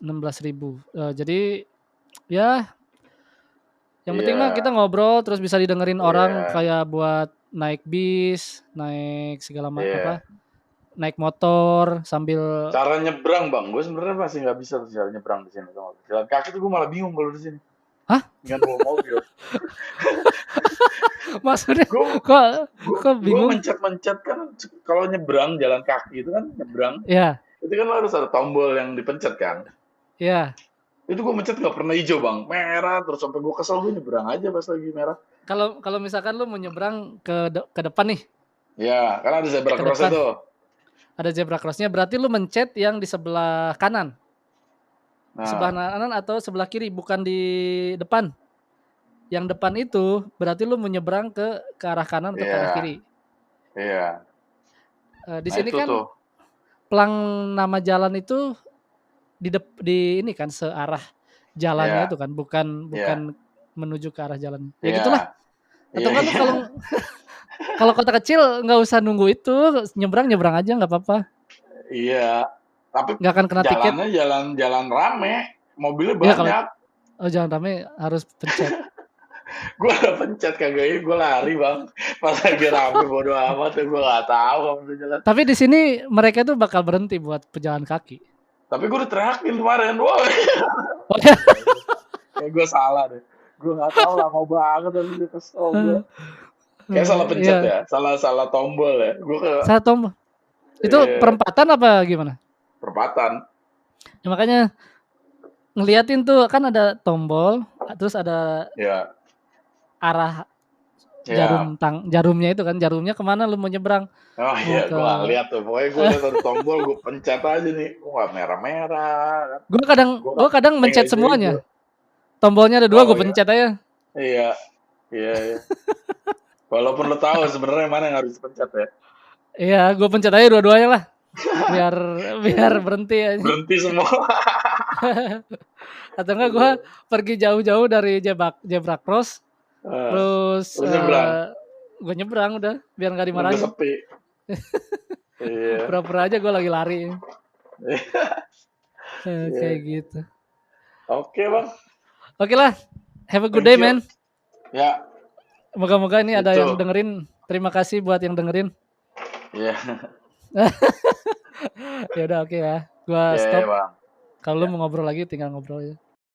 16.000. Jadi ya yang penting mah kita Iya. ngobrol terus bisa didengerin orang, Iya. kayak buat naik bis, naik segala Iya. apa, naik motor sambil Cara nyebrang, Bang. Gue sebenarnya masih nggak bisa tuh cara nyebrang di sini. Jalan kaki tuh gue malah bingung kalau di sini. hah? Dengan bawa mobil. Maksudnya Gue kok gue bingung? mencet-mencet kan kalau nyebrang jalan kaki itu kan nyebrang. Ya, Itu kan lo harus ada tombol yang dipencet kan. ya. Itu gue mencet nggak pernah hijau bang, merah terus sampai gue kesel gue nyebrang aja pas lagi merah. Kalau misalkan lu mau nyebrang ke depan nih, Ya, karena ada zebra ke crossnya depan tuh. ada zebra crossnya, berarti lu mencet yang di sebelah kanan. Sebelah Nah, kanan atau sebelah kiri, bukan di depan. Yang depan itu berarti lu menyeberang ke arah kanan atau ke arah iya, kiri. iya. Di Nah sini itu kan tuh, pelang nama jalan itu di ini kan searah jalannya iya, itu kan, bukan iya, menuju ke arah jalan. Ya gitulah. iya, Atau iya, kan lu iya. kalau kalau kota kecil nggak usah nunggu itu, nyebrang aja nggak apa-apa. Iya. Tapi Nggak akan kena tiket. jalannya jalan rame, mobilnya Ya kalau banyak. jangan rame harus pencet. Gue udah pencet kagak ini, gue lari bang. Pas lagi rame bodo amat, gue nggak tahu kamu udah jalan. Tapi di sini mereka tuh bakal berhenti buat pejalan kaki. Tapi gue udah teriakin kemarin, woi. Oh ya. Kayak gue salah deh. Gue nggak tahu lama banget tapi dia kesel gue. Kayak salah pencet Iya, ya, salah tombol ya. Gue ke saya tombol. Itu perempatan apa gimana? perempatan. Ya, makanya ngeliatin tuh kan ada tombol, terus ada Ya, arah Ya. Jarumnya itu kan, jarumnya kemana lu mau nyebrang? Oh Mau iya, ke gue gak lihat tuh. Pokoknya gue lihat ada tombol, gue pencet aja nih. Gue gak merah-merah kan. Gua Gue kadang gak mencet hijau-hijau. semuanya. Tombolnya ada 2 Oh gue iya, pencet aja. iya, iya, iya. Walaupun lo tahu sebenarnya mana yang harus dipencet ya. Iya, gue pencet aja dua-duanya lah. Biar biar berhenti aja. Berhenti semua. Atau enggak gue pergi jauh-jauh dari zebra cross, Eh, terus Lu nyebrang, gue nyebrang udah biar nggak nunggu dimarahin. sepi. Iya, Pura-pura aja gue lagi lari. Kayak iya. gitu. Oke bang, Oke lah, have a good thank day you. man. Ya, Moga-moga ini ada itu. yang dengerin. Terima kasih buat yang dengerin. Iya, Ya udah oke ya. Gua iya stop. bang. Kalau lu Ya. mau ngobrol lagi tinggal ngobrol ya.